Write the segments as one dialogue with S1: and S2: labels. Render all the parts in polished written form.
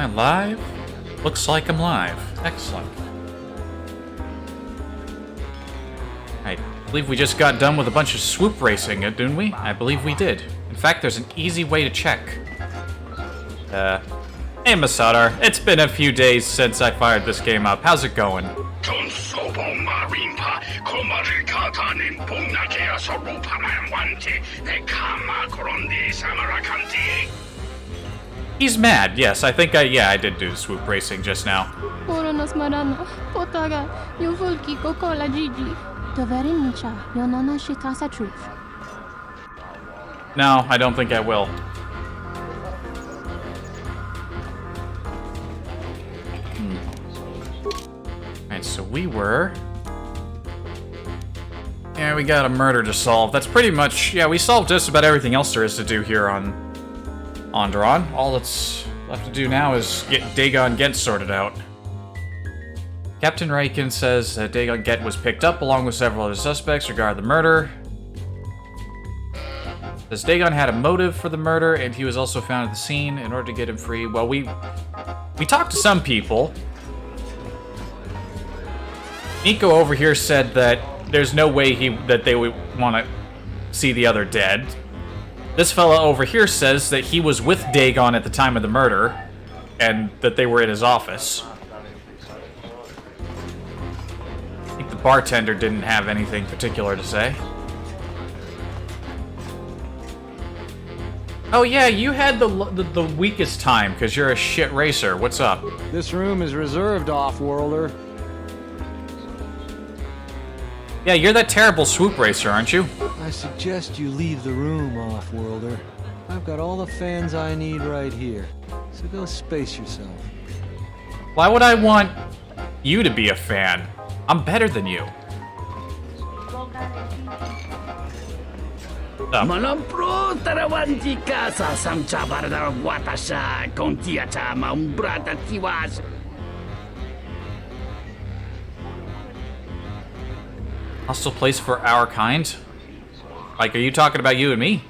S1: I live? Looks like I'm live. Excellent. I believe we just got done with a bunch of swoop racing, didn't we? I believe we did. In fact, there's an easy way to check. Hey Masadar, it's been a few days since I fired this game up. How's it going? He's mad. Yes, I think I did do swoop racing just now. No, I don't think I will. Alright, so we were... Yeah, we got a murder to solve. That's pretty much... Yeah, we solved just about everything else there is to do here on Onderon. All that's left to do now is get Dagon Gent sorted out. Captain Raikin says that Dagon Gent was picked up along with several other suspects regarding the murder. Says Dagon had a motive for the murder and he was also found at the scene in order to get him free. Well, we talked to some people. Nico over here said that there's no way that they would want to see the other dead. This fella over here says that he was with Dagon at the time of the murder, and that they were in his office. I think the bartender didn't have anything particular to say. Oh yeah, you had the weakest time, because you're a shit racer. What's up?
S2: This room is reserved, off-worlder.
S1: Yeah, you're that terrible swoop racer, aren't you?
S2: I suggest you leave the room, off-worlder. I've got all the fans I need right here. So go space yourself.
S1: Why would I want you to be a fan? I'm better than you.
S3: Malampro tarawanti casa samcha barda watasha kontiacha maumbrata tiwas.
S1: Hostile place for our kind? Like, are you talking about you and me?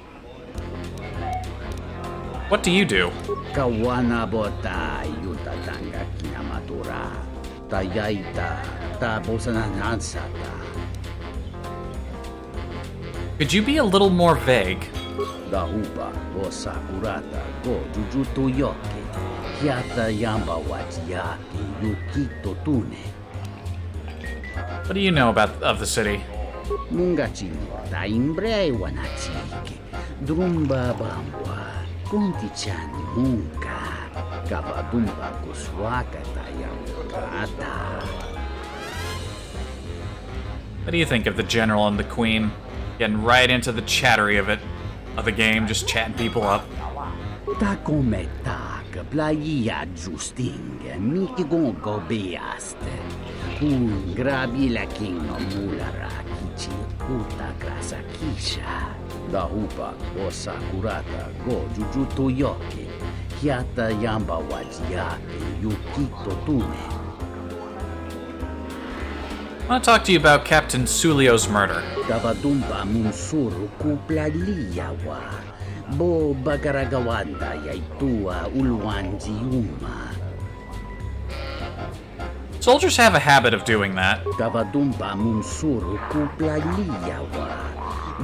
S1: What do you do?
S3: Kawana bota yuta tanga kinamatura. Tayaita ta bosananansata.
S1: Could you be a little more vague?
S3: Dahupa bosakurata go jujuto yoke. Hiata yamba wachiyaki yukito tune.
S1: What do you know of the city?
S3: Mungachino ta imbre wanachike. Drumba bambwa. Kuntichan munka. Kavadumba kuswaka tayamukata.
S1: What do you think of the general and the queen? Getting right into the chattery of the game, just chatting people up.
S3: Ta come ta playa justing miki gongo beaste. Un grabi la kino mulara kichi puta grasa kisha. Da hupa bosa kurata go jujuto yoke. Hiata yamba wajiyaki yukito tune.
S1: I want to talk to you about Captain Sullio's murder.
S3: Davadumba munsuru kuplaliyawa. Bo bagaragawanda yaitua ulwanji uma.
S1: Soldiers have a habit of doing that.
S3: Davadumba munsuru kuplaliyawa.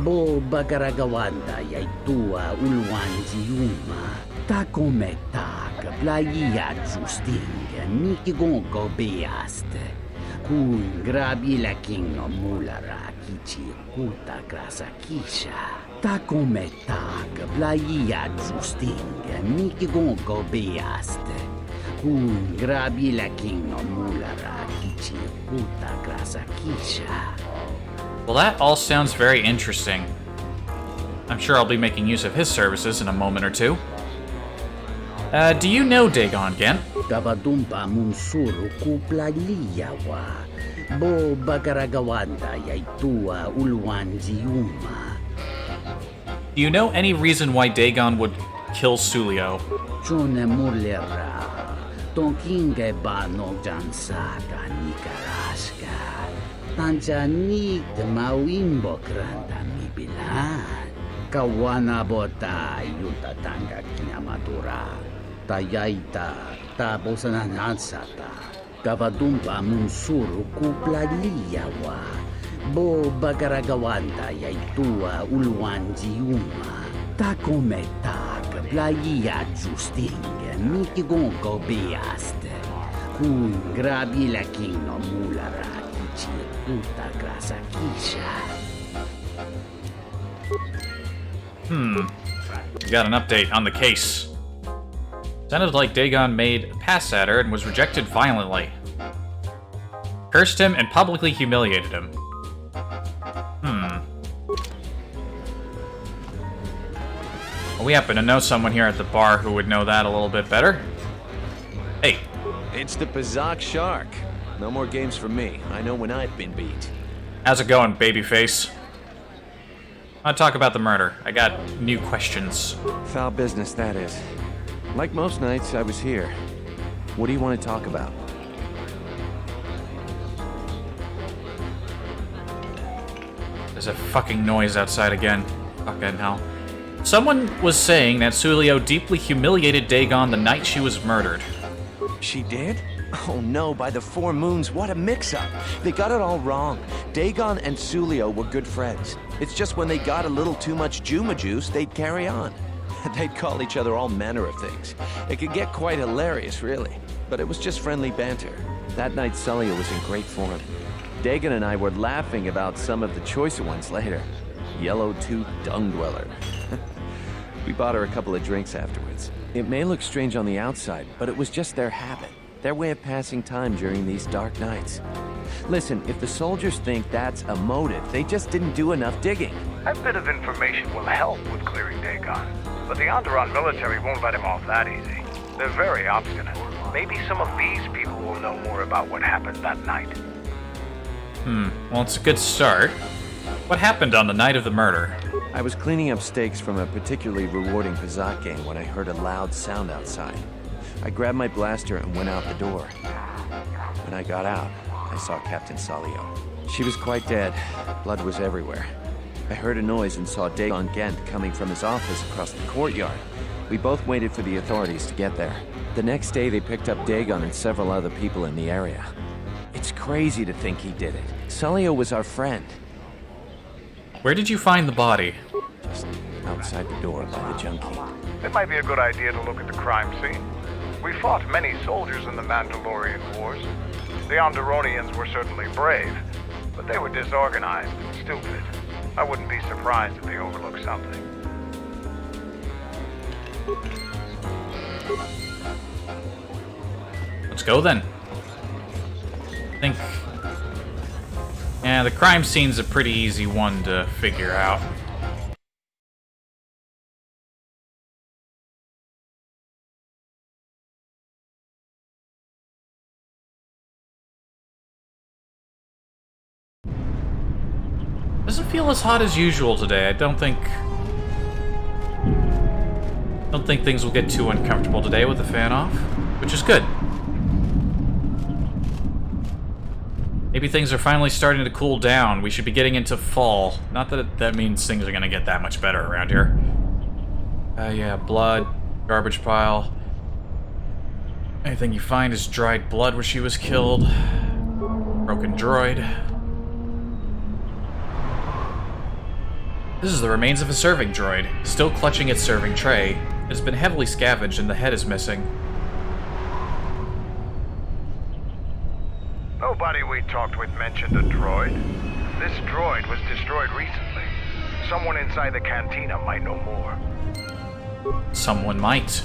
S3: Bo bagaragawanda yaitua ulwanji uma. Takometa kaplaya justing miki gongo beaste. Kun grabi la kingo mulara kichi kuta grasa kisha. Takometa kaplaya justing miki gongo beaste. Kun grabi la kingo mulara kichi kuta grasa kisha.
S1: Well, that all sounds very interesting. I'm sure I'll be making use of his services in a moment or two. Do you know Dagon Gent?
S3: Davadumpa munsuru kuplaliyawa. Bo bagaragawanda yaitua ulwanji uma.
S1: Do you know any reason why Dagon would kill Sullio?
S3: Chune mulera. Tonkinge ba no jansaka nikaraska. Tanjanik mawimbo kranda mibilan. Kawana bota yuta tanga kinamatura. tayaita tapos nanansata. Kavadumpa munsuru kuplaliyawa. Bo bagaragawanta yaitua uluanjiuma. Takometa kaplaya justing mikigonko biaste. Kun grabi lakino mulara kichi puta grasa kisha.
S1: Got an update on the case. Sounded like Dagon made a pass at her and was rejected violently. Cursed him and publicly humiliated him. Well, we happen to know someone here at the bar who would know that a little bit better. Hey.
S4: It's the Pazak Shark. No more games for me. I know when I've been beat.
S1: How's it going, babyface? I want to talk about the murder. I got new questions.
S4: Foul business, that is. Like most nights, I was here. What do you want to talk about?
S1: There's a fucking noise outside again. Fucking hell. Someone was saying that Sullio deeply humiliated Dagon the night she was murdered.
S4: She did? Oh no, by the 4 moons, what a mix-up. They got it all wrong. Dagon and Sullio were good friends. It's just when they got a little too much Juma juice, they'd carry on. They'd call each other all manner of things. It could get quite hilarious, really. But it was just friendly banter. That night, Sullio was in great form. Dagon and I were laughing about some of the choicer ones later. Yellow-tooth dung dweller. We bought her a couple of drinks afterwards. It may look strange on the outside, but it was just their habit. Their way of passing time during these dark nights. Listen, if the soldiers think that's a motive, they just didn't do enough digging.
S5: A bit of information will help with clearing Dagon, but the Onderon military won't let him off that easy. They're very obstinate. Maybe some of these people will know more about what happened that night.
S1: Well, it's a good start. What happened on the night of the murder?
S4: I was cleaning up stakes from a particularly rewarding Pazak game when I heard a loud sound outside. I grabbed my blaster and went out the door. When I got out, I saw Captain Sullio. She was quite dead. Blood was everywhere. I heard a noise and saw Dagon Gent coming from his office across the courtyard. We both waited for the authorities to get there. The next day, they picked up Dagon and several other people in the area. It's crazy to think he did it. Sullio was our friend.
S1: Where did you find the body?
S4: Just outside the door by the junkie.
S5: It might be a good idea to look at the crime scene. We fought many soldiers in the Mandalorian Wars. The Onderonians were certainly brave, but they were disorganized and stupid. I wouldn't be surprised if they overlooked something.
S1: Let's go then. I think... yeah, the crime scene's a pretty easy one to figure out. Doesn't feel as hot as usual today. I don't think things will get too uncomfortable today with the fan off, which is good. Maybe things are finally starting to cool down. We should be getting into fall. Not that that means things are gonna get that much better around here. Yeah, blood, garbage pile. Anything you find is dried blood where she was killed. Broken droid. This is the remains of a serving droid, still clutching its serving tray. It has been heavily scavenged and the head is missing.
S5: Nobody we talked with mentioned a droid. This droid was destroyed recently. Someone inside the cantina might know more.
S1: Someone might.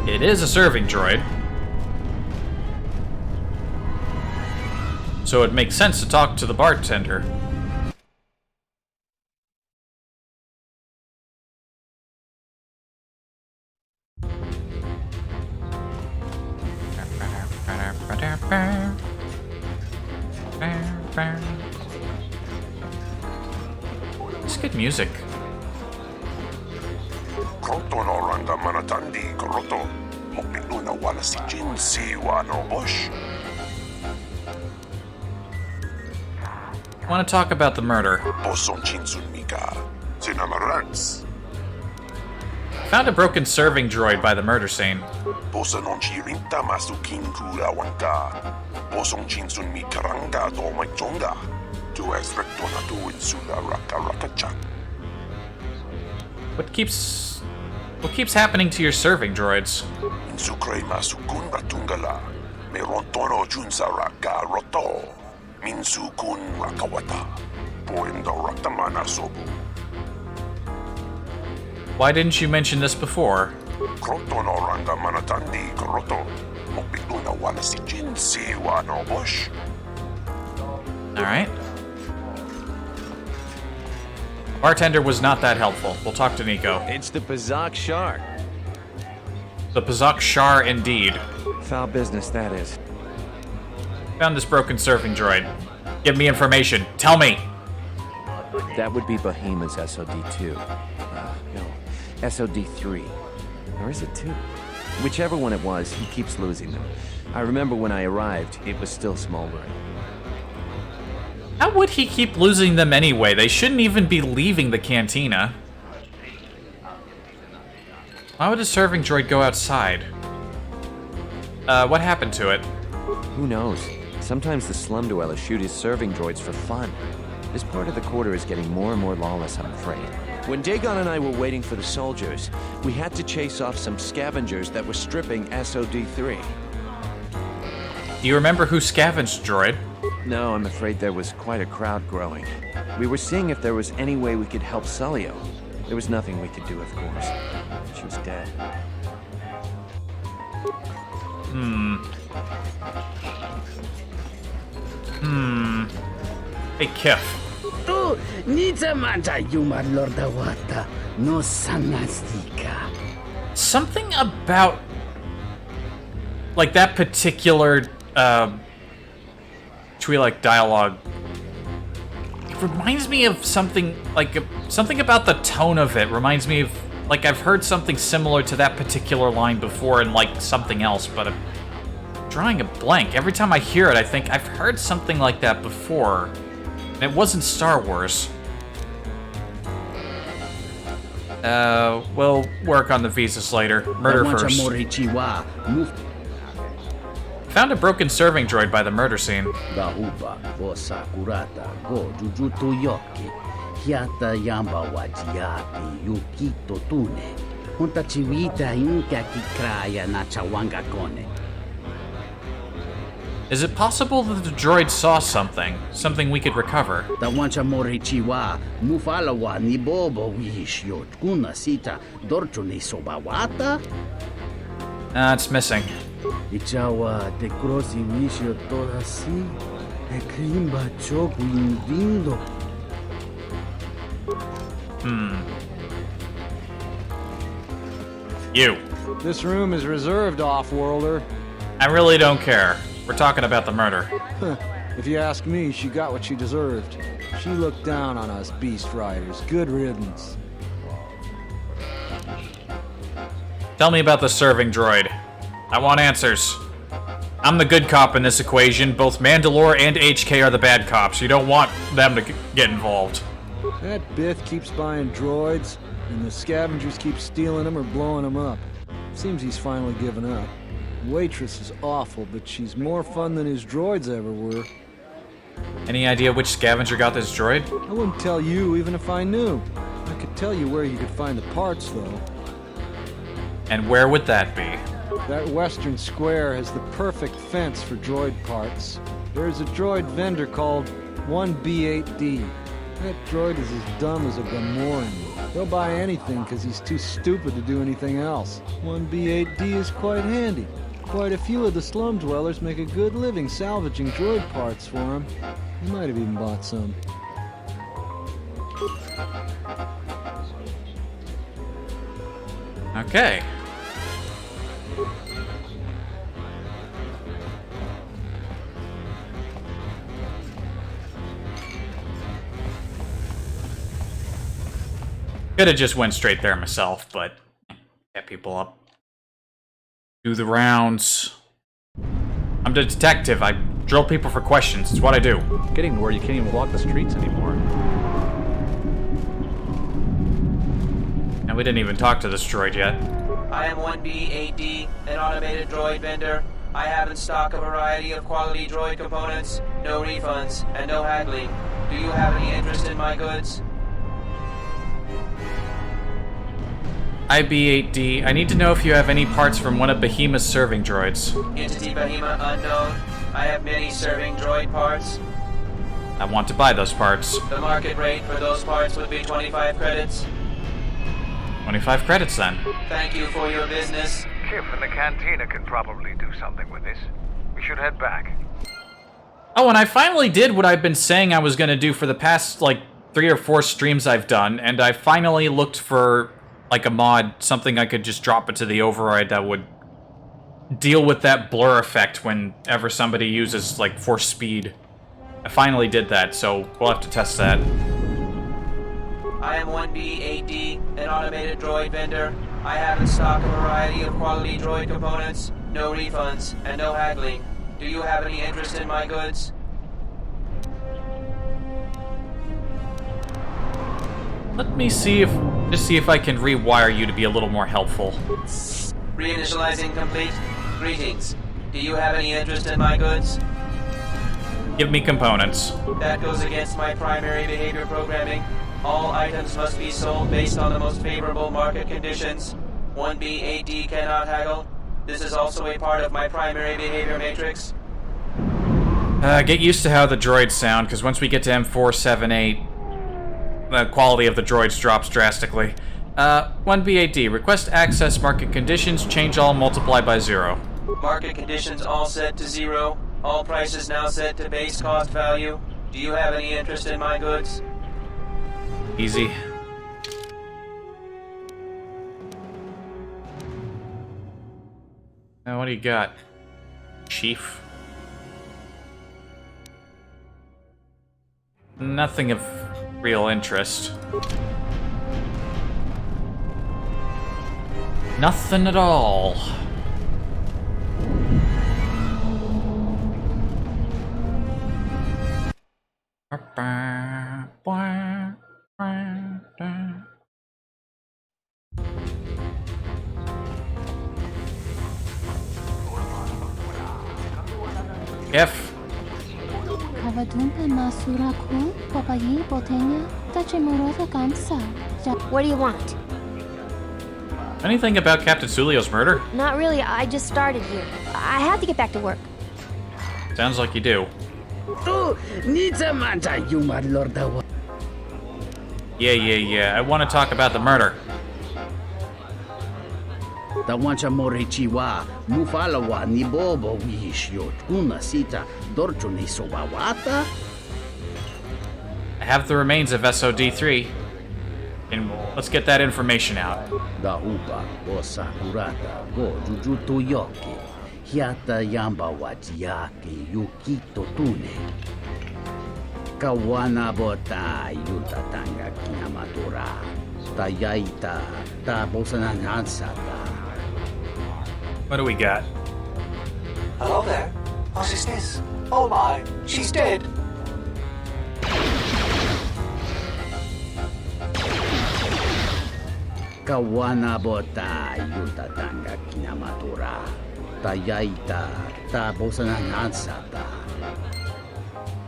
S1: It is a serving droid. So it makes sense to talk to the bartender. It's good music. I want to talk about the murder. Found a broken serving droid by the murder scene.
S6: Bosa non ci rinta masu kinkura wanka. Bosong chinsun mi karanga do my jonga. Tu expectona tu insula raka raka chak.
S1: What keeps happening to your serving droids?
S6: Insukre masu kun batungala. Me rontono junsa raka roto. Minsu kun rakawata. Poendo ratamana sobu.
S1: Why didn't you mention this before?
S6: Krotono ranga manatandi kroto. Mopituna wana si jinsi wano bush.
S1: Alright. Bartender was not that helpful. We'll talk to Nico.
S4: It's the Pazak Shar.
S1: The Pazak Shar indeed.
S4: Foul business, that is.
S1: Found this broken serving droid. Give me information. Tell me!
S4: That would be Bahima's SOD-2. No, SOD-3. Or is it 2? Whichever one it was, he keeps losing them. I remember when I arrived, it was still smoldering.
S1: How would he keep losing them anyway? They shouldn't even be leaving the cantina. Why would a serving droid go outside? What happened to it?
S4: Who knows? Sometimes the slum dwellers shoot his serving droids for fun. This part of the quarter is getting more and more lawless, I'm afraid. When Dagon and I were waiting for the soldiers, we had to chase off some scavengers that were stripping SOD-3.
S1: Do you remember who scavenged droid?
S4: No, I'm afraid there was quite a crowd growing. We were seeing if there was any way we could help Sullio. There was nothing we could do, of course. She was dead.
S1: Hey, Kif.
S3: Tu nita manta yuma lorda wata no sanastika.
S1: Something about... like, that particular, Twi'lek dialogue. It reminds me of something, like, something about the tone of it reminds me of... like, I've heard something similar to that particular line before in, like, something else, but I'm drawing a blank. Every time I hear it, I think I've heard something like that before. And it wasn't Star Wars. We'll work on the visas later. Murder first. Found a broken serving droid by the murder scene.
S3: Gahuba vosa kurata go jujutu yoki. Hiata yamba wajiapi yukito tune. Unta chivita inka kikraya na chawanga kone.
S1: Is it possible that the droid saw something? Something we could recover?
S3: Tawancha morichiwa mufalawa ni bobo wish yot kuna sita dorchuni sobawata.
S1: It's missing.
S3: Ichawa te crosi wisho toda si. E krimba choku indindo.
S1: You.
S2: This room is reserved, off-worlder.
S1: I really don't care. We're talking about the murder.
S2: If you ask me, she got what she deserved. She looked down on us beast riders. Good riddance.
S1: Tell me about the serving droid. I want answers. I'm the good cop in this equation. Both Mandalore and HK are the bad cops. You don't want them to get involved.
S2: That Bith keeps buying droids, and the scavengers keep stealing them or blowing them up. Seems he's finally given up. Waitress is awful, but she's more fun than his droids ever were.
S1: Any idea which scavenger got this droid?
S2: I wouldn't tell you even if I knew. I could tell you where you could find the parts, though.
S1: And where would that be?
S2: That western square has the perfect fence for droid parts. There's a droid vendor called 1B8D. That droid is as dumb as a Gamoran. He'll buy anything because he's too stupid to do anything else. 1B8D is quite handy. Quite a few of the slum dwellers make a good living salvaging droid parts for him. He might have even bought some.
S1: Okay. Could have just went straight there myself, but get people up. Do the rounds. I'm the detective. I drill people for questions. It's what I do.
S7: Getting to where you can't even walk the streets anymore.
S1: And And we didn't even talk to this droid yet.
S7: I am 1B8D, an automated droid vendor. I have in stock a variety of quality droid components, no refunds, and no haggling. Do you have any interest in my goods?
S1: IB8D, I need to know if you have any parts from one of Behemoth's serving droids.
S7: Entity Behemoth unknown. I have many serving droid parts.
S1: I want to buy those parts.
S7: The market rate for those parts would be 25 credits.
S1: 25 credits then.
S7: Thank you for your business.
S5: Kip and the Cantina can probably do something with this. We should head back.
S1: Oh, and I finally did what I've been saying I was gonna do for the past, like, 3 or 4 streams I've done, and I finally looked for, like, a mod, something I could just drop into the override that would deal with that blur effect whenever somebody uses, like, force speed. I finally did that, so we'll have to test that.
S7: I am 1B8D, an automated droid vendor. I have in stock a variety of quality droid components, no refunds, and no haggling. Do you have any interest in my goods?
S1: Let me see if I can rewire you to be a little more helpful.
S7: Reinitializing complete. Greetings. Do you have any interest in my goods?
S1: Give me components.
S7: That goes against my primary behavior programming. All items must be sold based on the most favorable market conditions. 1B8D cannot haggle. This is also a part of my primary behavior matrix.
S1: Get used to how the droids sound, because once we get to M478, the quality of the droids drops drastically. 1B8D, request access market conditions, change all, multiply by 0.
S7: Market conditions all set to 0. All prices now set to base cost value. Do you have any interest in my goods?
S1: Easy. Now, what do you got, Chief? Nothing of real interest. Nothing at all. F.
S8: What do you want?
S1: Anything about Captain Sullio's murder?
S8: Not really, I just started here. I have to get back to work.
S1: Sounds like you do.
S3: Oh, Nizamanta, you my lord.
S1: Yeah. I want to talk about the murder.
S3: Tawancha Morichiwa, Mufalawa, Nibobo, Wishyo, Kuna Sita, Dorjo Nisowawata?
S1: I have the remains of SOD3. And let's get that information out.
S3: Da Uba, O Sakurata, Go Jujuto Yoki, Hiata Yamba Wajiaki, Yukito Tune. Kawana Bota, Yutatanga Kinamatura, Tayaita, Tabosanan Hansata.
S1: What do we got?
S7: Hello there. What is this? Oh my, she's dead.
S3: Kawana Bota, Yutatanga Kinamatura, Tayaita, Tabosanan Hansata.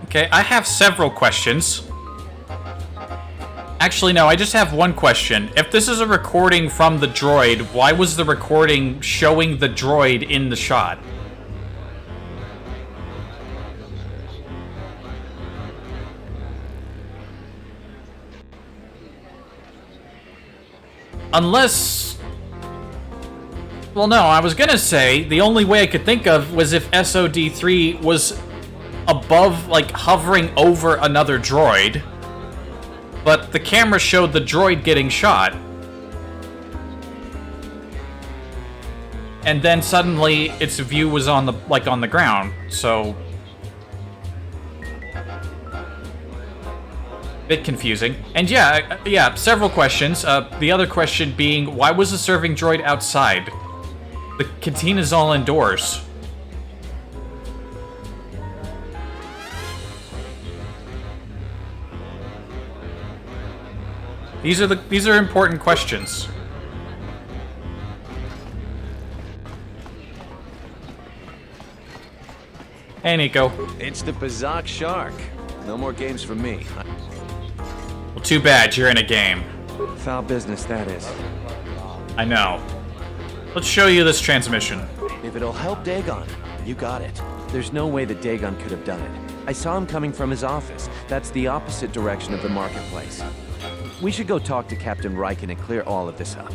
S1: Okay, I have several questions. Actually, no, I just have one question. If this is a recording from the droid, why was the recording showing the droid in the shot? Unless... Well, no, I was gonna say, the only way I could think of was if SOD3 was above, like, hovering over another droid, but the camera showed the droid getting shot. And then suddenly its view was on the, like, on the ground, so... Bit confusing. And yeah, several questions. The other question being, why was the serving droid outside? The cantina's all indoors. These are important questions. Hey, Nico.
S4: It's the Bazak Shark. No more games for me.
S1: Well, too bad. You're in a game.
S4: Foul business, that is.
S1: I know. Let's show you this transmission.
S4: If it'll help Dagon, you got it. There's no way that Dagon could have done it. I saw him coming from his office. That's the opposite direction of the marketplace. We should go talk to Captain Riken and clear all of this up.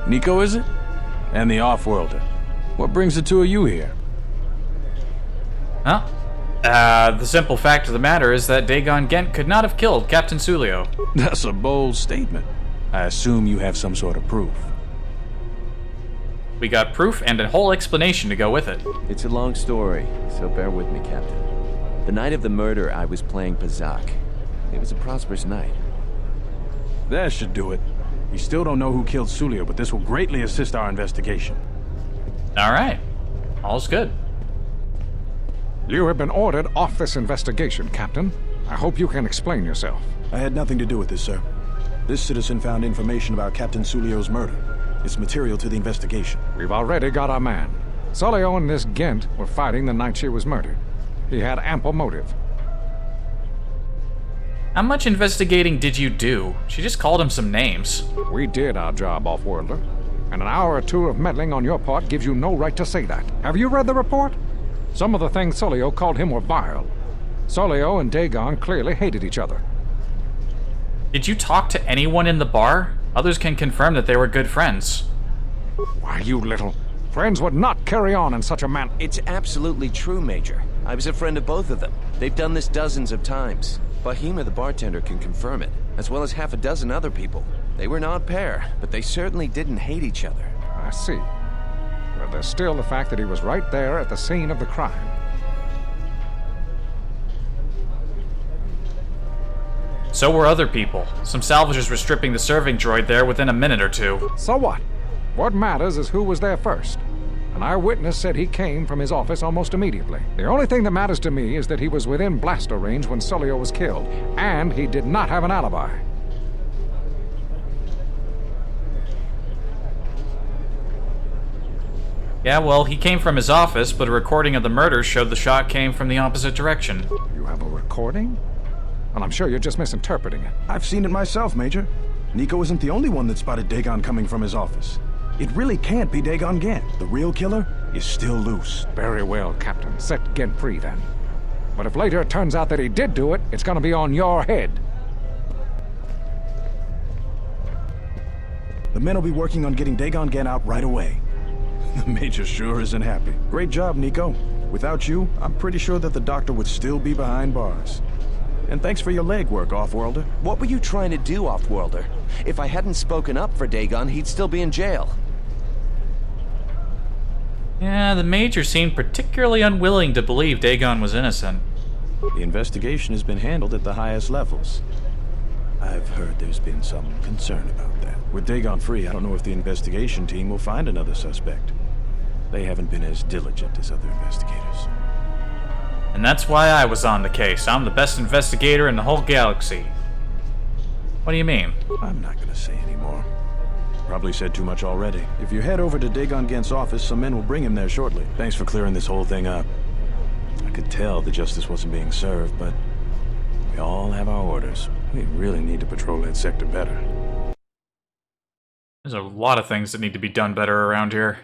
S9: Nico, is it? And the Offworlder. What brings the two of you here?
S1: Huh? The simple fact of the matter is that Dagon Gent could not have killed Captain Sullio.
S9: That's a bold statement. I assume you have some sort of proof.
S1: We got proof and a whole explanation to go with it.
S4: It's a long story, so bear with me, Captain. The night of the murder, I was playing Bazak. It was a prosperous night.
S9: That should do it. We still don't know who killed Sullio, but this will greatly assist our investigation.
S1: Alright. All's good.
S10: You have been ordered off this investigation, Captain. I hope you can explain yourself.
S11: I had nothing to do with this, sir. This citizen found information about Captain Sullio's murder. It's material to the investigation.
S10: We've already got our man. Sullio and this Gent were fighting the night she was murdered. He had ample motive.
S1: How much investigating did you do? She just called him some names.
S10: We did our job, Offworlder. And an hour or two of meddling on your part gives you no right to say that. Have you read the report? Some of the things Sullio called him were vile. Sullio and Dagon clearly hated each other.
S1: Did you talk to anyone in the bar? Others can confirm that they were good friends.
S10: Why, you little... Friends would not carry on in such a manner.
S4: It's absolutely true, Major. I was a friend of both of them. They've done this dozens of times. Bahima, the bartender, can confirm it, as well as half a dozen other people. They were an odd pair, but they certainly didn't hate each other.
S10: I see. But there's still the fact that he was right there at the scene of the crime.
S1: So were other people. Some salvagers were stripping the serving droid there within a minute or two.
S10: So what? What matters is who was there first. An eyewitness said he came from his office almost immediately. The only thing that matters to me is that he was within blaster range when Sullio was killed, and he did not have an alibi.
S1: Yeah, well, he came from his office, but a recording of the murder showed the shot came from the opposite direction.
S10: You have a recording? Well, I'm sure you're just misinterpreting it.
S11: I've seen it myself, Major. Nico isn't the only one that spotted Dagon coming from his office. It really can't be Dagon Gent. The real killer is still loose.
S10: Very well, Captain. Set Gent free, then. But if later it turns out that he did do it, it's gonna be on your head.
S11: The men will be working on getting Dagon Gent out right away. The Major sure isn't happy. Great job, Nico. Without you, I'm pretty sure that the Doctor would still be behind bars. And thanks for your legwork, Offworlder.
S4: What were you trying to do, Offworlder? If I hadn't spoken up for Dagon, he'd still be in jail.
S1: Yeah, the Major seemed particularly unwilling to believe Dagon was innocent.
S11: The investigation has been handled at the highest levels. I've heard there's been some concern about that. With Dagon free, I don't know if the investigation team will find another suspect. They haven't been as diligent as other investigators.
S1: And that's why I was on the case. I'm the best investigator in the whole galaxy. What do you mean?
S11: I'm not gonna say anymore. Probably said too much already. If you head over to Dagon Gent's office, some men will bring him there shortly. Thanks for clearing this whole thing up. I could tell the justice wasn't being served, but we all have our orders. We really need to patrol that sector better.
S1: There's a lot of things that need to be done better around here.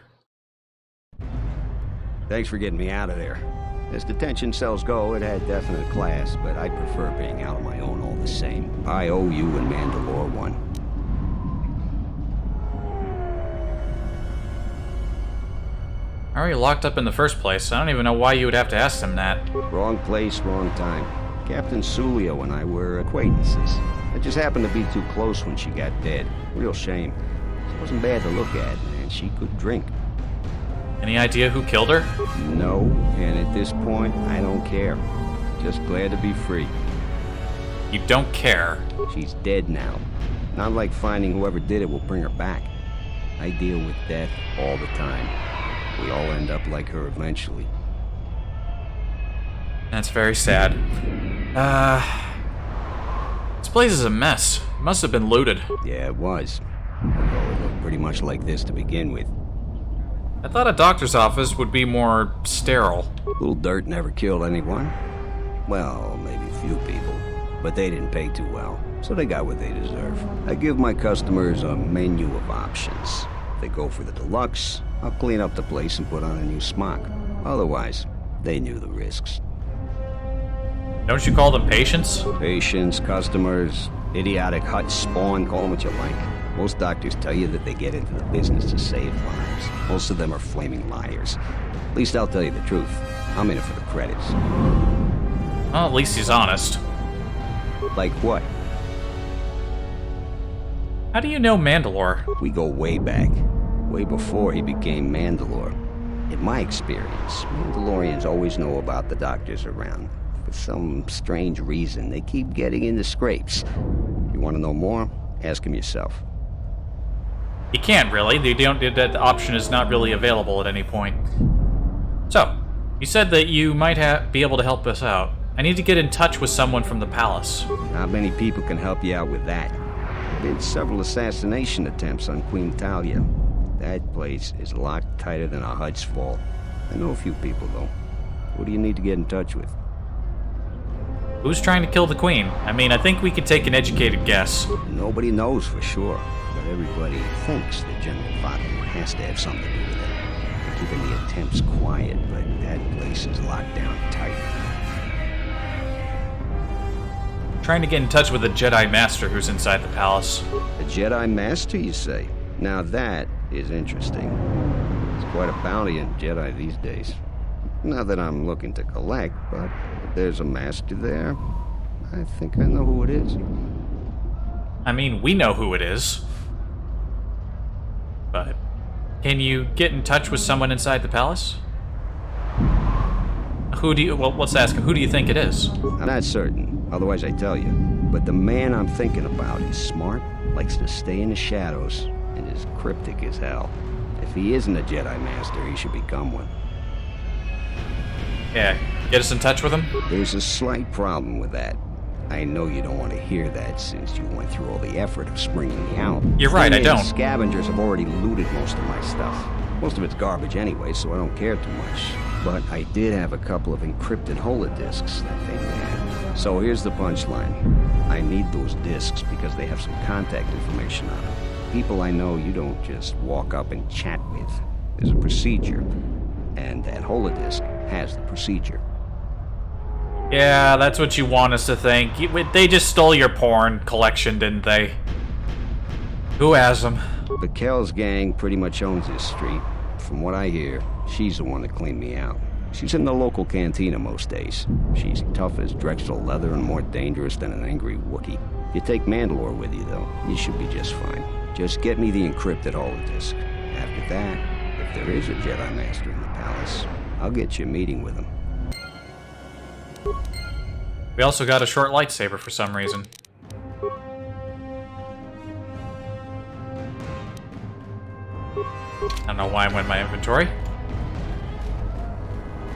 S12: Thanks for getting me out of there. As detention cells go, it had definite class, but I prefer being out on my own all the same. I owe you and Mandalore one.
S1: How are you locked up in the first place? I don't even know why you would have to ask them that.
S12: Wrong place, wrong time. Captain Sullio and I were acquaintances. It just happened to be too close when she got dead. Real shame. She wasn't bad to look at, and she could drink.
S1: Any idea who killed her?
S12: No, and at this point, I don't care. Just glad to be free.
S1: You don't care?
S12: She's dead now. Not like finding whoever did it will bring her back. I deal with death all the time. We all end up like her eventually.
S1: That's very sad. This place is a mess. It must have been looted.
S12: Yeah, it was. Although it looked pretty much like this to begin with.
S1: I thought a doctor's office would be more sterile.
S12: A little dirt never killed anyone. Well, maybe a few people. But they didn't pay too well, so they got what they deserve. I give my customers a menu of options. If they go for the deluxe, I'll clean up the place and put on a new smock. Otherwise, they knew the risks.
S1: Don't you call them patients?
S12: Patients, customers, idiotic hut spawn, call them what you like. Most doctors tell you that they get into the business to save lives. Most of them are flaming liars. At least I'll tell you the truth. I'm in it for the credits.
S1: Well, at least he's honest.
S12: Like what?
S1: How do you know Mandalore?
S12: We go way back. Way before he became Mandalore. In my experience, Mandalorians always know about the doctors around. For some strange reason, they keep getting into scrapes. You want to know more? Ask him yourself.
S1: You can't really. That option is not really available at any point. So, you said that you might be able to help us out. I need to get in touch with someone from the palace.
S12: Not many people can help you out with that. There been several assassination attempts on Queen Talia. That place is locked tighter than a Hud's Fall. I know a few people, though. Who do you need to get in touch with?
S1: Who's trying to kill the Queen? I mean, I think we could take an educated guess.
S12: Nobody knows for sure, but everybody thinks that General Fatima has to have something to do with it. They're keeping the attempts quiet, but that place is locked down tight.
S1: Trying to get in touch with the Jedi Master who's inside the palace.
S12: A Jedi Master, you say? Now that is interesting. There's quite a bounty on Jedi these days. Not that I'm looking to collect, but if there's a master there, I think I know who it is.
S1: I mean, we know who it is. But can you get in touch with someone inside the palace? Well, let's ask him. Who do you think it is?
S12: I'm not certain, otherwise I tell you. But the man I'm thinking about is smart, likes to stay in the shadows, and is cryptic as hell. If he isn't a Jedi Master, he should become one.
S1: Yeah, get us in touch with him?
S12: There's a slight problem with that. I know you don't want to hear that since you went through all the effort of springing me out.
S1: You're right, I don't.
S12: Scavengers have already looted most of my stuff. Most of it's garbage anyway, so I don't care too much. But I did have a couple of encrypted holodisks that they had. So here's the punchline. I need those disks because they have some contact information on them. People I know you don't just walk up and chat with. There's a procedure. And that holodisk has the procedure.
S1: Yeah, that's what you want us to think. They just stole your porn collection, didn't they? Who has them?
S12: The Kells gang pretty much owns this street. From what I hear, she's the one that cleaned me out. She's in the local cantina most days. She's tough as Drexel leather and more dangerous than an angry Wookiee. If you take Mandalore with you, though, you should be just fine. Just get me the encrypted holodisk. After that, if there is a Jedi Master in the palace, I'll get you a meeting with him.
S1: We also got a short lightsaber for some reason. I don't know why I went in my inventory.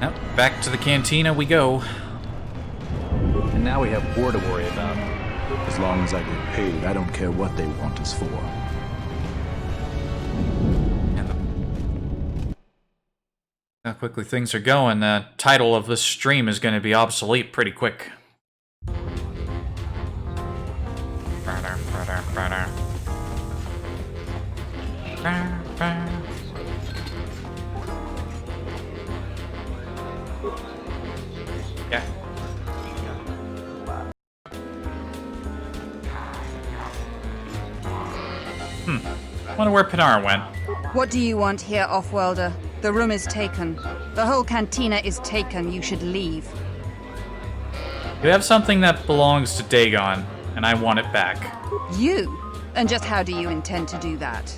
S1: Yep, back to the cantina we go.
S11: And now we have war to worry about. As long as I get paid, I don't care what they want us for.
S1: How quickly things are going, the title of this stream is going to be obsolete pretty quick. Yeah. Wonder where Pinar went.
S13: What do you want here, Off-Worlder? The room is taken. The whole cantina is taken. You should leave.
S1: You have something that belongs to Dagon, and I want it back.
S13: You? And just how do you intend to do that?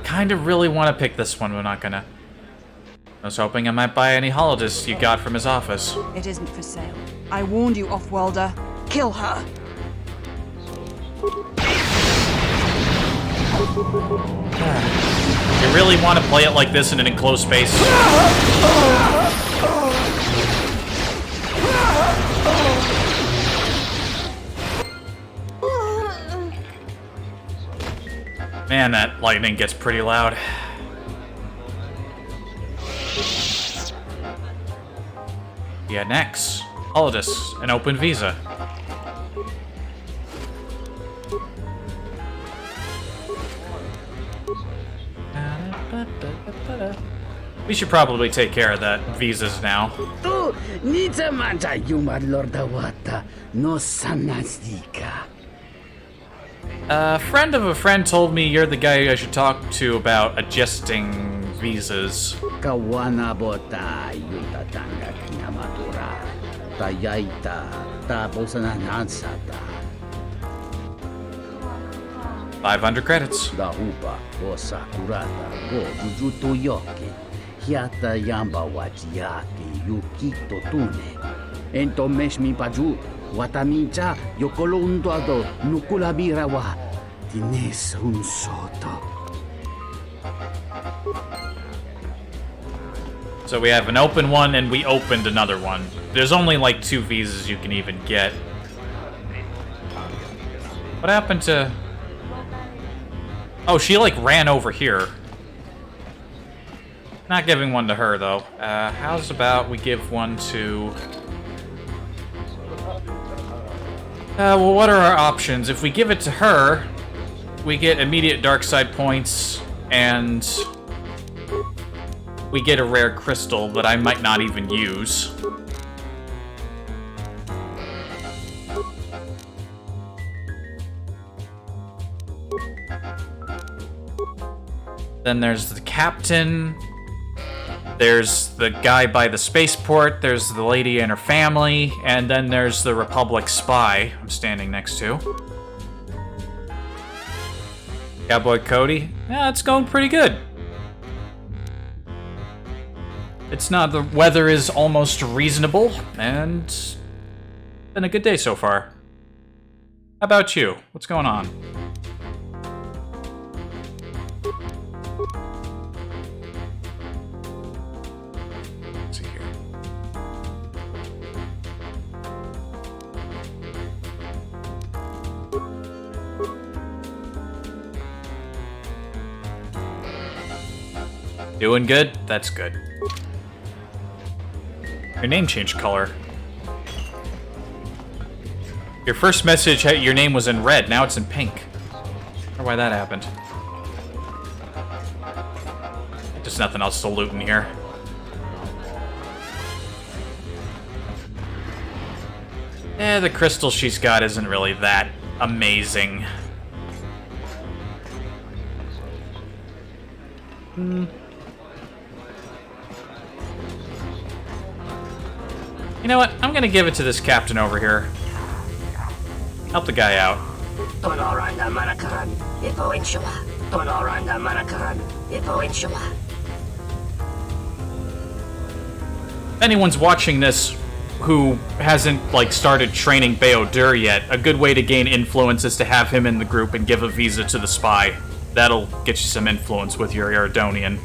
S1: Kind of really want to pick this one, but not gonna. I was hoping I might buy any holodisks you got from his office.
S13: It isn't for sale. I warned you, Off-Worlder. Kill her!
S1: You really want to play it like this in an enclosed space? Man, that lightning gets pretty loud. Yeah, next. Holidays, an open visa. We should probably take care of that visas now.
S3: Tu nita manta yuma lorda wata no sanastika.
S1: A friend of a friend told me you're the guy I should talk to about adjusting visas.
S3: Kawana bota yuta tanga kinamatura. Tayaita tapos nansata.
S1: 500 credits.
S3: Da upa o sakurata go jujuto yoke. Hiata yamba wajiaki yukito tune. Ento meshmi paju. Watamincha yokolondado nukulabirawa. Tines un soto.
S1: So we have an open one and we opened another one. There's only like 2 visas you can even get. What happened to... Oh, she like ran over here. Not giving one to her though. How's about we give one to... well, what are our options? If we give it to her, we get immediate dark side points, and we get a rare crystal that I might not even use. Then there's the captain. There's the guy by the spaceport, there's the lady and her family, and then there's the Republic spy I'm standing next to. Cowboy Cody? Yeah, it's going pretty good. It's not, the weather is almost reasonable, and it's been a good day so far. How about you? What's going on? Doing good? That's good. Your name changed color. Your first message, your name was in red, now it's in pink. I wonder why that happened. Just nothing else to loot in here. The crystal she's got isn't really that amazing. You know what? I'm gonna give it to this captain over here. Help the guy out. If anyone's watching this who hasn't, like, started training Beodur yet, a good way to gain influence is to have him in the group and give a visa to the spy. That'll get you some influence with your Eridonian.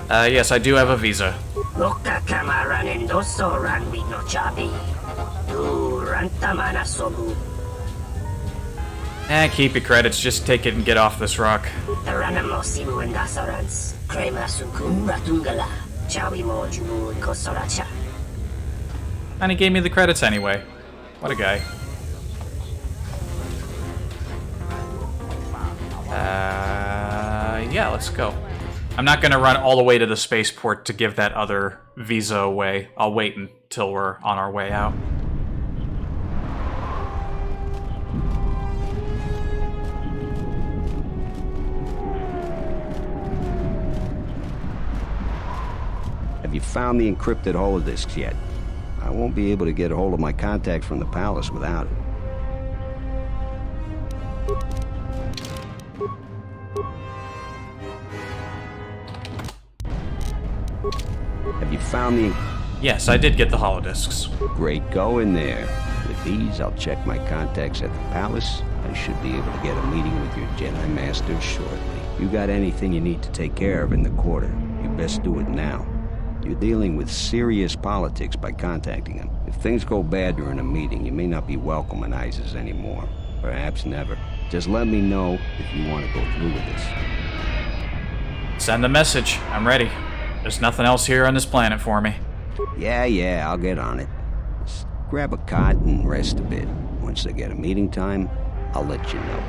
S1: Yes, I do have a visa. Keep your credits, just take it and get off this rock. And he gave me the credits anyway. What a guy. Yeah, let's go. I'm not gonna run all the way to the spaceport to give that other visa away. I'll wait until we're on our way out.
S12: Have you found the encrypted holodiscs yet? I won't be able to get a hold of my contact from the palace without it. Have you found the...
S1: Yes, I did get the holodiscs.
S12: Great, go in there. With these, I'll check my contacts at the palace I should be able to get a meeting with your Jedi Master shortly. You got anything you need to take care of in the quarter, you best do it now. You're dealing with serious politics by contacting him. If things go bad during a meeting, you may not be welcome in ISIS anymore. Perhaps never. Just let me know if you want to go through with this.
S1: Send the message. I'm ready. There's nothing else here on this planet for me.
S12: Yeah, I'll get on it. Just grab a cot and rest a bit. Once I get a meeting time, I'll let you know.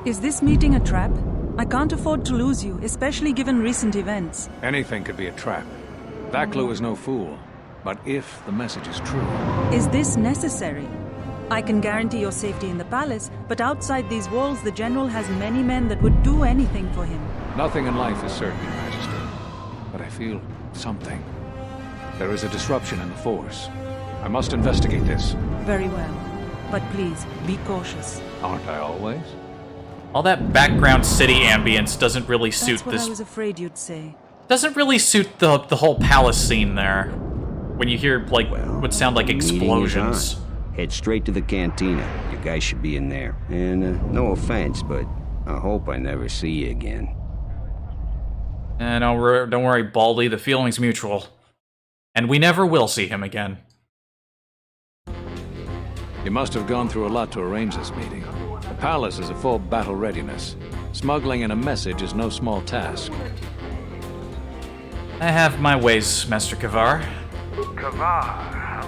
S14: Is this meeting a trap? I can't afford to lose you, especially given recent events.
S10: Anything could be a trap. That clue is no fool. But if the message is true...
S14: Is this necessary? I can guarantee your safety in the palace, but outside these walls, the General has many men that would do anything for him.
S10: Nothing in life is certain, Your Majesty. But I feel something. There is a disruption in the Force. I must investigate this.
S14: Very well. But please, be cautious.
S10: Aren't I always?
S1: All that background city ambience doesn't really suit
S14: That's what I was afraid you'd say.
S1: Doesn't really suit the whole palace scene there. When you hear, like, what sound like explosions.
S12: Head straight to the cantina. You guys should be in there. And, no offense, but I hope I never see you again.
S1: And don't worry, Baldy, the feeling's mutual. And we never will see him again.
S10: You must have gone through a lot to arrange this meeting. The palace is a full battle readiness. Smuggling in a message is no small task.
S1: I have my ways, Master Kavar.
S5: Kavar,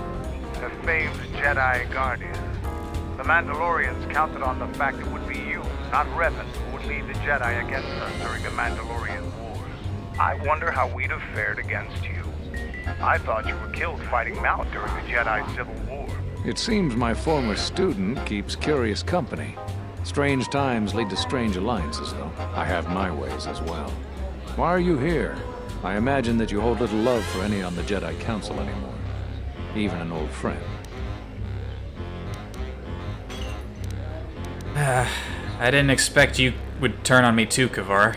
S5: the famed Jedi Guardian. The Mandalorians counted on the fact it would be you, not Revan, who would lead the Jedi against us during the Mandalorian Wars. I wonder how we'd have fared against you. I thought you were killed fighting Mount during the Jedi Civil War.
S10: It seems my former student keeps curious company. Strange times lead to strange alliances, though. I have my ways as well. Why are you here? I imagine that you hold little love for any on the Jedi Council anymore. Even an old friend.
S1: I didn't expect you would turn on me too, Kavar.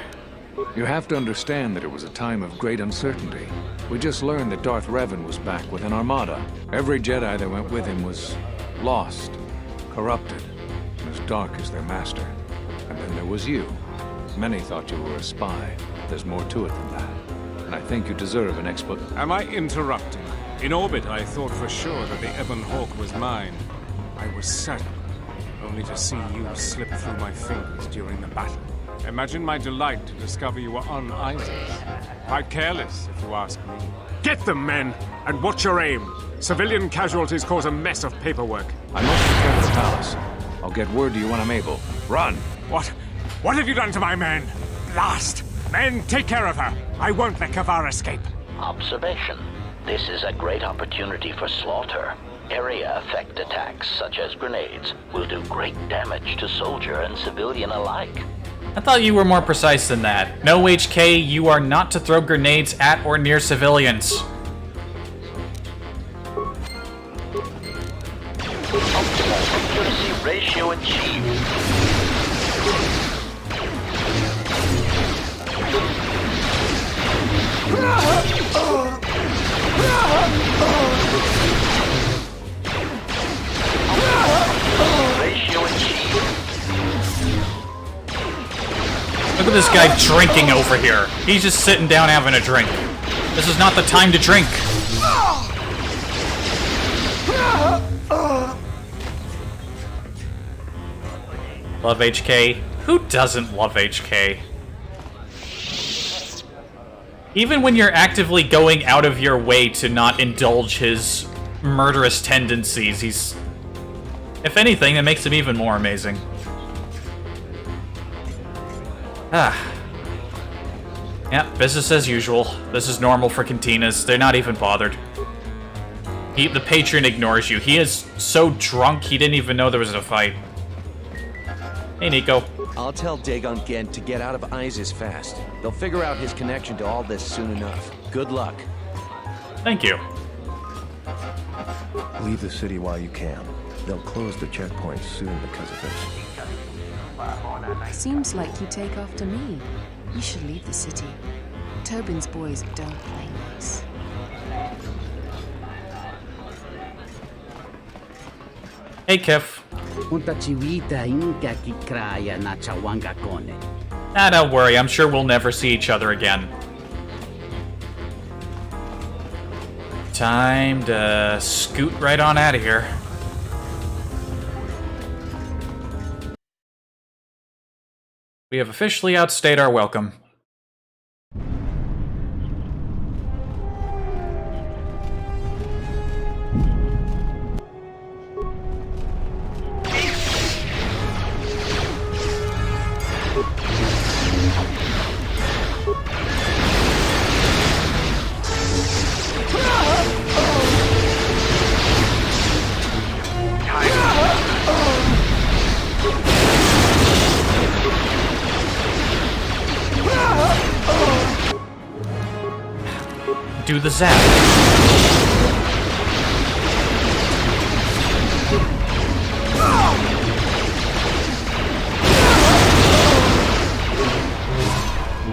S10: You have to understand that it was a time of great uncertainty. We just learned that Darth Revan was back with an armada. Every Jedi that went with him was lost, corrupted, and as dark as their master. And then there was you. Many thought you were a spy. There's more to it than that. And I think you deserve an explanation.
S15: Am I interrupting? In orbit, I thought for sure that the Ebon Hawk was mine. I was certain, only to see you slip through my fingers during the battle. Imagine my delight to discover you were on Isis. Quite careless, if you ask me. Get them, men, and watch your aim. Civilian casualties cause a mess of paperwork.
S10: I must return to the palace. I'll get word to you when I'm able. Run!
S15: What have you done to my men? Blast! Men, take care of her. I won't let Kavar escape.
S16: Observation. This is a great opportunity for slaughter. Area effect attacks, such as grenades, will do great damage to soldier and civilian alike.
S1: I thought you were more precise than that. No, HK, you are not to throw grenades at or near civilians.
S16: Optimal accuracy ratio achieved. Ratio achieved.
S1: Look at this guy drinking over here. He's just sitting down having a drink. This is not the time to drink. Love HK? Who doesn't love HK? Even when you're actively going out of your way to not indulge his murderous tendencies, he's... If anything, that makes him even more amazing. Yeah, business as usual. This is normal for cantinas. They're not even bothered. The patron ignores you. He is so drunk, he didn't even know there was a fight. Hey, Nico.
S4: I'll tell Dagon Gent to get out of Isis fast. They'll figure out his connection to all this soon enough. Good luck.
S1: Thank you.
S17: Leave the city while you can. They'll close the checkpoint soon because of this.
S18: Seems like you take after me. You should leave the city. Tobin's boys don't play nice.
S1: Hey, Kif. Ah, don't worry. I'm sure we'll never see each other again. Time to scoot right on out of here. We have officially outstayed our welcome. Do the zap.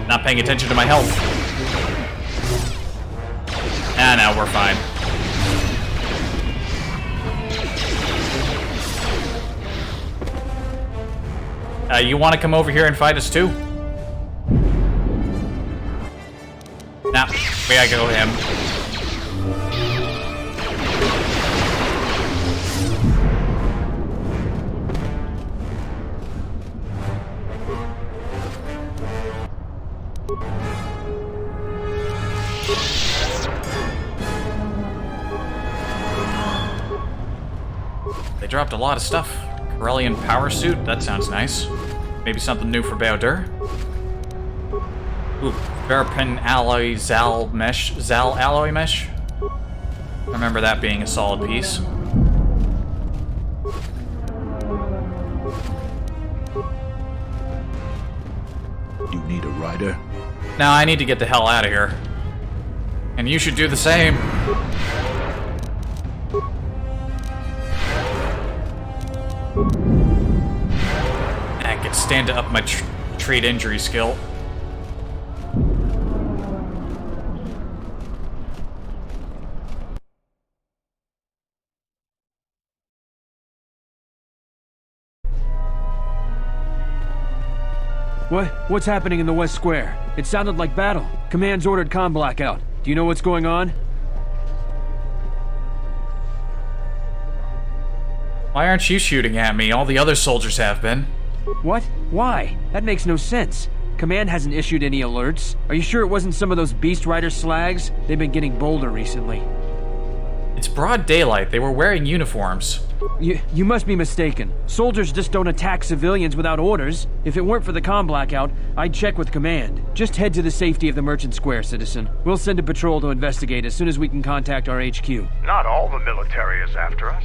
S1: Not paying attention to my health. Ah, now we're fine. You want to come over here and fight us too? Nah, we gotta go him. They dropped a lot of stuff. Corellian power suit, that sounds nice. Maybe something new for Bowder. Ooh, Verpin alloy Zal alloy mesh. I remember that being a solid piece.
S11: You need a rider?
S1: Now I need to get the hell out of here. And you should do the same. I could stand to up my treat injury skill.
S19: What's happening in the West Square? It sounded like battle. Command's ordered comm blackout. Do you know what's going on?
S1: Why aren't you shooting at me? All the other soldiers have been.
S19: What? Why? That makes no sense. Command hasn't issued any alerts. Are you sure it wasn't some of those Beast Rider slags? They've been getting bolder recently.
S1: It's broad daylight. They were wearing uniforms.
S19: You must be mistaken. Soldiers just don't attack civilians without orders. If it weren't for the comm blackout, I'd check with command. Just head to the safety of the Merchant Square, citizen. We'll send a patrol to investigate as soon as we can contact our HQ.
S5: Not all the military is after us.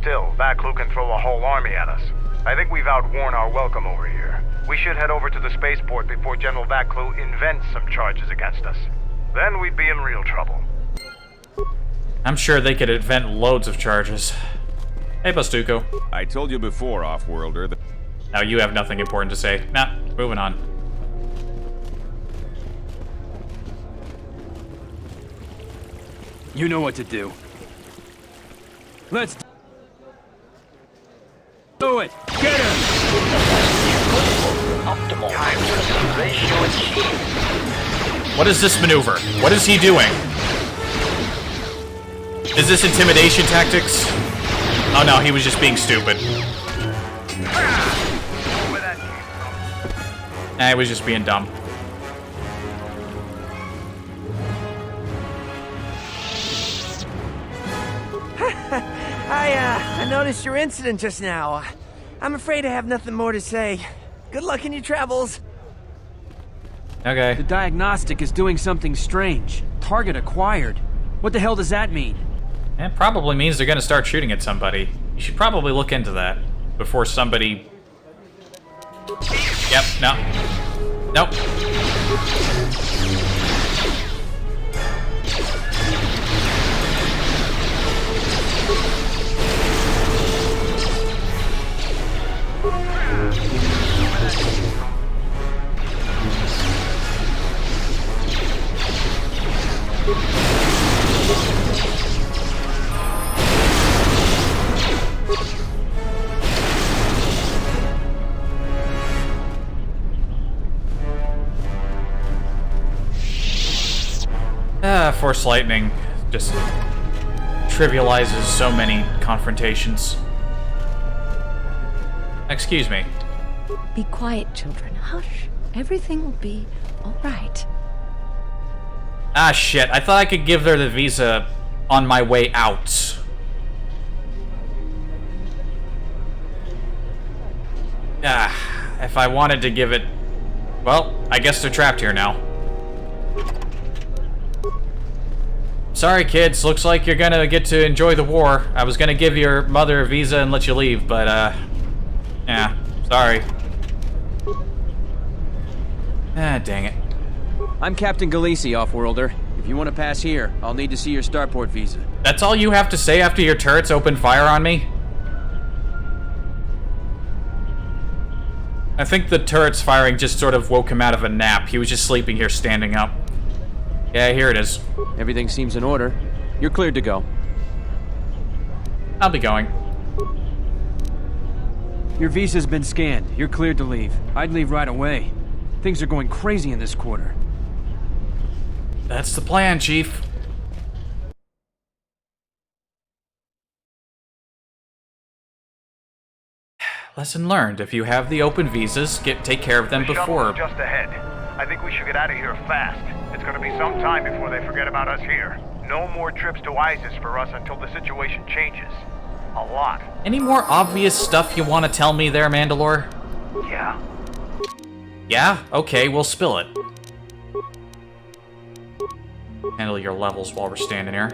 S5: Still, Vaklu can throw a whole army at us. I think we've outworn our welcome over here. We should head over to the spaceport before General Vaklu invents some charges against us. Then we'd be in real trouble.
S1: I'm sure they could invent loads of charges. Hey, Bastuco.
S20: I told you before, Off-Worlder, that...
S1: Now you have nothing important to say. Nah, moving on.
S19: You know what to do. Let's do it! Get him!
S16: Optimal accuracy ratio achieved.
S1: What is this maneuver? What is he doing? Is this intimidation tactics? Oh no, he was just being stupid. Nah, he was just being dumb.
S21: I noticed your incident just now. I'm afraid I have nothing more to say. Good luck in your travels.
S1: Okay.
S19: The diagnostic is doing something strange. Target acquired. What the hell does that mean?
S1: It probably means they're gonna start shooting at somebody. You should probably look into that before somebody... Yep, no. Nope. Force lightning just trivializes so many confrontations. Excuse me.
S18: Be quiet, children. Hush. Everything will be all right.
S1: Ah, shit. I thought I could give her the visa on my way out. If I wanted to give it... Well, I guess they're trapped here now. Sorry, kids. Looks like you're gonna get to enjoy the war. I was gonna give your mother a visa and let you leave, but, yeah. Sorry. Dang it.
S19: I'm Captain Galisi, Offworlder. If you want to pass here, I'll need to see your starport visa.
S1: That's all you have to say after your turrets open fire on me? I think the turret's firing just sort of woke him out of a nap. He was just sleeping here standing up. Yeah, here it is.
S19: Everything seems in order. You're cleared to go.
S1: I'll be going.
S19: Your visa's been scanned. You're cleared to leave. I'd leave right away. Things are going crazy in this quarter.
S1: That's the plan, Chief. Lesson learned. If you have the open visas, take care of them before.
S5: The shuttle is just ahead. I think we should get out of here fast. It's gonna be some time before they forget about us here. No more trips to ISIS for us until the situation changes. A lot.
S1: Any more obvious stuff you want to tell me there, Mandalore?
S5: Yeah.
S1: Yeah? Okay, we'll spill it. Handle your levels while we're standing here.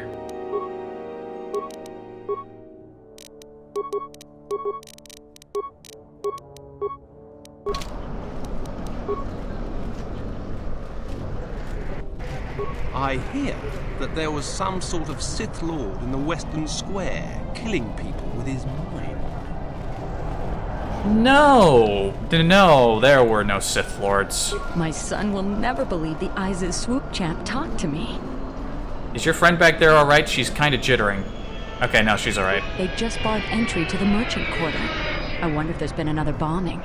S6: I hear that there was some sort of Sith Lord in the Western Square, killing people with his mind.
S1: No, there were no Sith Lords.
S18: My son will never believe the ISIS swoop champ talked to me.
S1: Is your friend back there alright? She's kind of jittering. Okay, no, she's alright.
S18: They just barred entry to the merchant quarter. I wonder if there's been another bombing.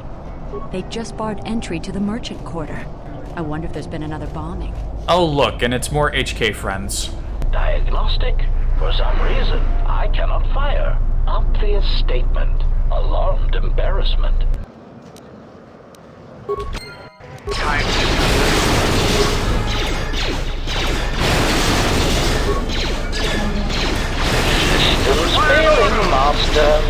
S18: They just barred entry to the merchant quarter. I wonder if there's been another bombing.
S1: Oh, look, and it's more HK friends.
S16: Diagnostic? For some reason, I cannot fire. Obvious statement. Alarmed embarrassment.
S5: Time.
S16: Systems failing, master.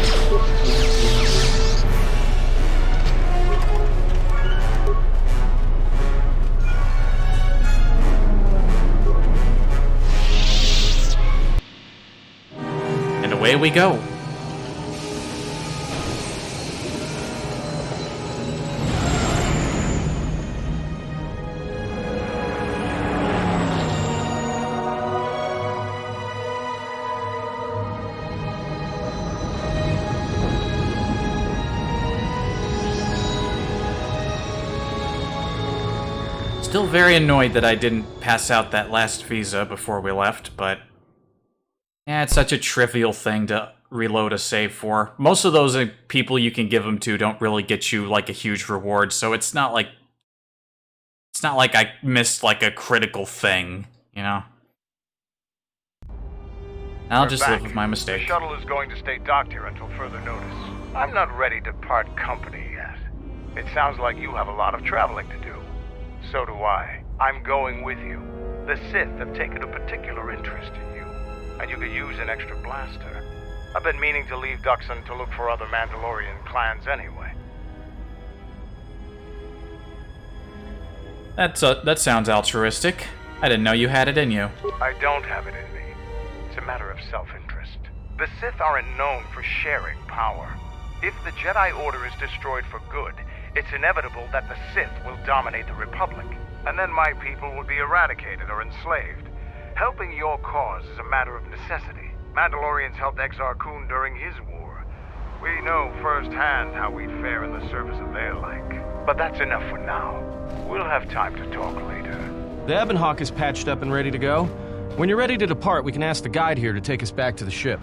S1: And away we go. Still very annoyed that I didn't pass out that last visa before we left, but... yeah, it's such a trivial thing to reload a save for. Most of those people you can give them to don't really get you, like, a huge reward, so it's not like... it's not like I missed, like, a critical thing, you know? I'll just live with my mistake.
S5: The shuttle is going to stay docked here until further notice. I'm not ready to part company yet. It sounds like you have a lot of traveling to do. So do I. I'm going with you. The Sith have taken a particular interest in you, and you could use an extra blaster. I've been meaning to leave Duxon to look for other Mandalorian clans anyway.
S1: That sounds altruistic. I didn't know you had it in you.
S5: I don't have it in me. It's a matter of self-interest. The Sith aren't known for sharing power. If the Jedi Order is destroyed for good, it's inevitable that the Sith will dominate the Republic, and then my people will be eradicated or enslaved. Helping your cause is a matter of necessity. Mandalorians helped Exar Kun during his war. We know firsthand how we'd fare in the service of their like. But that's enough for now. We'll have time to talk later.
S6: The Ebon Hawk is patched up and ready to go. When you're ready to depart, we can ask the guide here to take us back to the ship.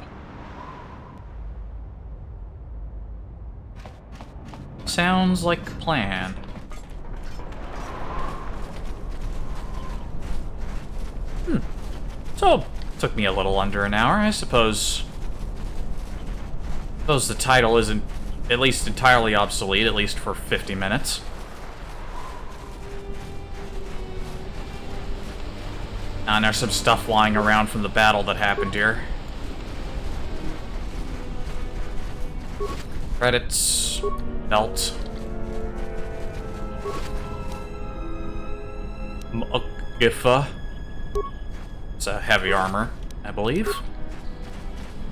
S1: Sounds like a plan. So, took me a little under an hour, I suppose. Suppose the title isn't at least entirely obsolete, at least for 50 minutes. And there's some stuff lying around from the battle that happened here. Credits. Belt. Mukgifa. It's a heavy armor, I believe.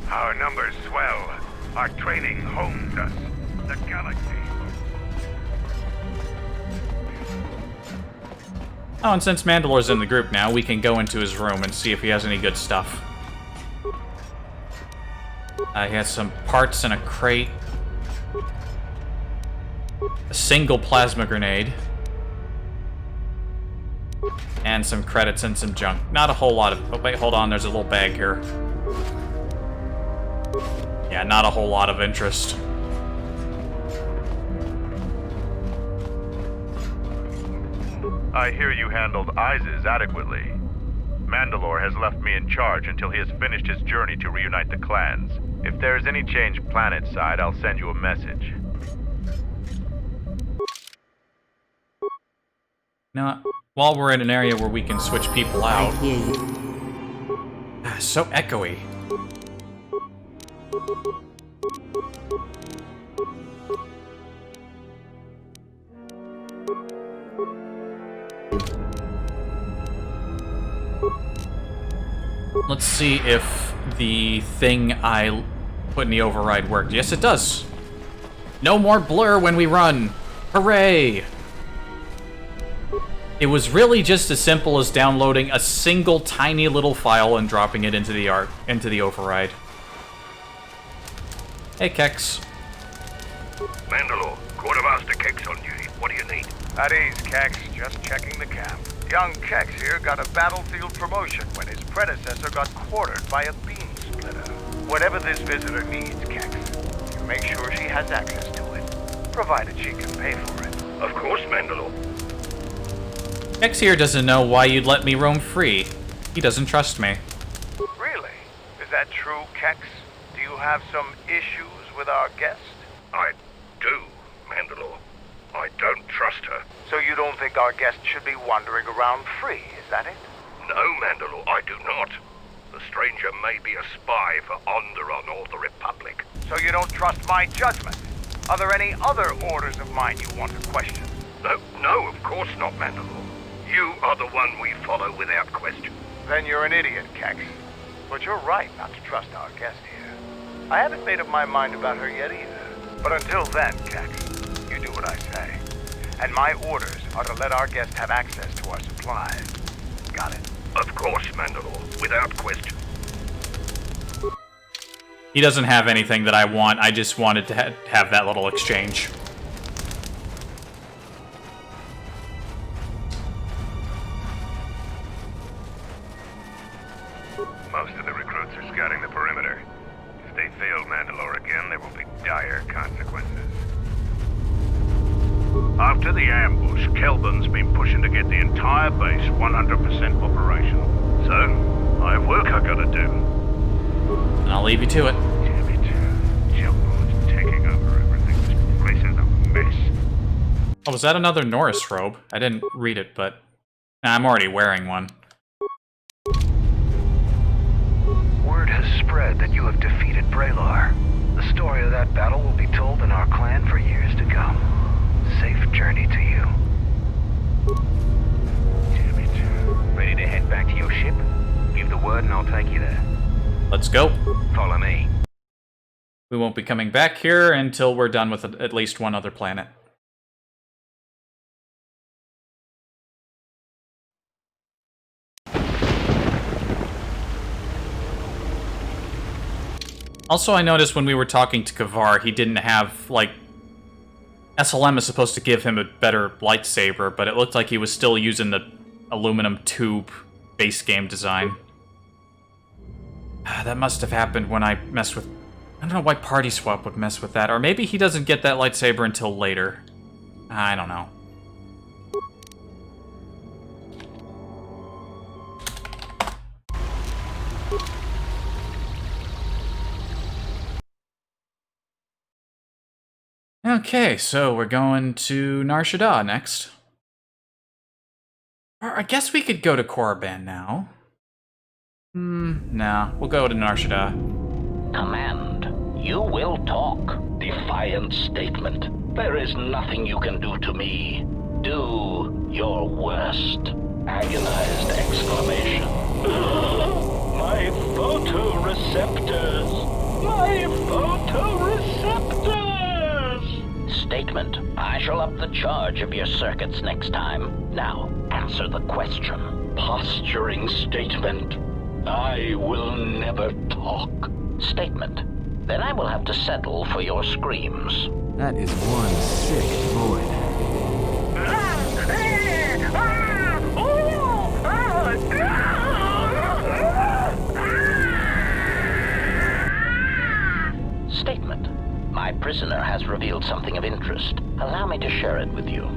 S5: Our numbers swell. Our training homes us. The galaxy.
S1: Oh, and since Mandalore's in the group now, we can go into his room and see if he has any good stuff. He has some parts in a crate. A single plasma grenade. And some credits and some junk. Not a whole lot of... Oh, wait, hold on. There's a little bag here. Yeah, not a whole lot of interest.
S5: I hear you handled ISIS adequately. Mandalore has left me in charge until he has finished his journey to reunite the clans. If there is any change planet-side, I'll send you a message.
S1: Now, while we're in an area where we can switch people out...
S3: I hear you.
S1: So echoey. Let's see if the thing I put in the override worked. Yes, it does. No more blur when we run. Hooray! It was really just as simple as downloading a single tiny little file and dropping it into the override. Hey, Kex.
S5: Mandalore, Quartermaster Kex on duty. What do you need? At ease, Kex. Just checking the camp. Young Kex here got a battlefield promotion when his predecessor got quartered by a beam splitter. Whatever this visitor needs, Kex, you make sure she has access to it, provided she can pay for it. Of course, Mandalore.
S1: Kex here doesn't know why you'd let me roam free. He doesn't trust me.
S5: Really? Is that true, Kex? Do you have some issues with our guest? I do, Mandalore. I don't trust her. So you don't think our guest should be wandering around free, is that it? No, Mandalore, I do not. The stranger may be a spy for Onderon or the Republic. So you don't trust my judgment? Are there any other orders of mine you want to question? No, of course not, Mandalore. You are the one we follow without question. Then you're an idiot, Kex. But you're right not to trust our guest here. I haven't made up my mind about her yet either. But until then, Kex, you do what I say. And my orders are to let our guest have access to our supplies. Got it? Of course, Mandalore. Without question.
S1: He doesn't have anything that I want. I just wanted to have that little exchange.
S5: Most of the recruits are scouting the perimeter. If they fail Mandalore again, there will be dire consequences. After the ambush, Kelvin's been pushing to get the entire base 100% operational. So, I have work I gotta do.
S1: And I'll leave you to it.
S5: Damn it. Jelbo's taking over everything. This place is a mess.
S1: Oh, was that another Norris robe? I didn't read it, but... Nah, I'm already wearing one.
S2: Word has spread that you have defeated Braylar. The story of that battle will be told in our clan for years to come. Safe journey to you.
S5: Damn it.
S2: Ready to head back to your ship? Give the word and I'll take you there.
S1: Let's go.
S2: Follow me.
S1: We won't be coming back here until we're done with at least one other planet. Also, I noticed when we were talking to Kavar, he didn't have, like... SLM is supposed to give him a better lightsaber, but it looked like he was still using the aluminum tube base game design. That must have happened when I messed with... I don't know why Party Swap would mess with that, or maybe he doesn't get that lightsaber until later. I don't know. Okay, so we're going to Nar Shaddaa next. Or I guess we could go to Korriban now. No, we'll go to Nar Shaddaa.
S16: Command, you will talk. Defiant statement. There is nothing you can do to me. Do your worst. Agonized exclamation. My photoreceptors! My photoreceptors! Statement. I shall up the charge of your circuits next time. Now, answer the question. Posturing statement. I will never talk. Statement. Then I will have to settle for your screams.
S17: That is one sick void.
S16: Statement. My prisoner has revealed something of interest. Allow me to share it with you.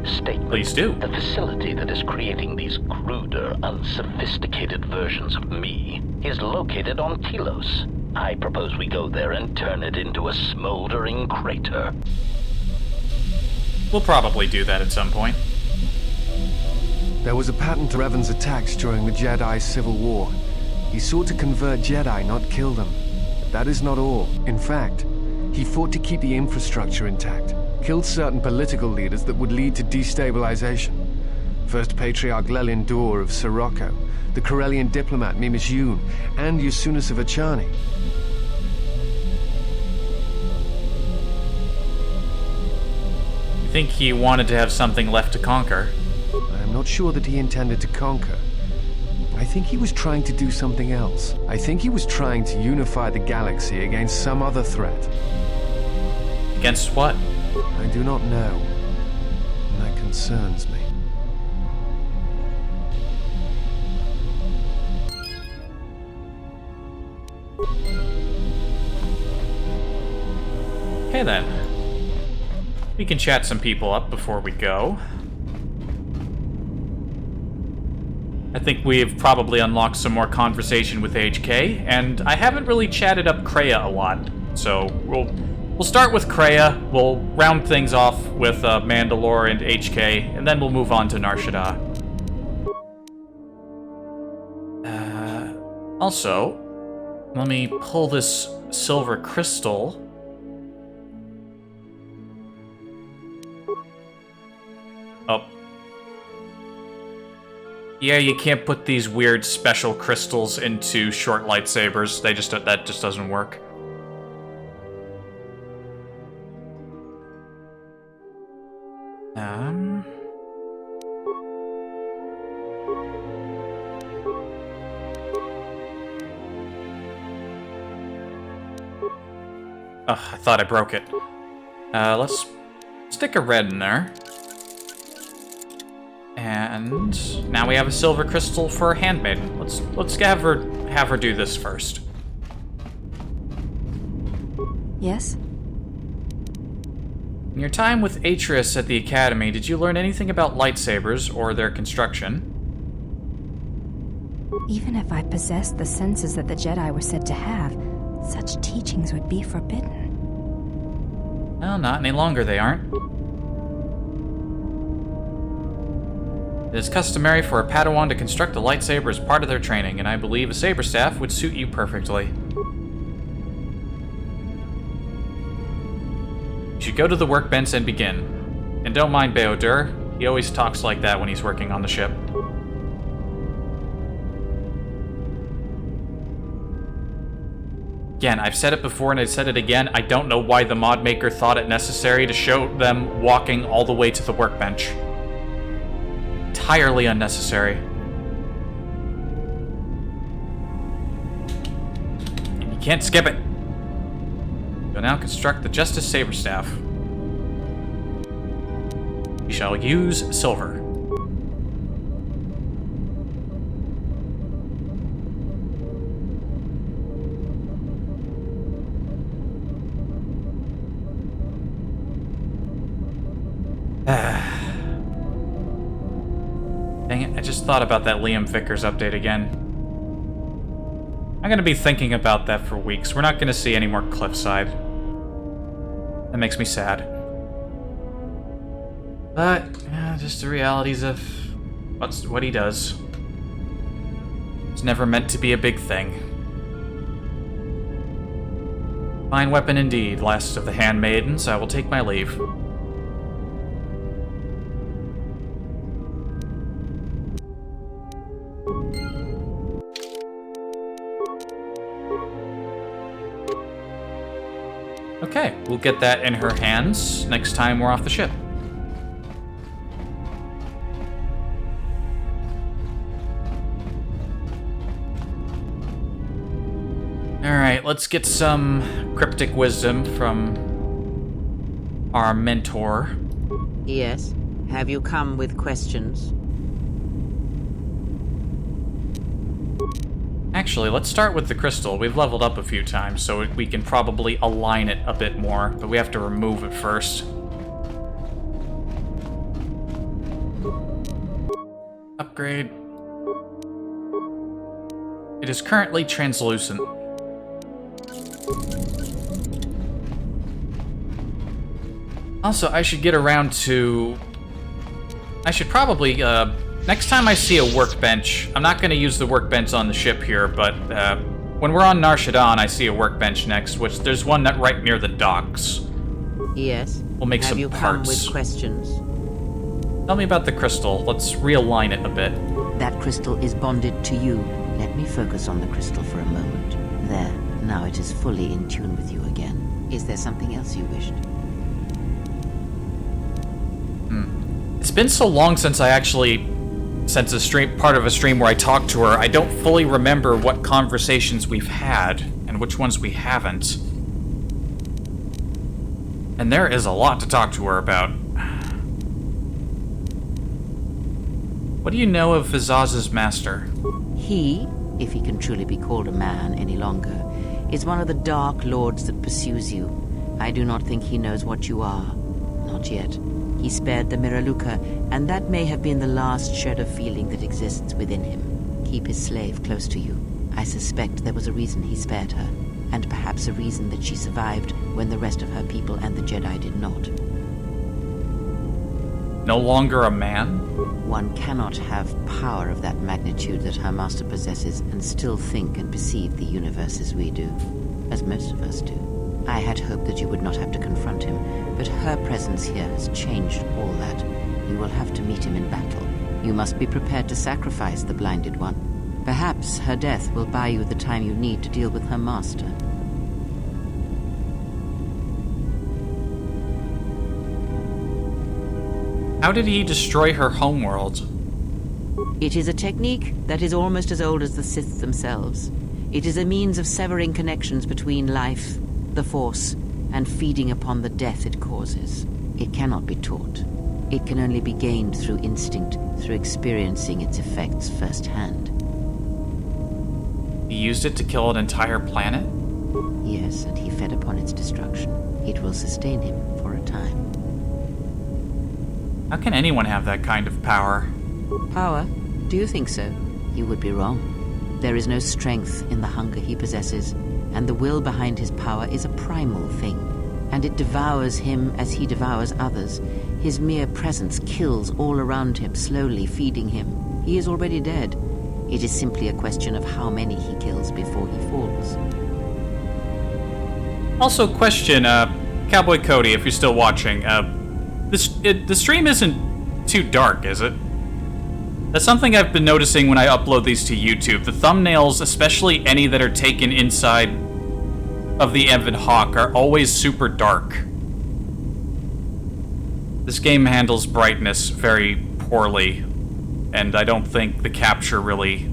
S16: Statement.
S1: Please do.
S16: The facility that is creating these cruder, unsophisticated versions of me is located on Telos. I propose we go there and turn it into a smoldering crater.
S1: We'll probably do that at some point.
S8: There was a pattern to Revan's attacks during the Jedi Civil War. He sought to convert Jedi, not kill them. But that is not all. In fact, he fought to keep the infrastructure intact, killed certain political leaders that would lead to destabilization. First Patriarch Lelin Dur of Sirocco, the Corellian diplomat Mimis Yoon, and Yusunas of Achani.
S1: I think he wanted to have something left to conquer.
S8: I am not sure that he intended to conquer. I think he was trying to do something else. I think he was trying to unify the galaxy against some other threat.
S1: Against what?
S8: I do not know. And that concerns me.
S1: Okay then. We can chat some people up before we go. I think we've probably unlocked some more conversation with HK, and I haven't really chatted up Kreia a lot. So we'll start with Kreia, we'll round things off with Mandalore and HK, and then we'll move on to Nar Shaddaa. Also, let me pull this silver crystal. Oh. Yeah, you can't put these weird special crystals into short lightsabers. That just doesn't work. Ugh, I thought I broke it. Let's stick a red in there. And now we have a silver crystal for Handmaiden. Let's have her do this first.
S18: Yes?
S1: In your time with Atreus at the Academy, did you learn anything about lightsabers or their construction?
S22: Even if I possessed the senses that the Jedi were said to have, such teachings would be forbidden.
S1: Well, not any longer, they aren't. It is customary for a Padawan to construct a lightsaber as part of their training, and I believe a saber staff would suit you perfectly. You should go to the workbench and begin. And don't mind Beodur, he always talks like that when he's working on the ship. Again, I've said it before and I've said it again, I don't know why the mod maker thought it necessary to show them walking all the way to the workbench. Entirely unnecessary. And you can't skip it. You'll now construct the Justice Saber Staff. You shall use silver. Dang it, I just thought about that Liam Vickers update again. I'm gonna be thinking about that for weeks. We're not gonna see any more Cliffside. That makes me sad. But, just the realities of what he does. It's never meant to be a big thing. Fine weapon indeed, last of the handmaidens. I will take my leave. Okay, we'll get that in her hands next time we're off the ship. Alright, let's get some cryptic wisdom from our mentor.
S7: Yes. Have you come with questions?
S1: Actually, let's start with the crystal. We've leveled up a few times, so we can probably align it a bit more, but we have to remove it first. Upgrade. It is currently translucent. Also, I should get around to... I should probably, next time I see a workbench, I'm not going to use the workbench on the ship here, but when we're on Nar Shaddaa and I see a workbench next, which there's one that right near the docks.
S7: Yes.
S1: We'll make
S7: Have
S1: some
S7: you
S1: parts.
S7: come with questions?
S1: Tell me about the crystal. Let's realign it a bit.
S7: That crystal is bonded to you. Let me focus on the crystal for a moment. There. Now it is fully in tune with you again. Is there something else you wished?
S1: It's been so long since I actually, since a stream, part of a stream where I talked to her, I don't fully remember what conversations we've had and which ones we haven't. And there is a lot to talk to her about. What do you know of Vizaz's master?
S7: He, if he can truly be called a man any longer, is one of the Dark Lords that pursues you. I do not think he knows what you are. Not yet. He spared the Miraluka, and that may have been the last shred of feeling that exists within him. Keep his slave close to you. I suspect there was a reason he spared her, and perhaps a reason that she survived when the rest of her people and the Jedi did not.
S1: No longer a man?
S7: One cannot have power of that magnitude that her master possesses and still think and perceive the universe as we do, as most of us do. I had hoped that you would not have to confront him, but her presence here has changed all that. You will have to meet him in battle. You must be prepared to sacrifice the Blinded One. Perhaps her death will buy you the time you need to deal with her master.
S1: How did he destroy her homeworld?
S7: It is a technique that is almost as old as the Sith themselves. It is a means of severing connections between life, the Force, and feeding upon the death it causes. It cannot be taught. It can only be gained through instinct, through experiencing its effects firsthand.
S1: He used it to kill an entire planet?
S7: Yes, and he fed upon its destruction. It will sustain him for a time.
S1: How can anyone have that kind of power?
S7: Power? Do you think so? You would be wrong. There is no strength in the hunger he possesses, and the will behind his power is a primal thing, and it devours him as he devours others. His mere presence kills all around him, slowly feeding him. He is already dead. It is simply a question of how many he kills before he falls.
S1: Also, question, Cowboy Cody, if you're still watching, the stream isn't too dark, is it? That's something I've been noticing when I upload these to YouTube. The thumbnails, especially any that are taken inside of the Evan Hawk, are always super dark. This game handles brightness very poorly, and I don't think the capture really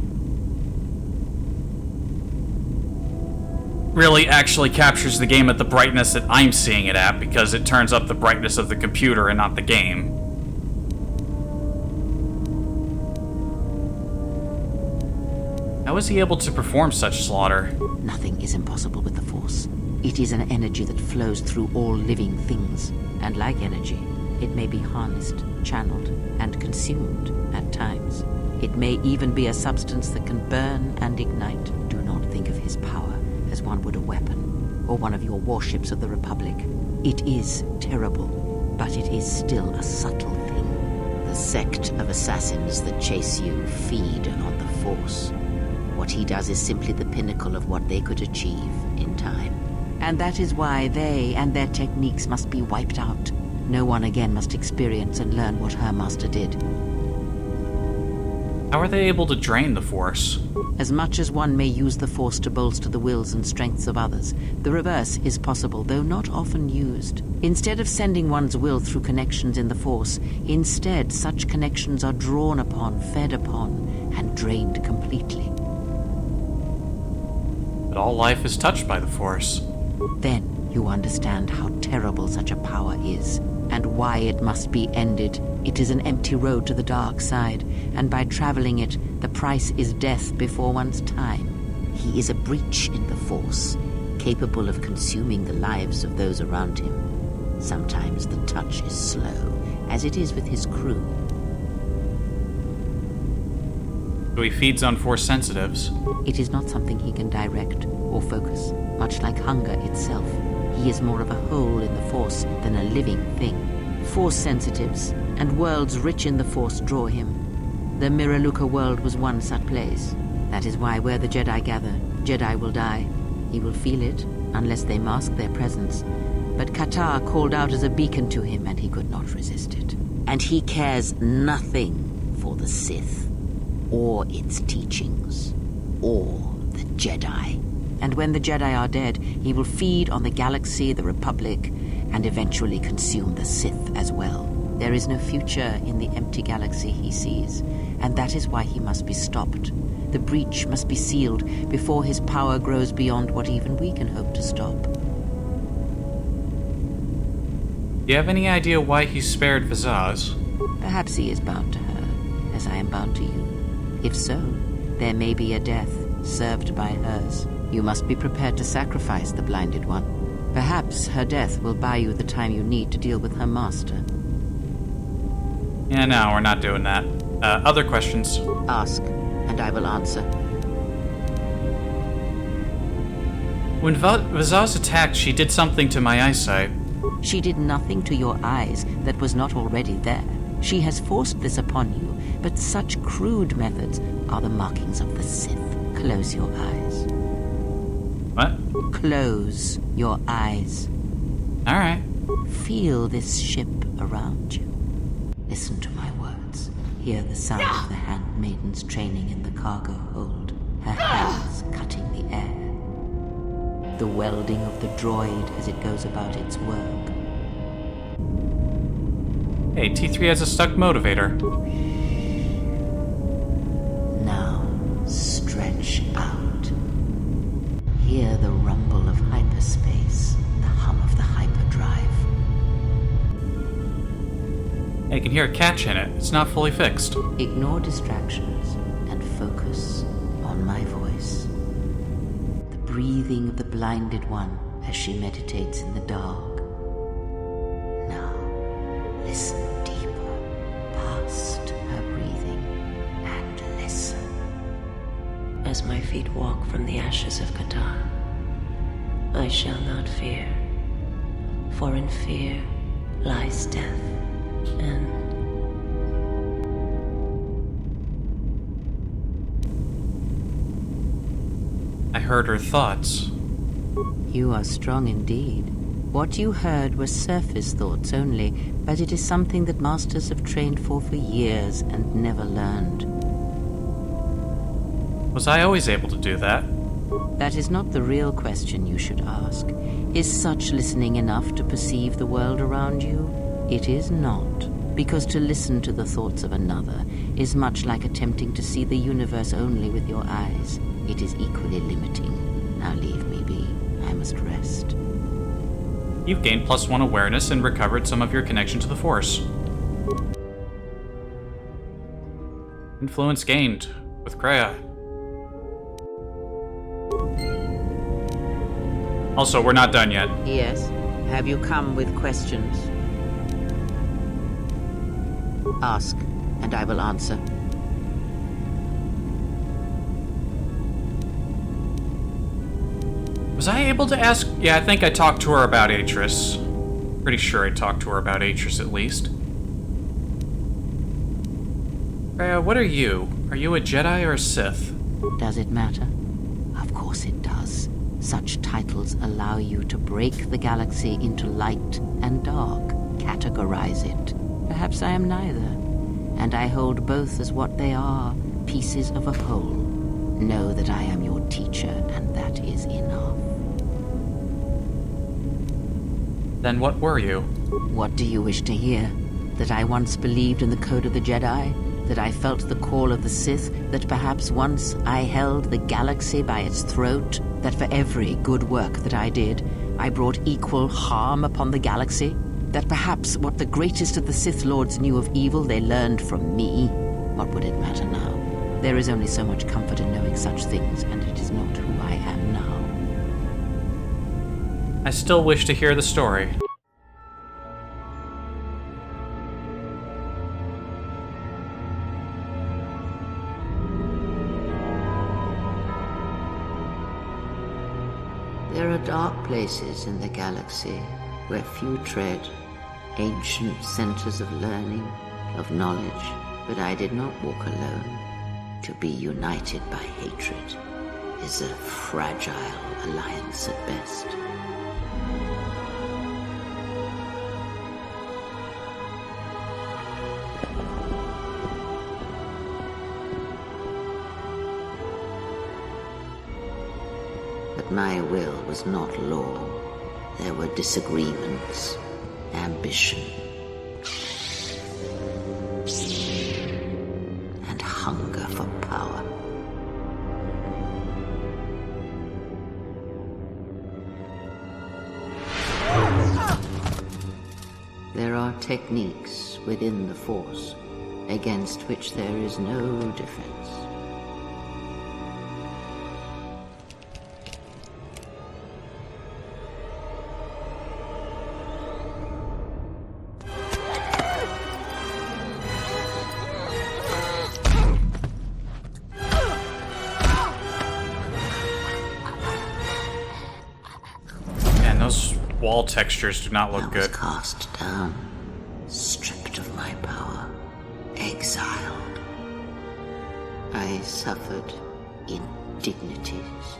S1: actually captures the game at the brightness that I'm seeing it at, because it turns up the brightness of the computer and not the game. How is he able to perform such slaughter?
S7: Nothing is impossible with the Force. It is an energy that flows through all living things, and like energy, it may be harnessed, channeled, and consumed at times. It may even be a substance that can burn and ignite. Do not think of his power as one would a weapon, or one of your warships of the Republic. It is terrible, but it is still a subtle thing. The sect of assassins that chase you feed on the Force. What he does is simply the pinnacle of what they could achieve in time. And that is why they and their techniques must be wiped out. No one again must experience and learn what her master did.
S1: How are they able to drain the Force?
S7: As much as one may use the Force to bolster the wills and strengths of others, the reverse is possible, though not often used. Instead of sending one's will through connections in the Force, instead such connections are drawn upon, fed upon, and drained completely.
S1: But all life is touched by the Force.
S7: Then you understand how terrible such a power is, and why it must be ended. It is an empty road to the dark side, and by traveling it, the price is death before one's time. He is a breach in the Force, capable of consuming the lives of those around him. Sometimes the touch is slow, as it is with his crew.
S1: So he feeds on Force sensitives.
S7: It is not something he can direct or focus, much like hunger itself. He is more of a hole in the Force than a living thing. Force sensitives and worlds rich in the Force draw him. The Miraluka world was one such place. That is why where the Jedi gather, Jedi will die. He will feel it, unless they mask their presence. But Katar called out as a beacon to him, and he could not resist it. And he cares nothing for the Sith, or its teachings, or the Jedi. And when the Jedi are dead, he will feed on the galaxy, the Republic, and eventually consume the Sith as well. There is no future in the empty galaxy he sees, and that is why he must be stopped. The breach must be sealed before his power grows beyond what even we can hope to stop.
S1: Do you have any idea why he spared Vizaz?
S7: Perhaps he is bound to her, as I am bound to you. If so, there may be a death served by hers. You must be prepared to sacrifice the blinded one. Perhaps her death will buy you the time you need to deal with her master.
S1: Yeah, no, we're not doing that. Other questions?
S7: Ask, and I will answer.
S1: When Vizaz attacked, she did something to my eyesight.
S7: She did nothing to your eyes that was not already there. She has forced this upon you, but such crude methods are the markings of the Sith. Close your eyes.
S1: What?
S7: Close your eyes.
S1: All right.
S7: Feel this ship around you. Listen to my words. Hear the sound of the handmaidens training in the cargo hold, her hands cutting the air. The welding of the droid as it goes about its work.
S1: Hey, T3 has a stuck motivator.
S7: Now, stretch out. Hear the rumble of hyperspace, the hum of the hyperdrive.
S1: I can hear a catch in it. It's not fully fixed.
S7: Ignore distractions and focus on my voice. The breathing of the blinded one as she meditates in the dark. Now, listen deeper, past her breathing, and listen.
S9: As my feet walk from the ashes of Qatar, I shall not fear, for in fear lies death, and
S1: I heard her thoughts.
S7: You are strong indeed. What you heard were surface thoughts only, but it is something that masters have trained for years and never learned.
S1: Was I always able to do that?
S7: That is not the real question you should ask. Is such listening enough to perceive the world around you? It is not, because to listen to the thoughts of another is much like attempting to see the universe only with your eyes. It is equally limiting. Now leave me be. I must rest.
S1: You've gained +1 awareness and recovered some of your connection to the Force. Influence gained with Kreia. Also, we're not done yet.
S7: Yes. Have you come with questions? Ask, and I will answer.
S1: Was I able to ask? Yeah, I think I talked to her about Atris. Pretty sure I talked to her about Atris at least. What are you? Are you a Jedi or a Sith?
S7: Does it matter? Of course it does. Such titles allow you to break the galaxy into light and dark, categorize it. Perhaps I am neither, and I hold both as what they are, pieces of a whole. Know that I am your teacher, and that is enough.
S1: Then what were you?
S7: What do you wish to hear? That I once believed in the code of the Jedi? That I felt the call of the Sith? That perhaps once I held the galaxy by its throat? That for every good work that I did, I brought equal harm upon the galaxy? That perhaps what the greatest of the Sith Lords knew of evil they learned from me? What would it matter now? There is only so much comfort in knowing such things, and it is not who I am now.
S1: I still wish to hear the story.
S7: There are dark places in the galaxy where few tread, ancient centers of learning, of knowledge, but I did not walk alone. To be united by hatred is a fragile alliance at best. But my will was not law. There were disagreements, ambition, and hunger for power. There are techniques within the Force against which there is no defense.
S1: Wall textures do not look good.
S7: Cast down, stripped of my power, exiled. I suffered indignities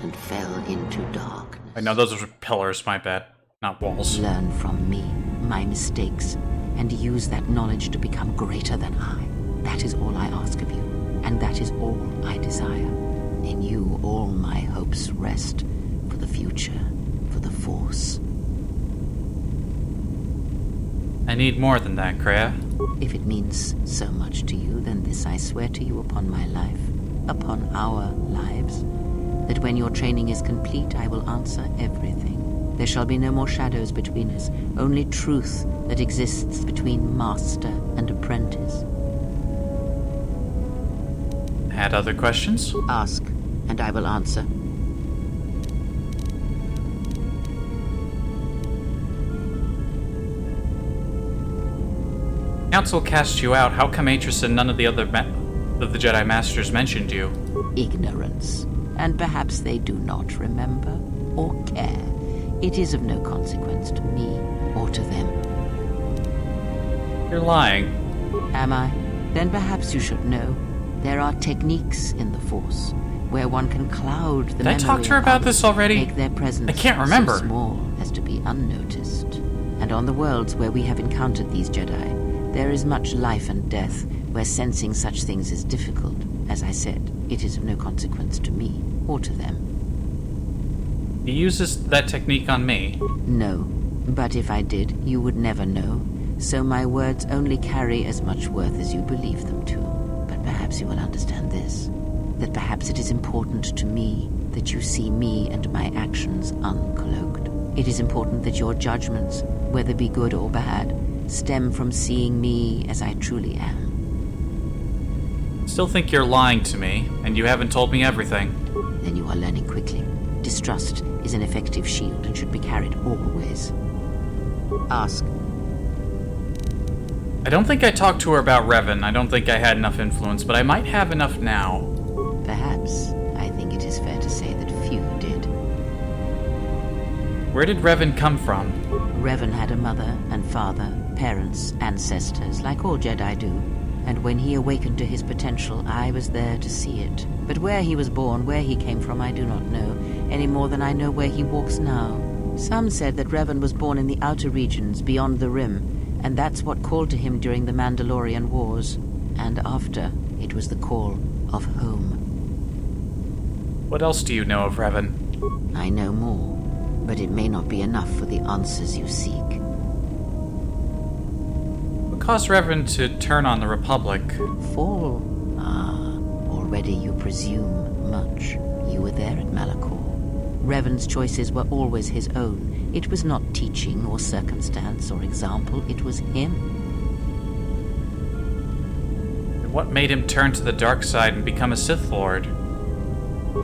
S7: and fell into darkness.
S1: I know those are pillars, my bad, not walls.
S7: Learn from me, my mistakes, and use that knowledge to become greater than I. That is all I ask of you, and that is all I desire. In you all my hopes rest for the future. The Force.
S1: I need more than that, Kreia.
S7: If it means so much to you, then this I swear to you upon my life, upon our lives, that when your training is complete, I will answer everything. There shall be no more shadows between us, only truth that exists between master and apprentice.
S1: Had other questions?
S7: Ask, and I will answer.
S1: Council cast you out. How come Atris and none of the other of the Jedi Masters mentioned you?
S7: Ignorance. And perhaps they do not remember or care. It is of no consequence to me or to them.
S1: You're lying.
S7: Am I? Then perhaps you should know. There are techniques in the Force where one can cloud the memory.
S1: Did I talk to her about this already?
S7: Make their presence
S1: I can't remember.
S7: so small as to be unnoticed. And on the worlds where we have encountered these Jedi, there is much life and death where sensing such things is difficult. As I said, it is of no consequence to me or to them.
S1: He uses that technique on me.
S7: No, but if I did, you would never know. So my words only carry as much worth as you believe them to. But perhaps you will understand this. That perhaps it is important to me that you see me and my actions uncloaked. It is important that your judgments, whether be good or bad, stem from seeing me as I truly am.
S1: Still think you're lying to me, and you haven't told me everything.
S7: Then you are learning quickly. Distrust is an effective shield and should be carried always. Ask.
S1: I don't think I talked to her about Revan. I don't think I had enough influence, but I might have enough now.
S7: Perhaps. I think it is fair to say that few did.
S1: Where did Revan come from?
S7: Revan had a mother and father, parents, ancestors, like all Jedi do. And when he awakened to his potential, I was there to see it. But where he was born, where he came from, I do not know, any more than I know where he walks now. Some said that Revan was born in the outer regions, beyond the Rim, and that's what called to him during the Mandalorian Wars. And after, it was the call of home.
S1: What else do you know of Revan?
S7: I know more, but it may not be enough for the answers you seek.
S1: What caused Revan to turn on the Republic?
S7: Fall? Already you presume much. You were there at Malachor. Revan's choices were always his own. It was not teaching or circumstance or example, it was him.
S1: And what made him turn to the dark side and become a Sith Lord?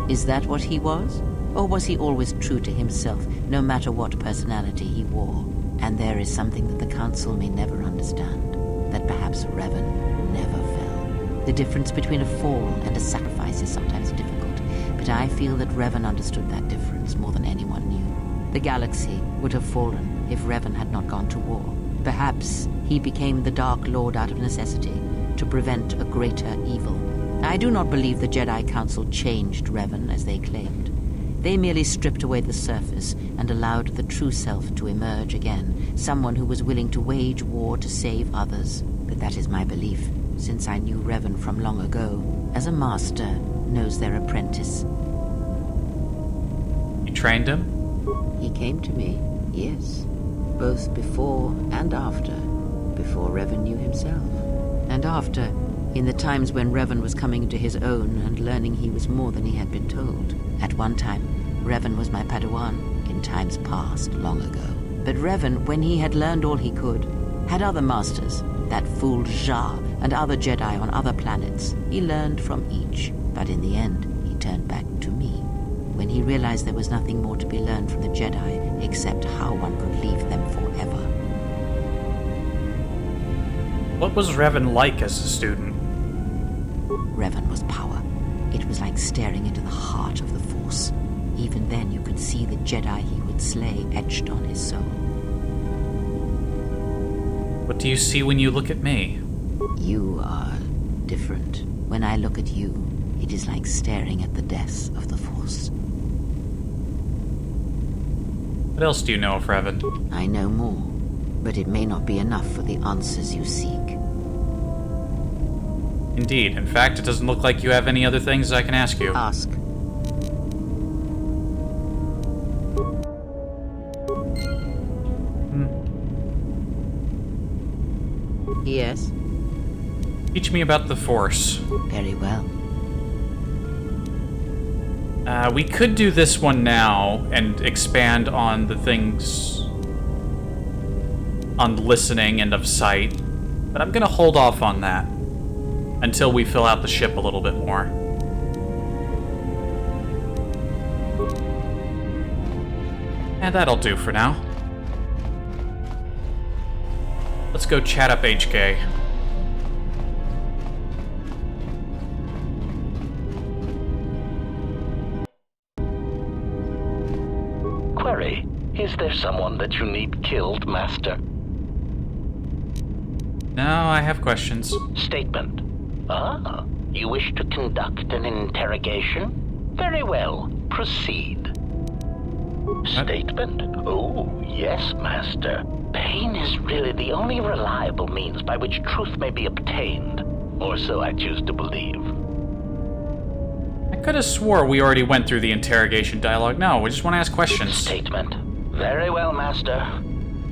S7: Is that what he was? Or was he always true to himself, no matter what personality he wore? And there is something that the Council may never understand, that perhaps Revan never fell. The difference between a fall and a sacrifice is sometimes difficult, but I feel that Revan understood that difference more than anyone knew. The galaxy would have fallen if Revan had not gone to war. Perhaps he became the Dark Lord out of necessity, to prevent a greater evil. I do not believe the Jedi Council changed Revan as they claimed. They merely stripped away the surface and allowed the true self to emerge again, someone who was willing to wage war to save others. But that is my belief, since I knew Revan from long ago, as a master knows their apprentice.
S1: You trained him?
S7: He came to me, yes, both before and after. Before Revan knew himself. And after, in the times when Revan was coming into his own and learning he was more than he had been told. At one time, Revan was my Padawan, in times past, long ago. But Revan, when he had learned all he could, had other masters, that fool Jar and other Jedi on other planets. He learned from each, but in the end, he turned back to me. When he realized there was nothing more to be learned from the Jedi except how one could leave them forever.
S1: What was Revan like as a student?
S7: Revan was power. It was like staring into the heart of the Force. Even then you could see the Jedi he would slay etched on his soul.
S1: What do you see when you look at me?
S7: You are different. When I look at you, it is like staring at the death of the Force.
S1: What else do you know of Revan?
S7: I know more, but it may not be enough for the answers you seek.
S1: Indeed. In fact, it doesn't look like you have any other things I can ask you.
S7: Ask. Yes?
S1: Teach me about the Force.
S7: Very well.
S1: We could do this one now and expand on the things on listening and of sight, but I'm gonna hold off on that until we fill out the ship a little bit more. And that'll do for now. Let's go chat up HK.
S16: Query, is there someone that you need killed, Master?
S1: No, I have questions.
S16: Statement. Ah, you wish to conduct an interrogation? Very well, proceed. Statement. Oh, yes, Master. Pain is really the only reliable means by which truth may be obtained. Or so I choose to believe.
S1: I could have swore we already went through the interrogation dialogue. No, we just want to ask questions.
S16: Statement. Very well, Master.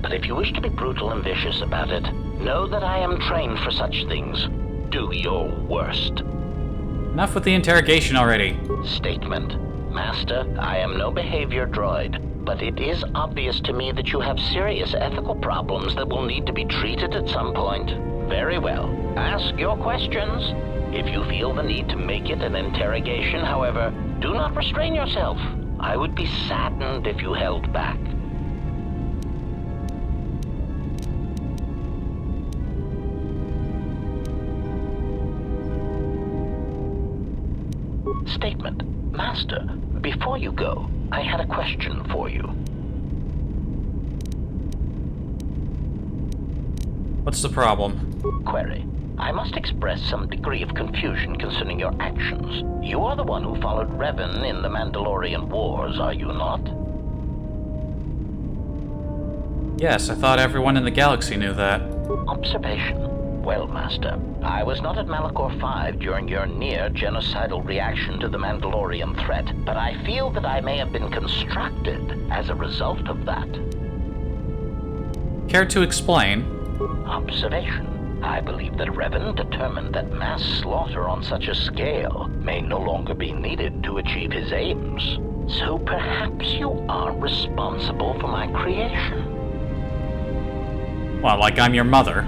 S16: But if you wish to be brutal and vicious about it, know that I am trained for such things. Do your worst.
S1: Enough with the interrogation already.
S16: Statement. Master, I am no behavior droid, but it is obvious to me that you have serious ethical problems that will need to be treated at some point. Very well. Ask your questions. If you feel the need to make it an interrogation, however, do not restrain yourself. I would be saddened if you held back. Statement. Master, before you go, I had a question for you.
S1: What's the problem?
S16: Query. I must express some degree of confusion concerning your actions. You are the one who followed Revan in the Mandalorian Wars, are you not?
S1: Yes, I thought everyone in the galaxy knew that.
S16: Observation. Well, Master, I was not at Malachor 5 during your near-genocidal reaction to the Mandalorian threat, but I feel that I may have been constructed as a result of that.
S1: Care to explain?
S16: Observation. I believe that Revan determined that mass slaughter on such a scale may no longer be needed to achieve his aims. So perhaps you are responsible for my creation.
S1: Well, like I'm your mother.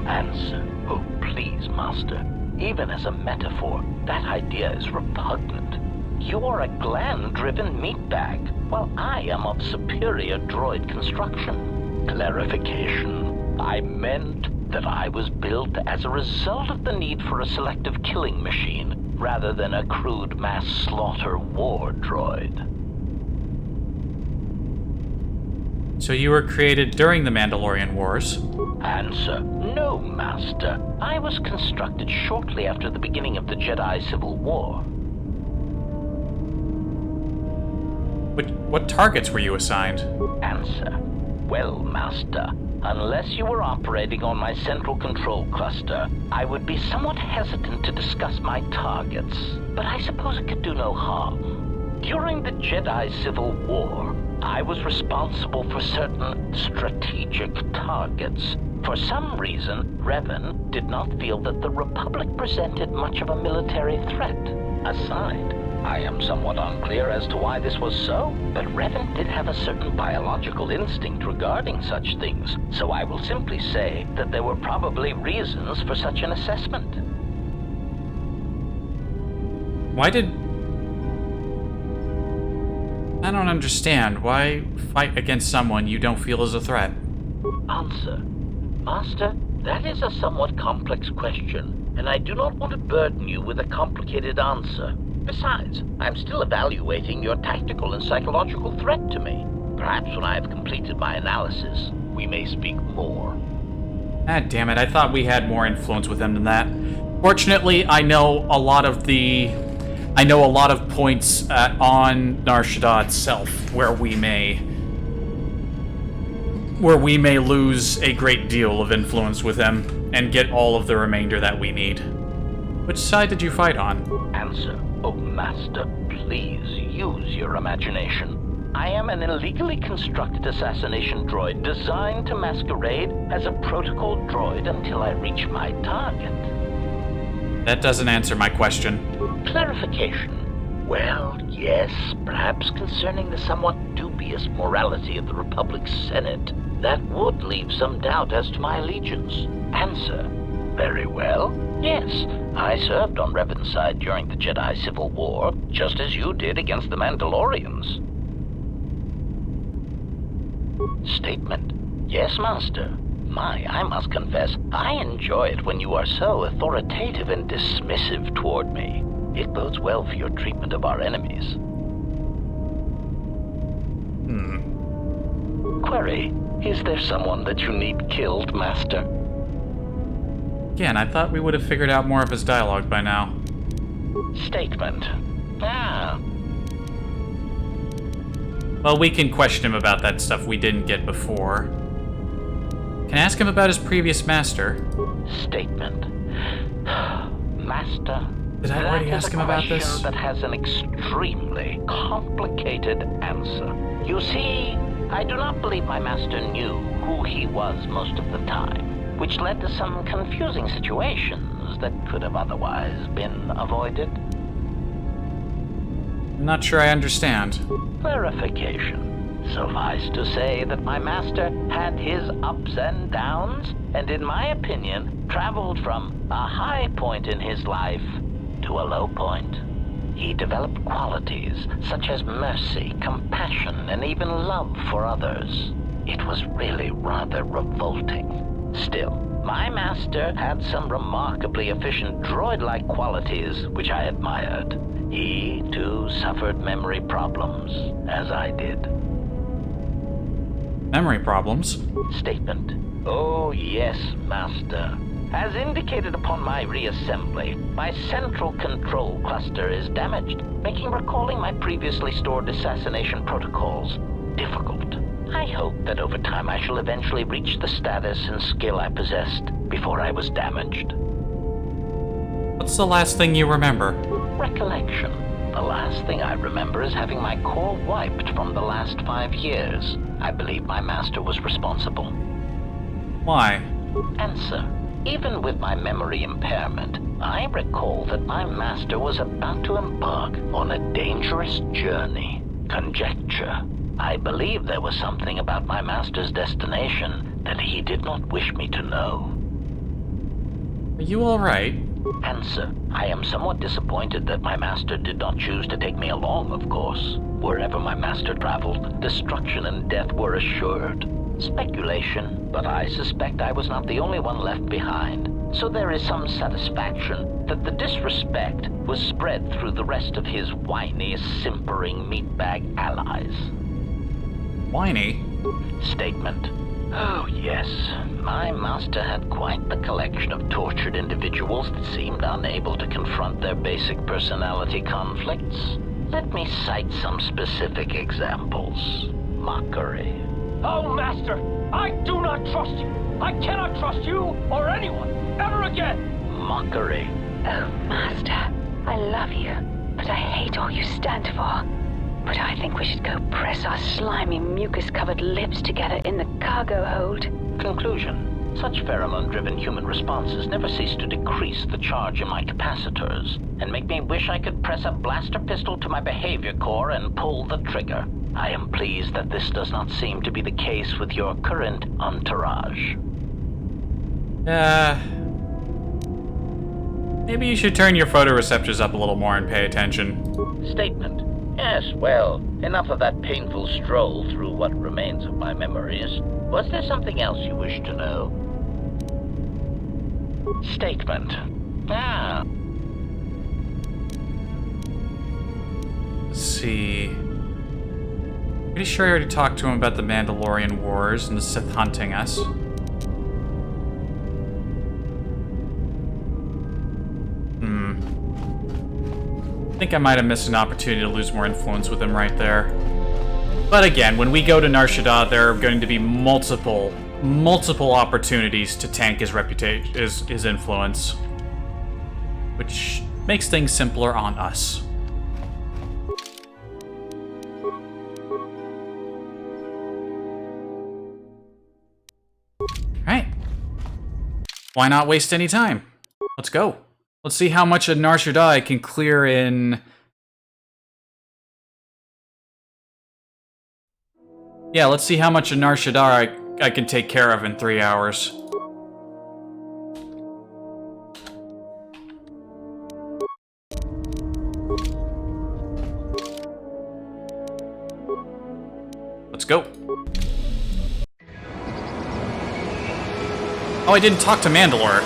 S16: Answer. Oh, please, Master. Even as a metaphor, that idea is repugnant. You are a gland-driven meatbag, while I am of superior droid construction. Clarification. I meant that I was built as a result of the need for a selective killing machine, rather than a crude mass slaughter war droid.
S1: So you were created during the Mandalorian Wars?
S16: Answer. No, Master. I was constructed shortly after the beginning of the Jedi Civil War.
S1: What targets were you assigned?
S16: Answer. Well, Master, unless you were operating on my central control cluster, I would be somewhat hesitant to discuss my targets, but I suppose it could do no harm. During the Jedi Civil War, I was responsible for certain strategic targets. For some reason, Revan did not feel that the Republic presented much of a military threat. Aside, I am somewhat unclear as to why this was so, but Revan did have a certain biological instinct regarding such things, so I will simply say that there were probably reasons for such an assessment.
S1: Why did... I don't understand. Why fight against someone you don't feel is a threat?
S16: Answer. Master, that is a somewhat complex question, and I do not want to burden you with a complicated answer. Besides, I'm still evaluating your tactical and psychological threat to me. Perhaps when I have completed my analysis, we may speak more.
S1: Ah, damn it, I thought we had more influence with him than that. Fortunately, I know a lot of points on Nar Shaddaa itself where we may lose a great deal of influence with him and get all of the remainder that we need. Which side did you fight on?
S16: Answer. Oh, Master, please use your imagination. I am an illegally constructed assassination droid designed to masquerade as a protocol droid until I reach my target.
S1: That doesn't answer my question.
S16: Clarification. Well, yes, perhaps concerning the somewhat dubious morality of the Republic's Senate, that would leave some doubt as to my allegiance. Answer. Very well. Yes, I served on Revan's side during the Jedi Civil War, just as you did against the Mandalorians. Statement. Yes, Master. I must confess, I enjoy it when you are so authoritative and dismissive toward me. It bodes well for your treatment of our enemies. Query. Is there someone that you need killed, Master?
S1: Again, I thought we would have figured out more of his dialogue by now.
S16: Statement.
S1: Well, we can question him about that stuff we didn't get before. Can I ask him about his previous master?
S16: Statement. Master.
S1: Did I already ask him about this?
S16: That has an extremely complicated answer. You see, I do not believe my master knew who he was most of the time, which led to some confusing situations that could have otherwise been avoided.
S1: I'm not sure I understand.
S16: Clarification. Suffice to say that my master had his ups and downs, and in my opinion, traveled from a high point in his life to a low point. He developed qualities such as mercy, compassion, and even love for others. It was really rather revolting. Still, my master had some remarkably efficient droid-like qualities which I admired. He, too, suffered memory problems, as I did.
S1: Memory problems?
S16: Statement. Oh, yes, Master. As indicated upon my reassembly, my central control cluster is damaged, making recalling my previously stored assassination protocols difficult. I hope that over time I shall eventually reach the status and skill I possessed before I was damaged.
S1: What's the last thing you remember?
S16: Recollection. The last thing I remember is having my core wiped from the last 5 years. I believe my master was responsible.
S1: Why?
S16: Answer. Even with my memory impairment, I recall that my master was about to embark on a dangerous journey. Conjecture. I believe there was something about my master's destination that he did not wish me to know.
S1: Are you alright?
S16: Answer. I am somewhat disappointed that my master did not choose to take me along, of course. Wherever my master traveled, destruction and death were assured. Speculation, but I suspect I was not the only one left behind. So there is some satisfaction that the disrespect was spread through the rest of his whiny, simpering meatbag allies.
S1: Whiny?
S16: Statement. Oh, yes. My master had quite the collection of tortured individuals that seemed unable to confront their basic personality conflicts. Let me cite some specific examples. Mockery.
S13: Oh, Master! I do not trust you! I cannot trust you or anyone ever again!
S16: Mockery.
S22: Oh, Master, I love you, but I hate all you stand for. But I think we should go press our slimy, mucus-covered lips together in the cargo hold.
S16: Conclusion. Such pheromone-driven human responses never cease to decrease the charge in my capacitors, and make me wish I could press a blaster pistol to my behavior core and pull the trigger. I am pleased that this does not seem to be the case with your current entourage.
S1: Maybe you should turn your photoreceptors up a little more and pay attention.
S16: Statement. Yes, well, enough of that painful stroll through what remains of my memories. Was there something else you wish to know? Statement.
S1: Let's see. Pretty sure I already talked to him about the Mandalorian Wars and the Sith hunting us. I think I might have missed an opportunity to lose more influence with him right there. But again, when we go to Nar Shaddaa, there are going to be multiple opportunities to tank his reputation, his influence, which makes things simpler on us. Alright. Why not waste any time? Let's go. Let's see how much of Nar Shaddaa I can clear in... Yeah, let's see how much of Nar Shaddaa I can take care of in 3 hours. Let's go. Oh, I didn't talk to Mandalore.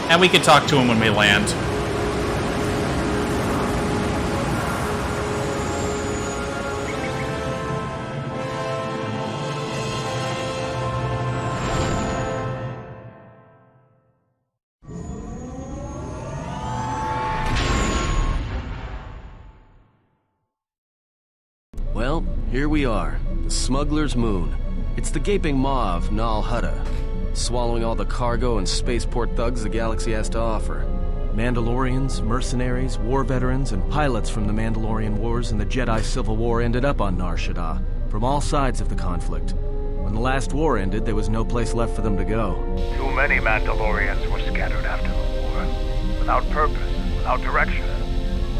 S1: And we can talk to him when we land.
S14: Well, here we are. The Smuggler's Moon. It's the gaping maw of Nar Shaddaa, swallowing all the cargo and spaceport thugs the galaxy has to offer. Mandalorians, mercenaries, war veterans, and pilots from the Mandalorian Wars and the Jedi Civil War ended up on Nar Shaddaa, from all sides of the conflict. When the last war ended, there was no place left for them to go.
S5: Too many Mandalorians were scattered after the war, without purpose, without direction.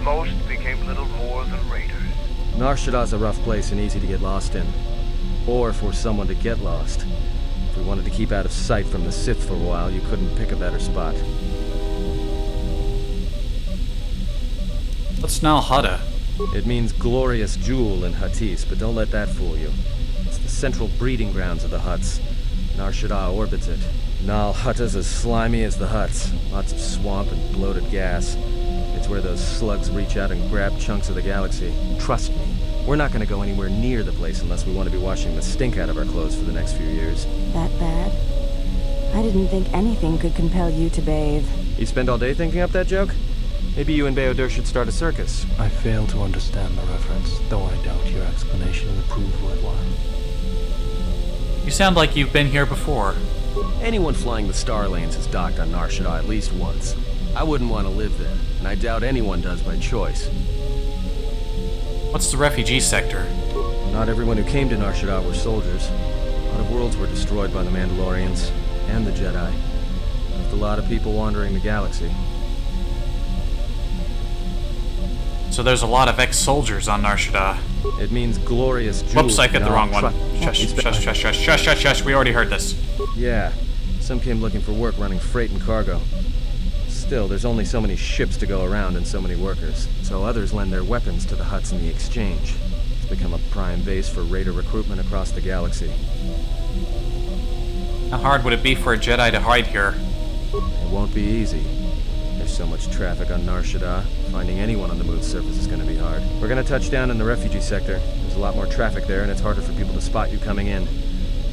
S5: Most became little more than raiders.
S14: Nar Shaddaa's a rough place and easy to get lost in. Or for someone to get lost. If we wanted to keep out of sight from the Sith for a while, you couldn't pick a better spot.
S1: What's Nar Shaddaa?
S14: It means glorious jewel in Huttese, but don't let that fool you. It's the central breeding grounds of the Hutts. Nar Shaddaa orbits it. Nar Shaddaa's as slimy as the Hutts. Lots of swamp and bloated gas. It's where those slugs reach out and grab chunks of the galaxy. Trust me, we're not going to go anywhere near the place unless we want to be washing the stink out of our clothes for the next few years.
S22: That bad?
S10: I didn't think anything could compel you to bathe.
S14: You spend all day thinking up that joke? Maybe you and Beodur should start a circus.
S17: I fail to understand the reference, though I doubt your explanation will prove worthwhile.
S1: You sound like you've been here before.
S14: Anyone flying the Star Lanes has docked on Nar Shaddaa at least once. I wouldn't want to live there, and I doubt anyone does by choice.
S1: What's the refugee sector?
S14: Not everyone who came to Nar Shaddaa were soldiers. A lot of worlds were destroyed by the Mandalorians and the Jedi. Left a lot of people wandering the galaxy.
S1: So there's a lot of ex-soldiers on Nar Shaddaa.
S14: It means glorious jewel.
S1: Whoops, I got the wrong one. Shush. We already heard this.
S14: Yeah. Some came looking for work running freight and cargo. Still, there's only so many ships to go around and so many workers. So others lend their weapons to the huts in the exchange. It's become a prime base for raider recruitment across the galaxy.
S1: How hard would it be for a Jedi to hide here?
S14: It won't be easy. There's so much traffic on Nar Shaddaa. Finding anyone on the moon's surface is going to be hard. We're going to touch down in the refugee sector. There's a lot more traffic there, and it's harder for people to spot you coming in.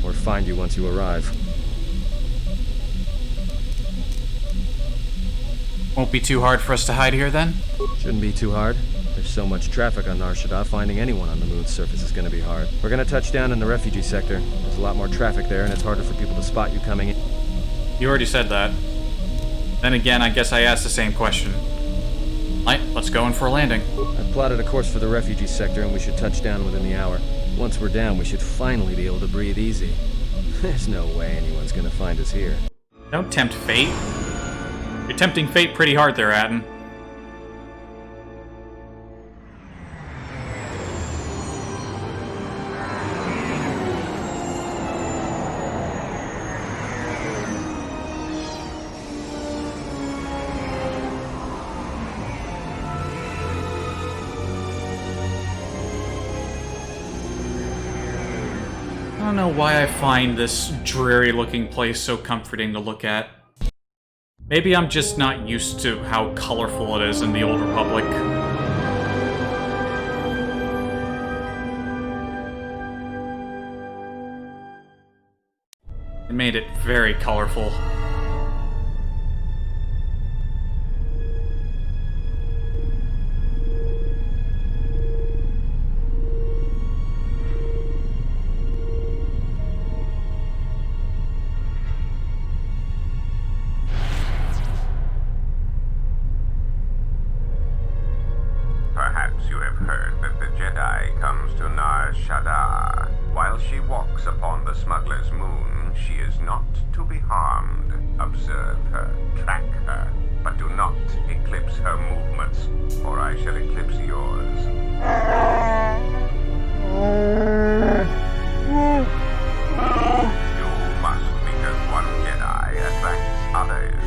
S14: Or find you once you arrive.
S1: Won't be too hard for us to hide here, then?
S14: Shouldn't be too hard. There's so much traffic on Nar Shaddaa, finding anyone on the moon's surface is going to be hard. We're going to touch down in the refugee sector. There's a lot more traffic there, and it's harder for people to spot you coming in.
S1: You already said that. Then again, I guess I asked the same question. Right, let's go in for a landing.
S14: I've plotted a course for the refugee sector, and we should touch down within the hour. Once we're down, we should finally be able to breathe easy. There's no way anyone's going to find us here.
S1: Don't tempt fate. You're tempting fate pretty hard there, Atten. I don't know why I find this dreary-looking place so comforting to look at. Maybe I'm just not used to how colorful it is in the Old Republic. It made it very colorful.
S12: Perhaps you have heard that the Jedi comes to Nar Shaddaa. While she walks upon the smuggler's moon, she is not to be harmed. Observe her, track her, but do not eclipse her movements, or I shall eclipse yours. You must, because one Jedi attracts others.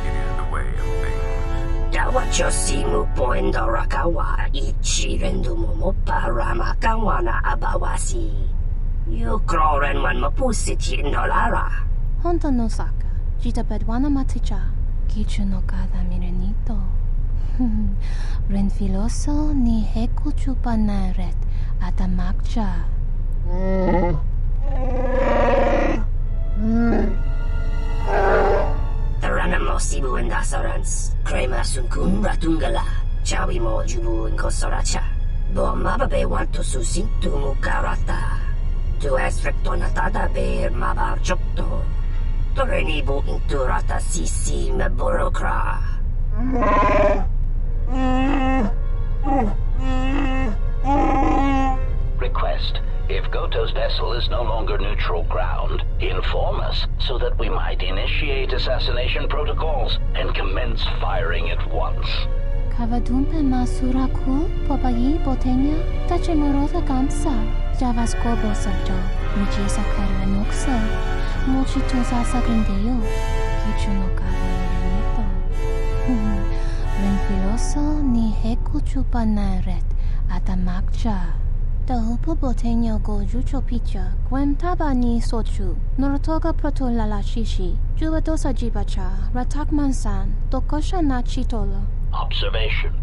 S12: It is the way of things.
S23: Dawachosimu poindorakawa ichirendumu parama kawana abawasi. You kroren man mapusiti nolara.
S24: Honta no saka, jita bedwana maticha, kichu no kada mirenito. Renfiloso ni heku chupa naret atamakcha.
S23: Taranamo sibu endasarans, krema sunkun ratungala, chawi mo jubu inkosoracha. Bo mababe wanto susintu mukarata. Tu es rectonatada ber mabar chokto. Torenibu inturata sisi me burokra.
S16: Request. If Goto's vessel is no longer neutral ground, inform us so that we might initiate assassination protocols and commence firing at once.
S24: Kavadumpe masurakul popayi botenya tachemurota gamsa. Javaskobo sabjo, muchisa karanoksa. Mochitosa sagrindeo, kichu no kada mirenito. Renfiloso ni heku chupa naret atamakcha. Tahupo boteño go jucho picha, gwen taba ni sochu, norotoga proto lalashishi, juvadosa jibacha, ratak mansan, tokosha na chitolo.
S16: Observation.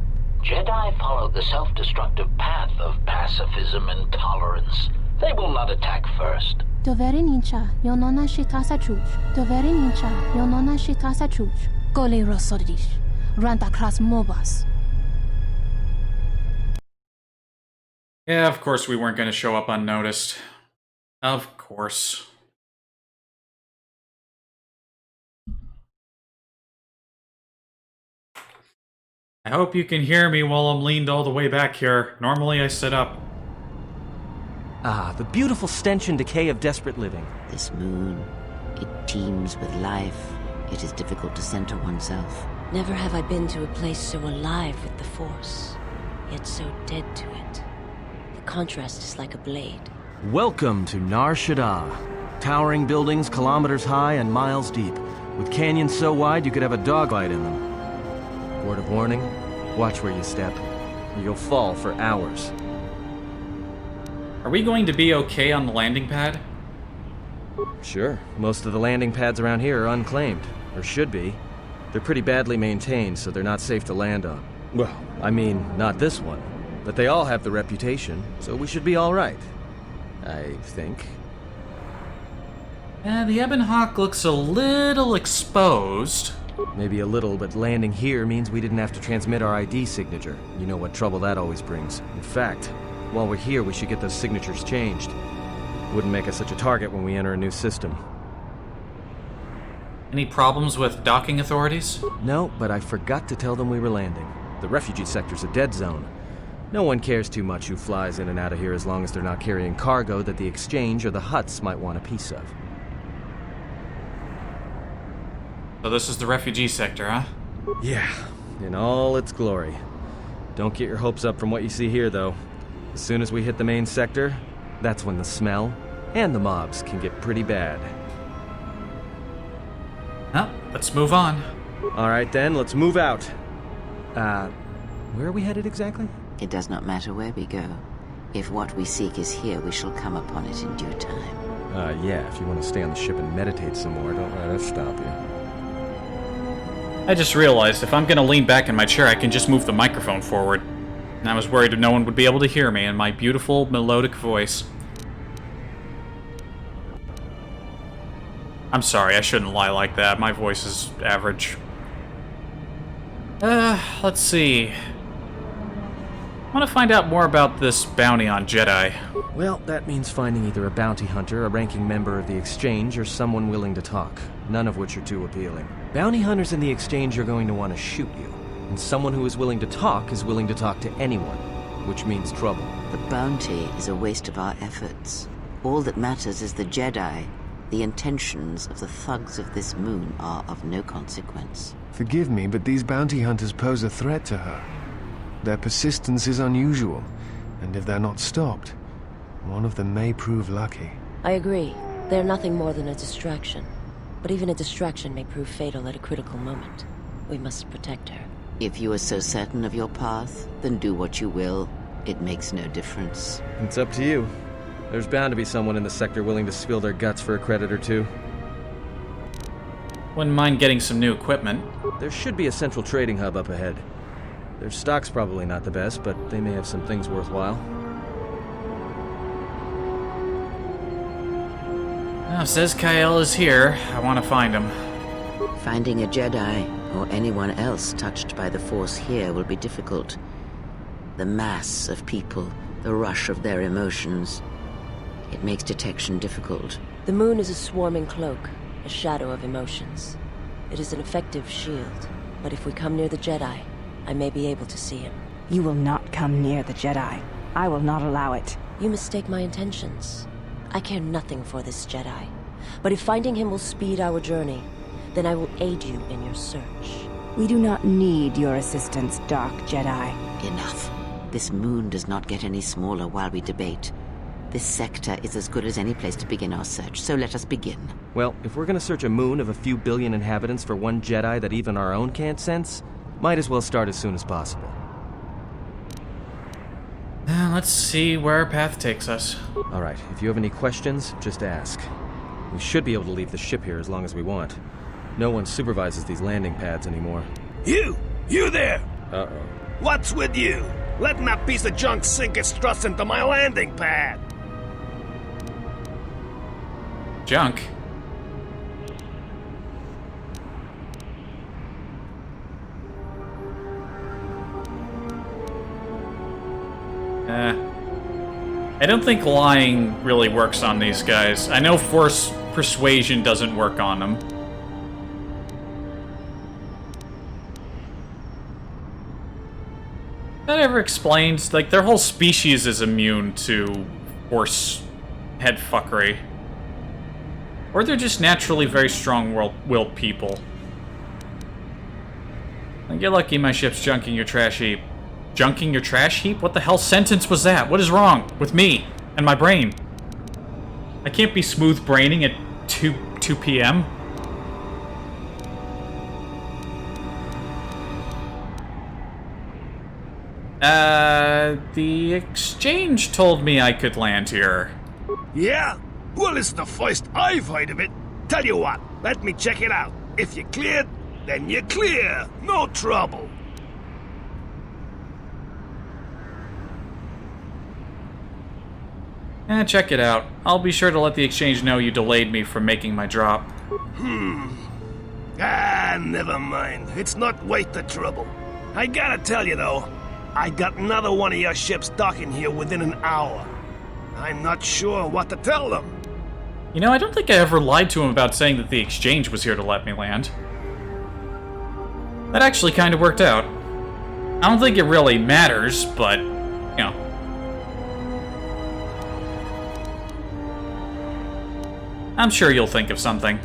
S16: Jedi follow the self-destructive path of pacifism and tolerance. They will not attack first.
S24: Doveri nincha, yonona shitasa chuch. Doveri nincha, yonona shitasa chuch. Gole rosodish. Ranta kras mobas.
S1: Yeah, of course we weren't going to show up unnoticed. Of course. I hope you can hear me while I'm leaned all the way back here. Normally I sit up.
S14: Ah, the beautiful stench and decay of desperate living.
S7: This moon, it teems with life. It is difficult to center oneself.
S9: Never have I been to a place so alive with the Force, yet so dead to it. The contrast is like a blade.
S14: Welcome to Nar Shaddaa. Towering buildings kilometers high and miles deep, with canyons so wide you could have a dogfight in them. Word of warning, watch where you step, or you'll fall for hours.
S1: Are we going to be okay on the landing pad?
S14: Sure. Most of the landing pads around here are unclaimed, or should be. They're pretty badly maintained, so they're not safe to land on. Well, I mean, not this one. But they all have the reputation, so we should be all right. I think.
S1: The Ebon Hawk looks a little exposed.
S14: Maybe a little, but landing here means we didn't have to transmit our ID signature. You know what trouble that always brings. In fact, while we're here, we should get those signatures changed. Wouldn't make us such a target when we enter a new system.
S1: Any problems with docking authorities?
S14: No, but I forgot to tell them we were landing. The refugee sector's a dead zone. No one cares too much who flies in and out of here as long as they're not carrying cargo that the Exchange or the Hutts might want a piece of.
S1: So this is the refugee sector, huh?
S14: Yeah, in all its glory. Don't get your hopes up from what you see here, though. As soon as we hit the main sector, that's when the smell and the mobs can get pretty bad.
S1: Well, let's move on.
S14: All right then, let's move out. Where are we headed exactly?
S7: It does not matter where we go. If what we seek is here, we shall come upon it in due time.
S14: Yeah, if you want to stay on the ship and meditate some more, don't let us stop you.
S1: I just realized if I'm gonna lean back in my chair, I can just move the microphone forward. And I was worried no one would be able to hear me in my beautiful, melodic voice. I'm sorry, I shouldn't lie like that. My voice is average. Let's see. I want to find out more about this bounty on Jedi.
S14: Well, that means finding either a bounty hunter, a ranking member of the Exchange, or someone willing to talk. None of which are too appealing. Bounty hunters in the Exchange are going to want to shoot you. And someone who is willing to talk to anyone. Which means trouble.
S7: The bounty is a waste of our efforts. All that matters is the Jedi. The intentions of the thugs of this moon are of no consequence.
S8: Forgive me, but these bounty hunters pose a threat to her. Their persistence is unusual, and if they're not stopped, one of them may prove lucky.
S9: I agree. They're nothing more than a distraction. But even a distraction may prove fatal at a critical moment. We must protect her.
S7: If you are so certain of your path, then do what you will. It makes no difference.
S14: It's up to you. There's bound to be someone in the sector willing to spill their guts for a credit or two.
S1: Wouldn't mind getting some new equipment.
S14: There should be a central trading hub up ahead. Their stock's probably not the best, but they may have some things worthwhile.
S1: Now, says Kyle is here. I want to find him.
S7: Finding a Jedi, or anyone else touched by the Force here, will be difficult. The mass of people, the rush of their emotions. It makes detection difficult.
S9: The moon is a swarming cloak, a shadow of emotions. It is an effective shield, but if we come near the Jedi, I may be able to see him.
S10: You will not come near the Jedi. I will not allow it.
S9: You mistake my intentions. I care nothing for this Jedi. But if finding him will speed our journey, then I will aid you in your search.
S10: We do not need your assistance, Dark Jedi.
S7: Enough. This moon does not get any smaller while we debate. This sector is as good as any place to begin our search, so let us begin.
S14: Well, if we're gonna search a moon of a few billion inhabitants for one Jedi that even our own can't sense, might as well start as soon as possible.
S1: Let's see where our path takes us.
S14: Alright, if you have any questions, just ask. We should be able to leave the ship here as long as we want. No one supervises these landing pads anymore.
S4: You there!
S14: Uh-oh.
S4: What's with you? Letting that piece of junk sink its struts into my landing pad!
S1: Junk? I don't think lying really works on these guys. I know force persuasion doesn't work on them. That ever explains, like, their whole species is immune to force head fuckery. Or they're just naturally very strong-willed people. Like, you're lucky my ship's junking your trash heap. Junking your trash heap? What the hell sentence was that? What is wrong with me and my brain? I can't be smooth braining at 2 p.m. The exchange told me I could land here.
S4: Yeah? Well, it's the first I've heard of it. Tell you what, let me check it out. If you're cleared, then you're clear. No trouble.
S1: Check it out. I'll be sure to let the exchange know you delayed me from making my drop.
S4: Never mind. It's not worth the trouble. I gotta tell you, though, I got another one of your ships docking here within an hour. I'm not sure what to tell them.
S1: You know, I don't think I ever lied to him about saying that the exchange was here to let me land. That actually kind of worked out. I don't think it really matters, but, you know. I'm sure you'll think of something.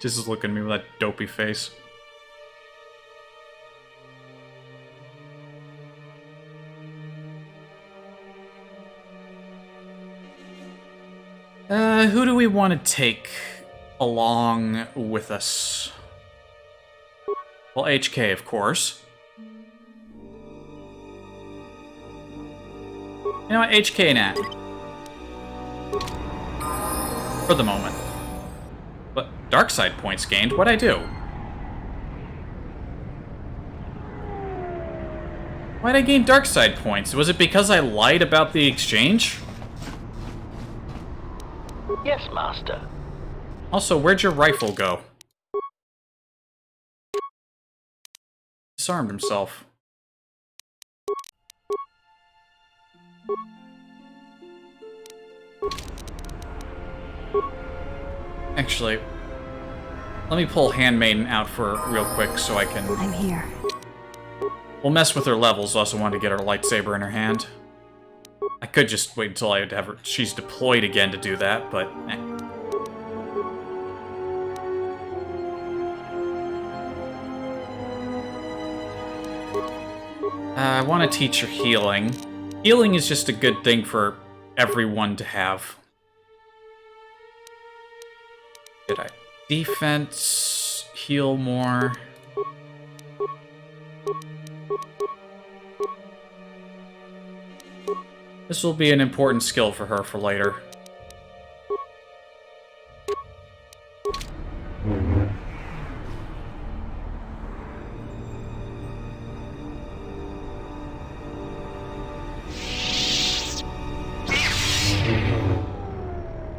S1: Just is looking at me with that dopey face. Who do we want to take along with us? Well, HK, of course. You know what, HK and Nat. For the moment. But dark side points gained, what'd I do? Why'd I gain dark side points? Was it because I lied about the exchange?
S16: Yes, Master.
S1: Also, where'd your rifle go? Disarmed himself. Actually, let me pull Handmaiden out for real quick so I can...
S18: I'm here.
S1: We'll mess with her levels. Also wanted to get her lightsaber in her hand. I could just wait until I have her... She's deployed again to do that, but... I want to teach her healing. Healing is just a good thing for everyone to have. Did I? Defense, heal more. This will be an important skill for her for later.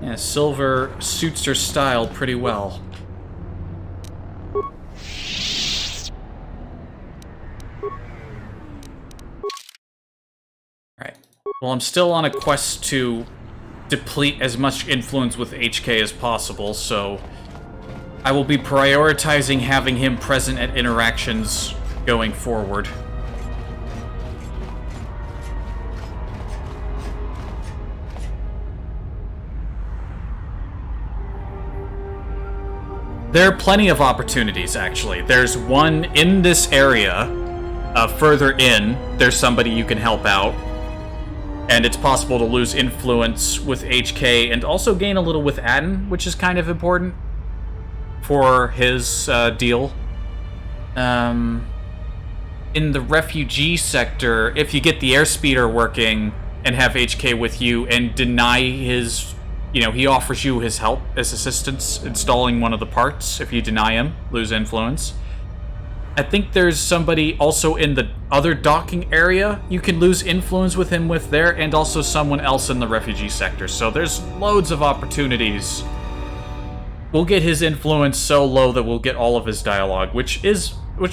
S1: Yeah, silver suits her style pretty well. Alright. Well, I'm still on a quest to deplete as much influence with HK as possible, so I will be prioritizing having him present at interactions going forward. There are plenty of opportunities, actually. There's one in this area, further in, there's somebody you can help out. And it's possible to lose influence with HK and also gain a little with Aden, which is kind of important for his deal. In the refugee sector, if you get the airspeeder working and have HK with you and deny his... You know, he offers you his help as assistance installing one of the parts. If you deny him, lose influence. I think there's somebody also in the other docking area you can lose influence with him with there, and also someone else in the refugee sector. So there's loads of opportunities. We'll get his influence so low that we'll get all of his dialogue, which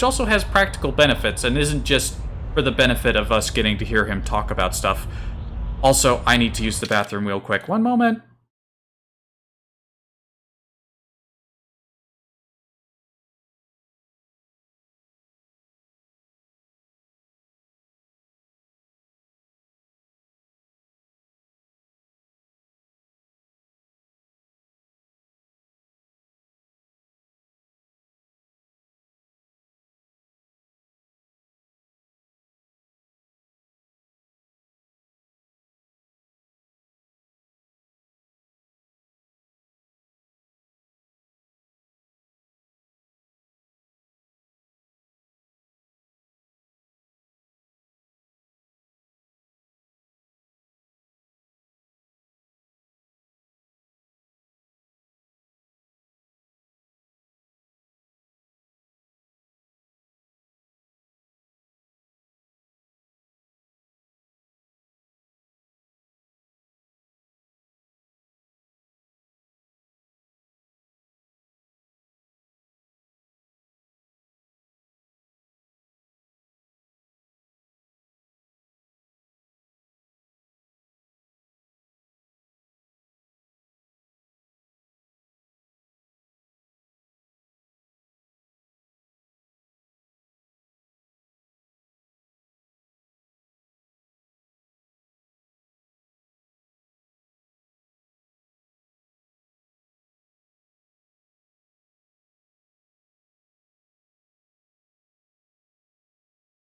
S1: also has practical benefits and isn't just for the benefit of us getting to hear him talk about stuff. Also, I need to use the bathroom real quick. One moment.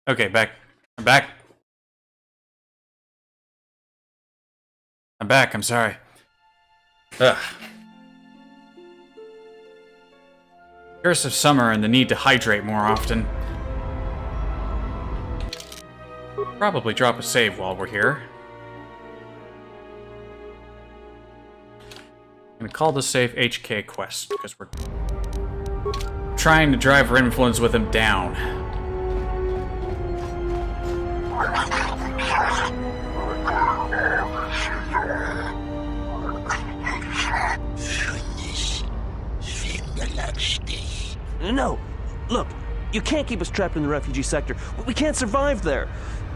S1: Okay, back. I'm back. I'm back, I'm sorry. Ugh. Curse of summer and the need to hydrate more often. Probably drop a save while we're here. I'm gonna call this save HK Quest, because we're trying to drive our influence with him down.
S6: No! Look, you can't keep us trapped in the refugee sector. We can't survive there.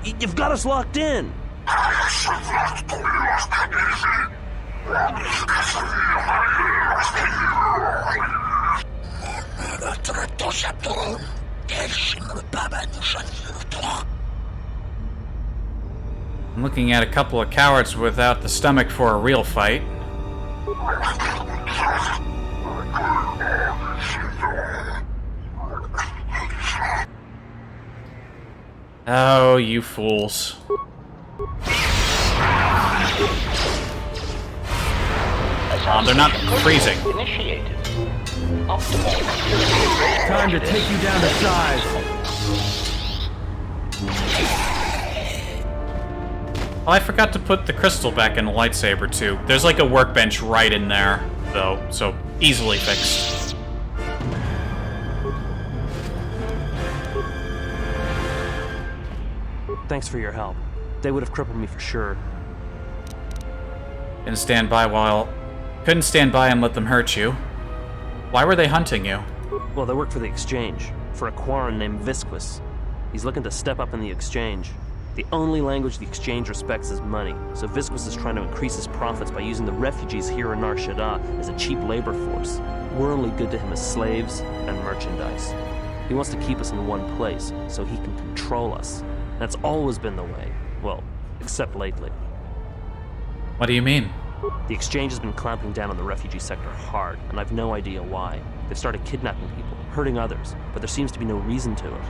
S6: You've got us locked in.
S1: I'm looking at a couple of cowards without the stomach for a real fight. Oh, you fools. They're not freezing.
S16: Initiated. Optimal.
S19: Time to take you down to size.
S1: Oh, I forgot to put the crystal back in the lightsaber, too. There's like a workbench right in there, though, so easily fixed.
S6: Thanks for your help. They would have crippled me for sure.
S1: Couldn't stand by and let them hurt you. Why were they hunting you?
S6: Well, they work for the Exchange, for a Quarren named Visquis. He's looking to step up in the Exchange. The only language the Exchange respects is money, so Visquis is trying to increase his profits by using the refugees here in Nar Shaddaa as a cheap labor force. We're only good to him as slaves and merchandise. He wants to keep us in one place, so he can control us. That's always been the way. Well, except lately.
S1: What do you mean?
S6: The Exchange has been clamping down on the refugee sector hard, and I've no idea why. They've started kidnapping people, hurting others, but there seems to be no reason to it.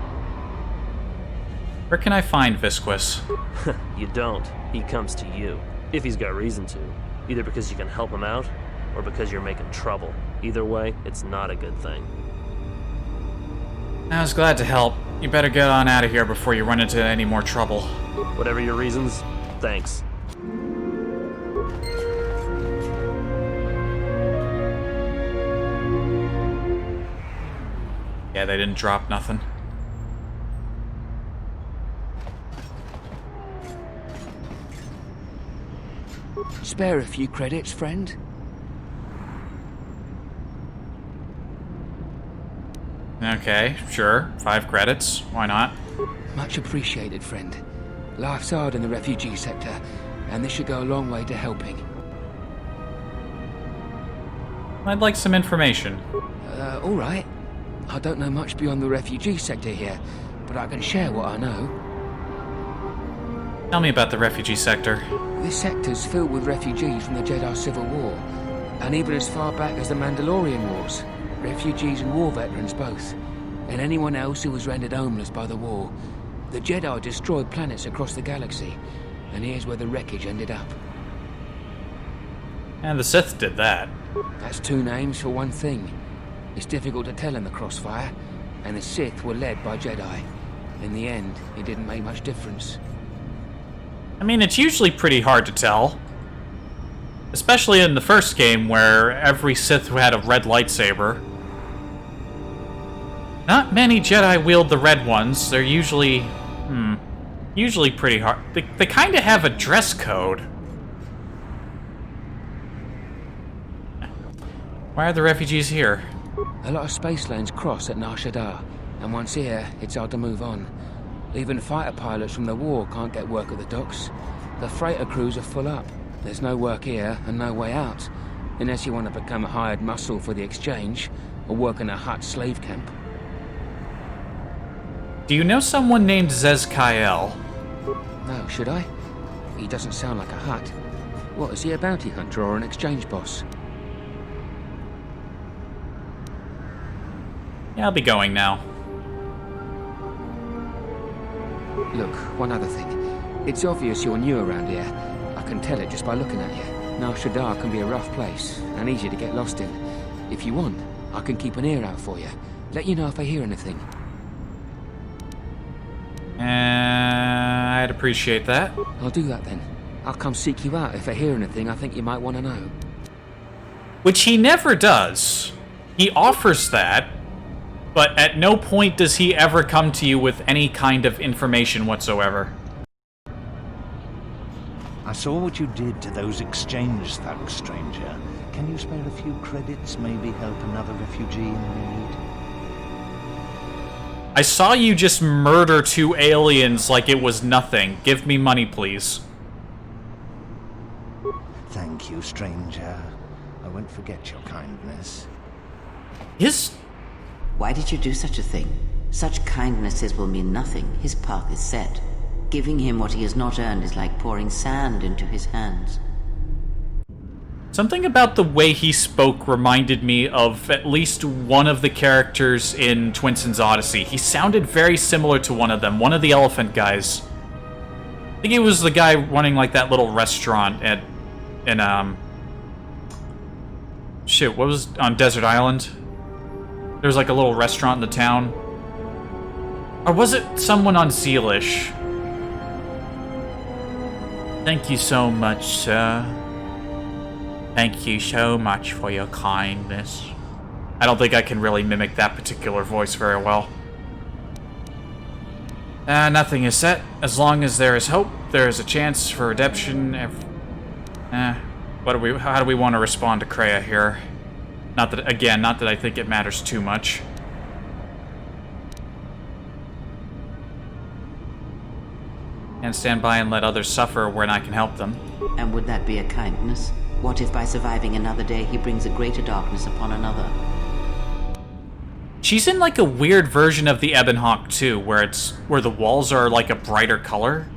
S1: Where can I find Visquis?
S6: You don't. He comes to you. If he's got reason to. Either because you can help him out, or because you're making trouble. Either way, it's not a good thing.
S1: I was glad to help. You better get on out of here before you run into any more trouble.
S6: Whatever your reasons, thanks.
S1: Yeah, they didn't drop nothing.
S11: Spare a few credits, friend?
S1: Okay, sure. 5 credits. Why not?
S11: Much appreciated, friend. Life's hard in the refugee sector, and this should go a long way to helping.
S1: I'd like some information.
S11: All right. I don't know much beyond the refugee sector here, but I can share what I know.
S1: Tell me about the refugee sector.
S11: This sector's filled with refugees from the Jedi Civil War, and even as far back as the Mandalorian Wars. Refugees and war veterans both, and anyone else who was rendered homeless by the war. The Jedi destroyed planets across the galaxy, and here's where the wreckage ended up.
S1: And the Sith did that.
S11: That's 2 names for one thing. It's difficult to tell in the crossfire, and the Sith were led by Jedi. In the end, it didn't make much difference.
S1: I mean, it's usually pretty hard to tell. Especially in the first game, where every Sith had a red lightsaber. Not many Jedi wield the red ones. They're usually... usually pretty hard. They kind of have a dress code. Why are the refugees here?
S11: A lot of space lanes cross at Nar Shaddaa, and once here, it's hard to move on. Even fighter pilots from the war can't get work at the docks. The freighter crews are full up. There's no work here and no way out, unless you want to become a hired muscle for the exchange, or work in a Hutt slave camp.
S1: Do you know someone named Zez Kyle?
S11: No, should I? He doesn't sound like a Hutt. What, is he a bounty hunter or an exchange boss?
S1: Yeah, I'll be going now.
S11: Look, one other thing. It's obvious you're new around here. I can tell it just by looking at you. Nar Shaddaa can be a rough place, and easy to get lost in. If you want, I can keep an ear out for you. Let you know if I hear anything.
S1: I'd appreciate that.
S11: I'll do that then. I'll come seek you out if I hear anything I think you might want to know.
S1: Which he never does. He offers that, but at no point does he ever come to you with any kind of information whatsoever.
S15: I saw what you did to those exchange thugs, stranger. Can you spare a few credits, maybe help another refugee in need?
S1: I saw you just murder 2 aliens like it was nothing. Give me money, please.
S15: Thank you, stranger. I won't forget your kindness.
S7: Why did you do such a thing? Such kindnesses will mean nothing. His path is set. Giving him what he has not earned is like pouring sand into his hands.
S1: Something about the way he spoke reminded me of at least one of the characters in Twinson's Odyssey. He sounded very similar to one of them, one of the elephant guys. I think he was the guy running like that little restaurant shit, what was on Desert Island? There was like a little restaurant in the town. Or was it someone on Sealish? Thank you so much, sir. Thank you so much for your kindness. I don't think I can really mimic that particular voice very well. Nothing is set. As long as there is hope, there is a chance for redemption. How do we want to respond to Kreia here? Not that I think it matters too much. And stand by and let others suffer when I can help them.
S7: And would that be a kindness? What if by surviving another day he brings a greater darkness upon another?
S1: She's in like a weird version of the Ebon Hawk too, where the walls are like a brighter color.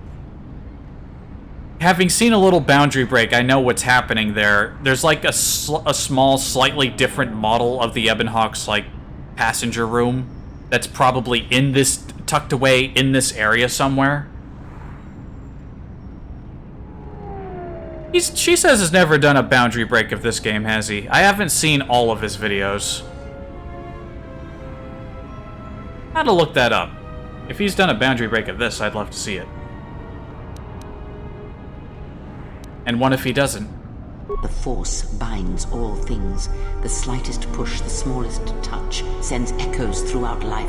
S1: Having seen a little Boundary Break, I know what's happening there. There's like a small, slightly different model of the Ebon Hawk's like passenger room that's probably in this, tucked away in this area somewhere. She says he's never done a Boundary Break of this game, has he? I haven't seen all of his videos. I had to look that up. If he's done a Boundary Break of this, I'd love to see it. And what if he doesn't?
S7: The Force binds all things. The slightest push, the smallest touch, sends echoes throughout life.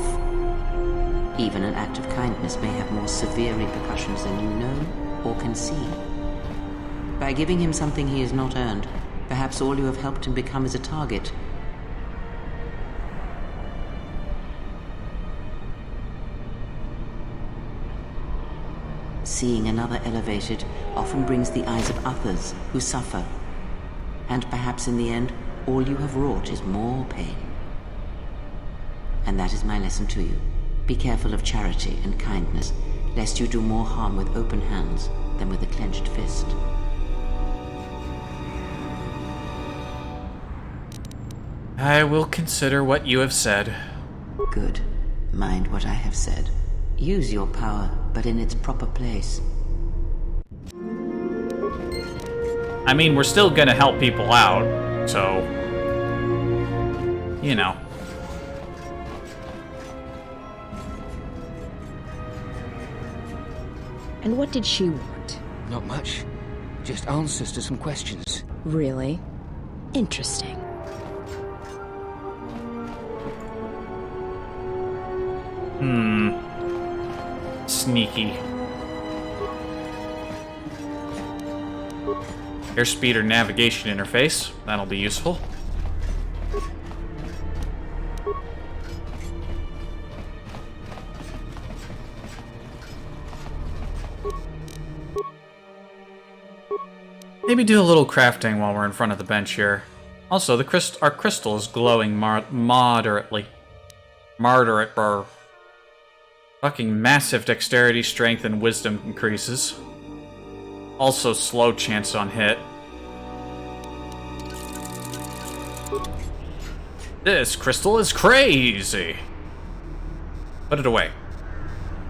S7: Even an act of kindness may have more severe repercussions than you know or can see. By giving him something he has not earned, perhaps all you have helped him become is a target. Seeing another elevated often brings the eyes of others who suffer. And perhaps in the end, all you have wrought is more pain. And that is my lesson to you. Be careful of charity and kindness, lest you do more harm with open hands than with a clenched fist.
S1: I will consider what you have said.
S7: Good. Mind what I have said. Use your power, but in its proper place.
S1: I mean, we're still gonna help people out, so... you know.
S2: And what did she want?
S11: Not much. Just answers to some questions.
S2: Really? Interesting.
S1: Sneaky. Airspeed or navigation interface. That'll be useful. Maybe do a little crafting while we're in front of the bench here. Also, our crystal is glowing moderately. Fucking massive dexterity, strength, and wisdom increases. Also slow chance on hit. This crystal is crazy! Put it away.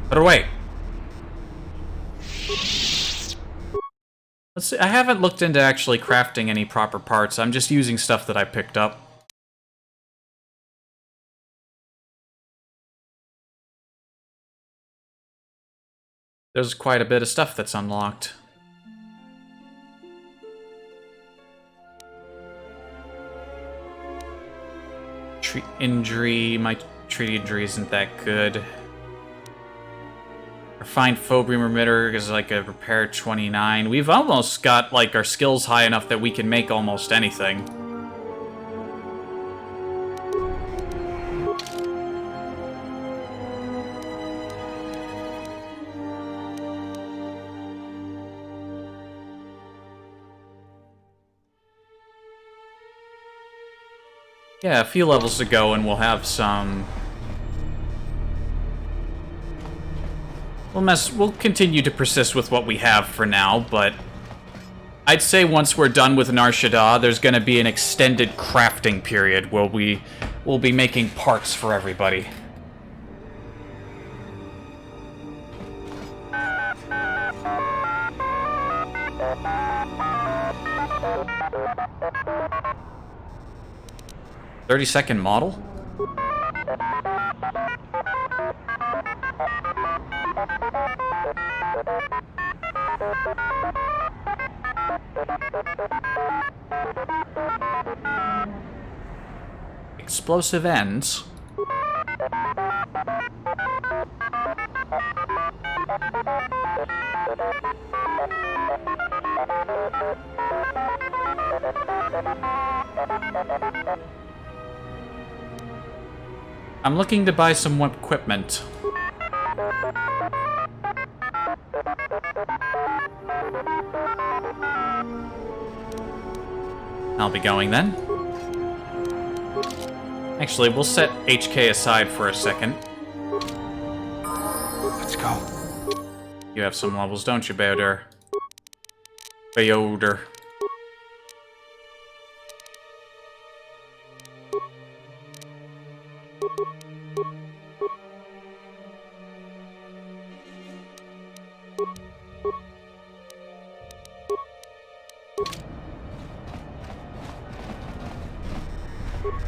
S1: Put it away! Let's see, I haven't looked into actually crafting any proper parts. I'm just using stuff that I picked up. There's quite a bit of stuff that's unlocked. Treat injury. My treat injury isn't that good. Refined Phobium Remitter is like a repair 29. We've almost got like our skills high enough that we can make almost anything. Yeah, a few levels to go and we'll have some... We'll continue to persist with what we have for now, but... I'd say once we're done with Nar Shaddaa, there's gonna be an extended crafting period where we'll be making parts for everybody. "30-second model?" Explosive ends. I'm looking to buy some equipment. I'll be going then. Actually, we'll set HK aside for a second.
S11: Let's go.
S1: You have some levels, don't you, Beodor? Beodor.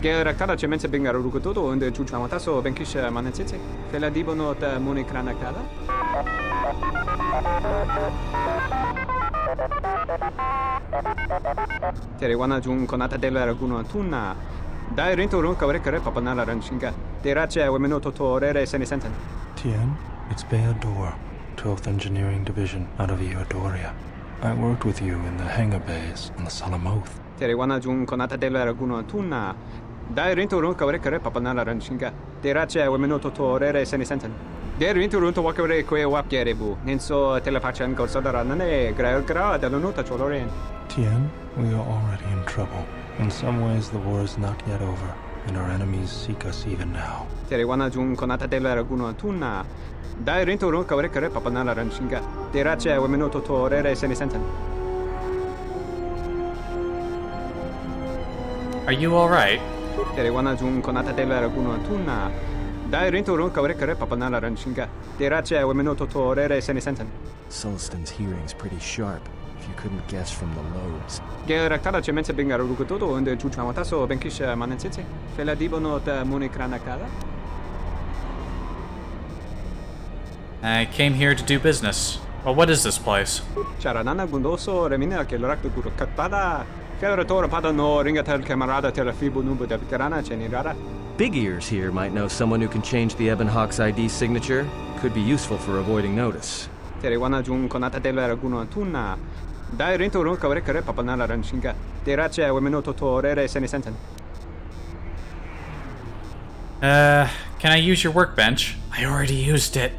S3: Gera kala chemense bengar rukutoto und chuchamataso benkisha manetsetse. Fela dibono ta monikrana kala. Tere wana jun konata dela raguno antuna. Dai rento ron kawre kare papanala ranshinga. Terache wemeno totorere senesenten.
S17: Tien, it's Beodor, 12th Engineering Division out of Eodoria. I worked with you in the hangar bays on the Salamoth.
S3: Teri wana jung konata dela raguno tuna. Dai rinto runka wrekare papanala ranshinga. Terace wemenoto torere senisenten. Der rinto runto wakare kwe wapgerebu. Ninso telepachan gorsodara nane gra delonuta choloren.
S17: Tien, we are already in trouble. In some ways, the war is not yet over, and our enemies seek us even now.
S3: Teri wana jung konata dela raguno tuna. Dai rinto runka wrekare papanala ranshinga. Terace wemenoto torere senisenten.
S1: Are you alright?
S3: Teri wana jung konata dela raguno tuna. Dai rinto runka wrekare papanala ranshinga. Terace wemenoto torere senisenten.
S14: Sullistan's hearing's pretty sharp, if you couldn't guess from the lobes.
S3: Geraktada cemense bengaru rukutodo unde chuchamataso benkisha manensitse. Fela dibono ta munikranakala.
S1: I came here to do business. Well, what is this place?
S3: Charanana gundoso remina che l'orakto guru kattada. Feratora pada no ringatel camarada telefibu nubu de veterana cenirara.
S14: Big Ears here might know someone who can change the Ebon Hawk's ID signature. Could be useful for avoiding notice.
S3: Teriwana jung konata dela raguno tuna. Dai rinto runka wrekare papanala ranshinga. Terace wemenoto torere senisenten.
S1: Can I use your workbench? I already used it.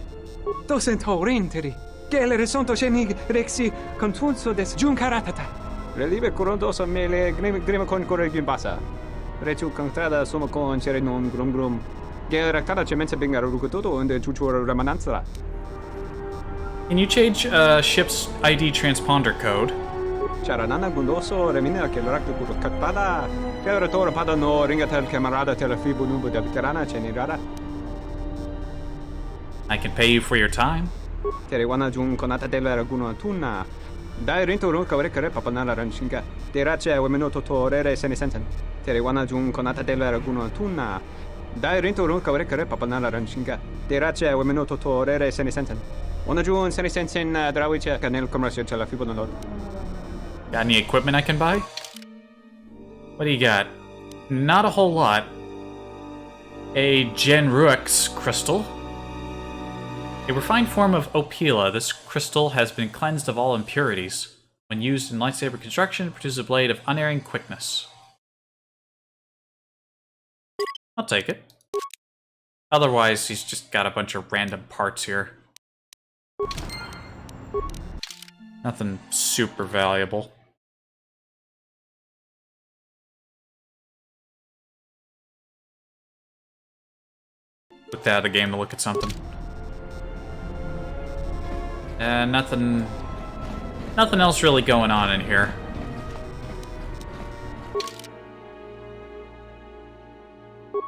S3: Docento rinteri. Gele resonto shenig rexi contunso des junkaratata. Relive corondoso mele grima con corre gimbasa. Rechu contrada soma con serenum grum. Gele ractada cemense bengaru rukutodo unde chuchur remananza.
S1: Can you change ship's ID transponder code?
S3: Charanana gundoso remina che l'orakto guru katpada. Feratora pada no ringatel camarada telefibu nubu de veterana cenirara.
S1: I can pay you for your time.
S3: Teriwana jung konata dela raguno tuna. Dai rinto runka wrekare papanala ranshinga. Terace wemenoto torere senisenten. Teriwana jung konata dela raguno tuna. Dai rinto runka wrekare papanala ranshinga. Terace wemenoto torere senisenten. Ona jun senisenten drawice nel commercio c'è la fibonalor.
S1: Got any equipment I can buy? What do you got? Not a whole lot. A Genruix crystal. A refined form of Opila, this crystal has been cleansed of all impurities. When used in lightsaber construction, it produces a blade of unerring quickness. I'll take it. Otherwise, he's just got a bunch of random parts here. Nothing super valuable. Looked out of the game to look at something. Nothing else really going on in here.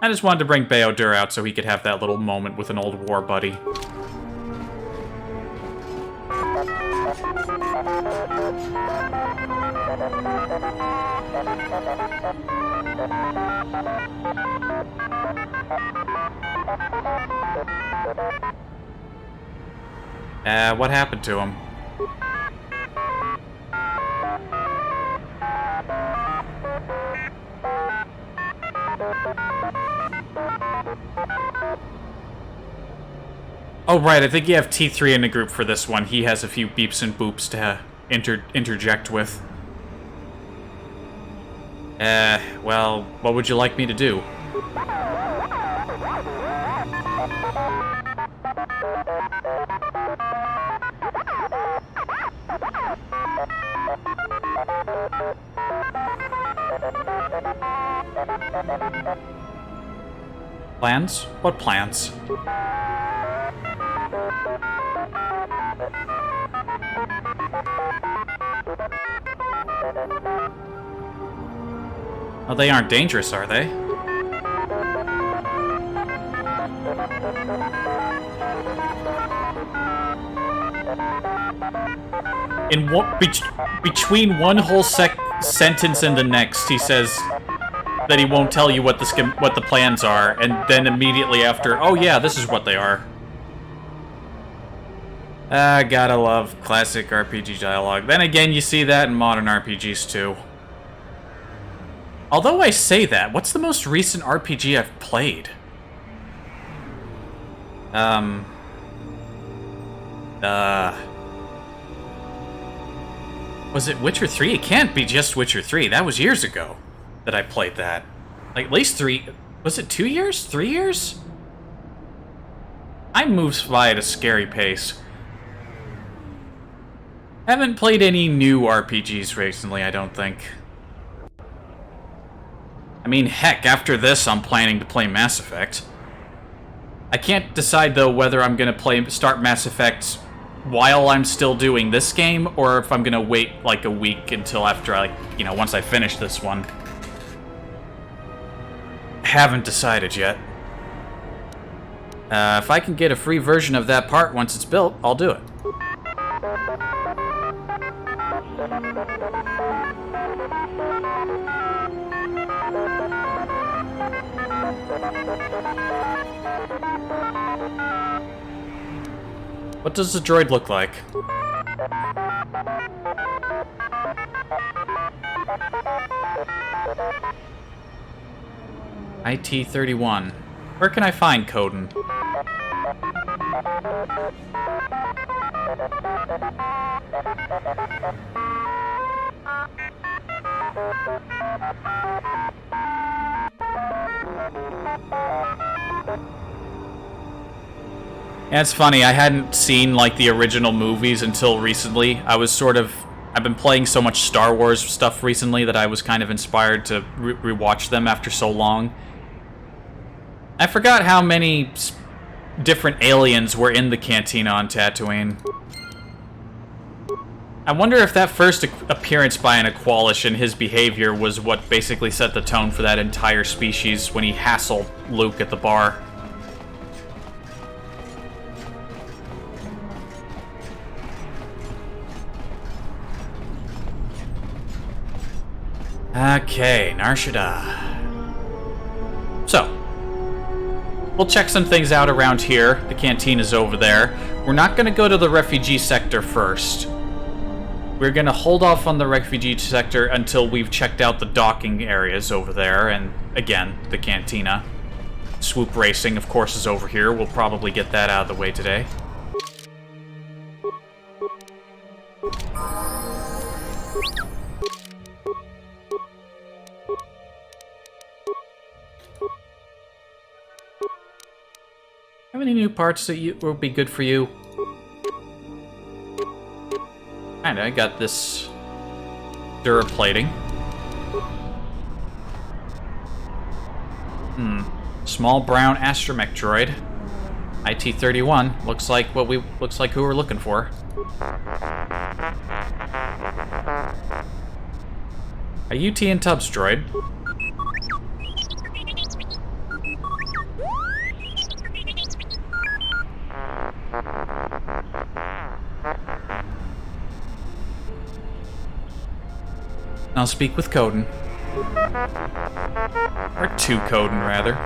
S1: I just wanted to bring Bayodur out so he could have that little moment with an old war buddy. What happened to him? Oh, right, I think you have T3 in the group for this one. He has a few beeps and boops to interject with. Well, what would you like me to do? Plans? What plans? Oh, they aren't dangerous, are they? In what between one whole sentence and the next, he says that he won't tell you what the plans are, and then immediately after, oh yeah, this is what they are. Gotta love classic RPG dialogue. Then again, you see that in modern RPGs too. Although I say that, what's the most recent RPG I've played? Was it Witcher 3? It can't be just Witcher 3. That was years ago that I played that. Like, at least 3... Was it 2 years? 3 years? Time moves by at a scary pace. Haven't played any new RPGs recently, I don't think. I mean, heck, after this, I'm planning to play Mass Effect. I can't decide, though, whether I'm gonna start Mass Effect while I'm still doing this game, or if I'm gonna wait, like, a week until after once I finish this one. Haven't decided yet. If I can get a free version of that part once it's built, I'll do it. What does the droid look like? IT-31. Where can I find Coden? Yeah, it's funny, I hadn't seen, like, the original movies until recently. I've been playing so much Star Wars stuff recently that I was kind of inspired to rewatch them after so long. I forgot how many different aliens were in the cantina on Tatooine. I wonder if that first appearance by an Aqualish and his behavior was what basically set the tone for that entire species when he hassled Luke at the bar. Okay, Nar Shaddaa. So, we'll check some things out around here. The canteen is over there. We're not going to go to the refugee sector first. We're going to hold off on the refugee sector until we've checked out the docking areas over there, and again, the cantina. Swoop racing, of course, is over here. We'll probably get that out of the way today. Have any new parts that will be good for you? Kinda, I got this duraplating. Small brown astromech droid. IT-31 looks like who we're looking for. A UT and Tubbs droid. I'll speak with Coden. Or to Coden, rather.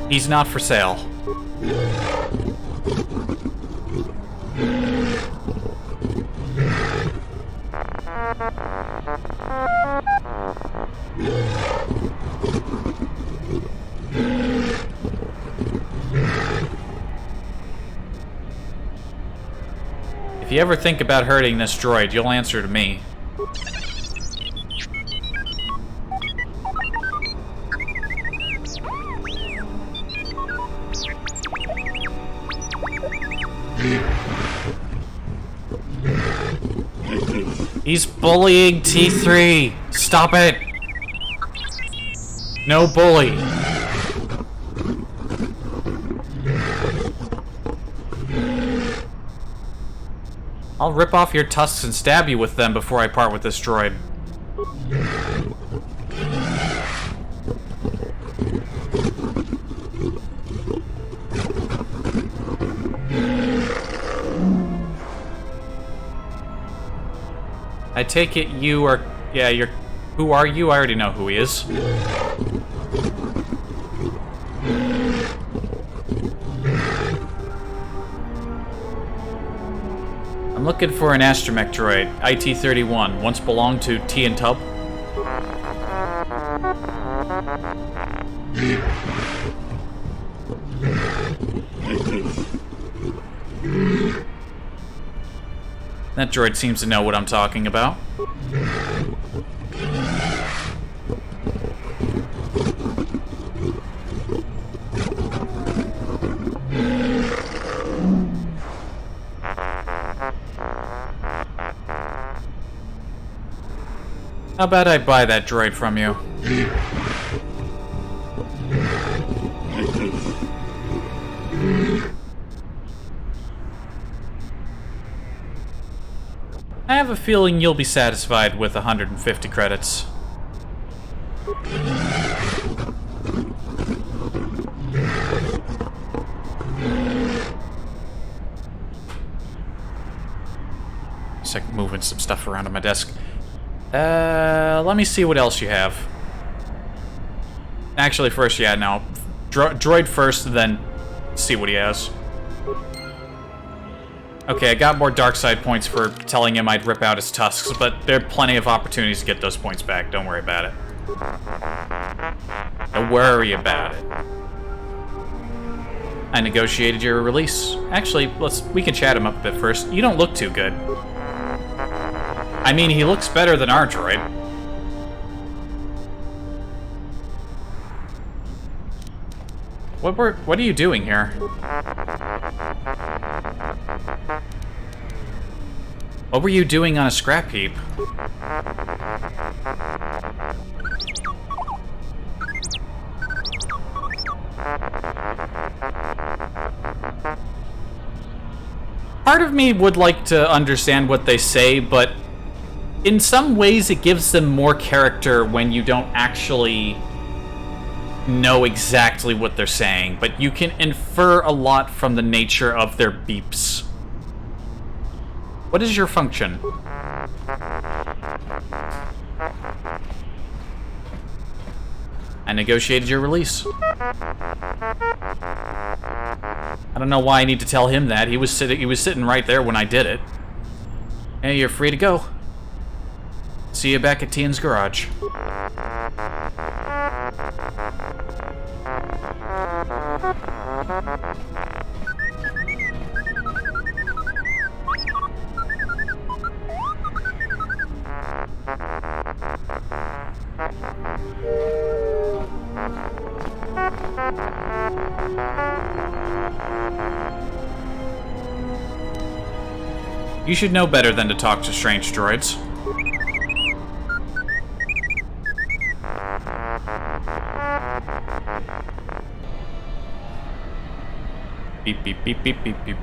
S1: He's not for sale. If you ever think about hurting this droid, you'll answer to me. He's bullying T3! Stop it! No bully! I'll rip off your tusks and stab you with them before I part with this droid. I take it you are... Yeah, you're... Who are you? I already know who he is. looking for an astromech droid, IT-31, once belonged to T and Tub. That droid seems to know what I'm talking about. How about I buy that droid from you? I have a feeling you'll be satisfied with 150 credits. Just like moving some stuff around on my desk. Let me see what else you have. Actually, first, yeah, no. Droid first, then see what he has. Okay, I got more dark side points for telling him I'd rip out his tusks, but there are plenty of opportunities to get those points back. Don't worry about it. Don't worry about it. I negotiated your release. Actually, we can chat him up a bit first. You don't look too good. I mean, he looks better than our droid. What are you doing here? What were you doing on a scrap heap? Part of me would like to understand what they say, but in some ways it gives them more character when you don't actually know exactly what they're saying, but you can infer a lot from the nature of their beeps. What is your function? I negotiated your release. I don't know why I need to tell him that. He was sitting right there when I did it. Hey, you're free to go. See you back at Tian's garage. You should know better than to talk to strange droids. Beep, beep, beep, beep, beep, beep.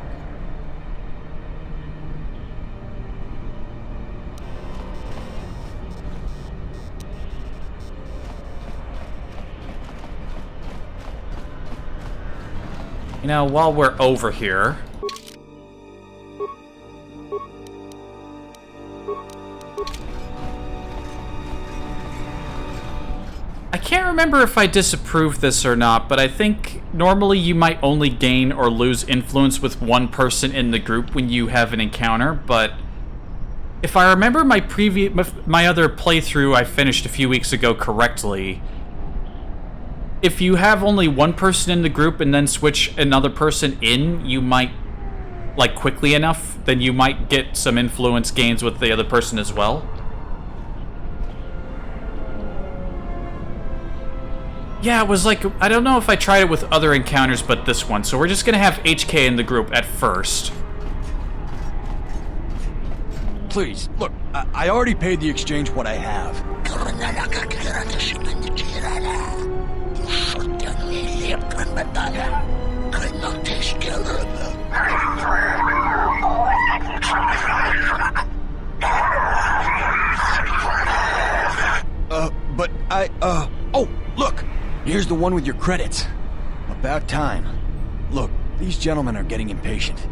S1: You know, while we're over here... I can't remember if I disapproved this or not, but I think normally you might only gain or lose influence with one person in the group when you have an encounter, but if I remember my other playthrough I finished a few weeks ago correctly, if you have only one person in the group and then switch another person in, you might, like, quickly enough, then you might get some influence gains with the other person as well. Yeah, it was like, I don't know if I tried it with other encounters but this one, so we're just gonna have HK in the group at first.
S5: Please, look, I already paid the exchange what I have. But oh, look! Here's the one with your credits. About time. Look, these gentlemen are getting impatient.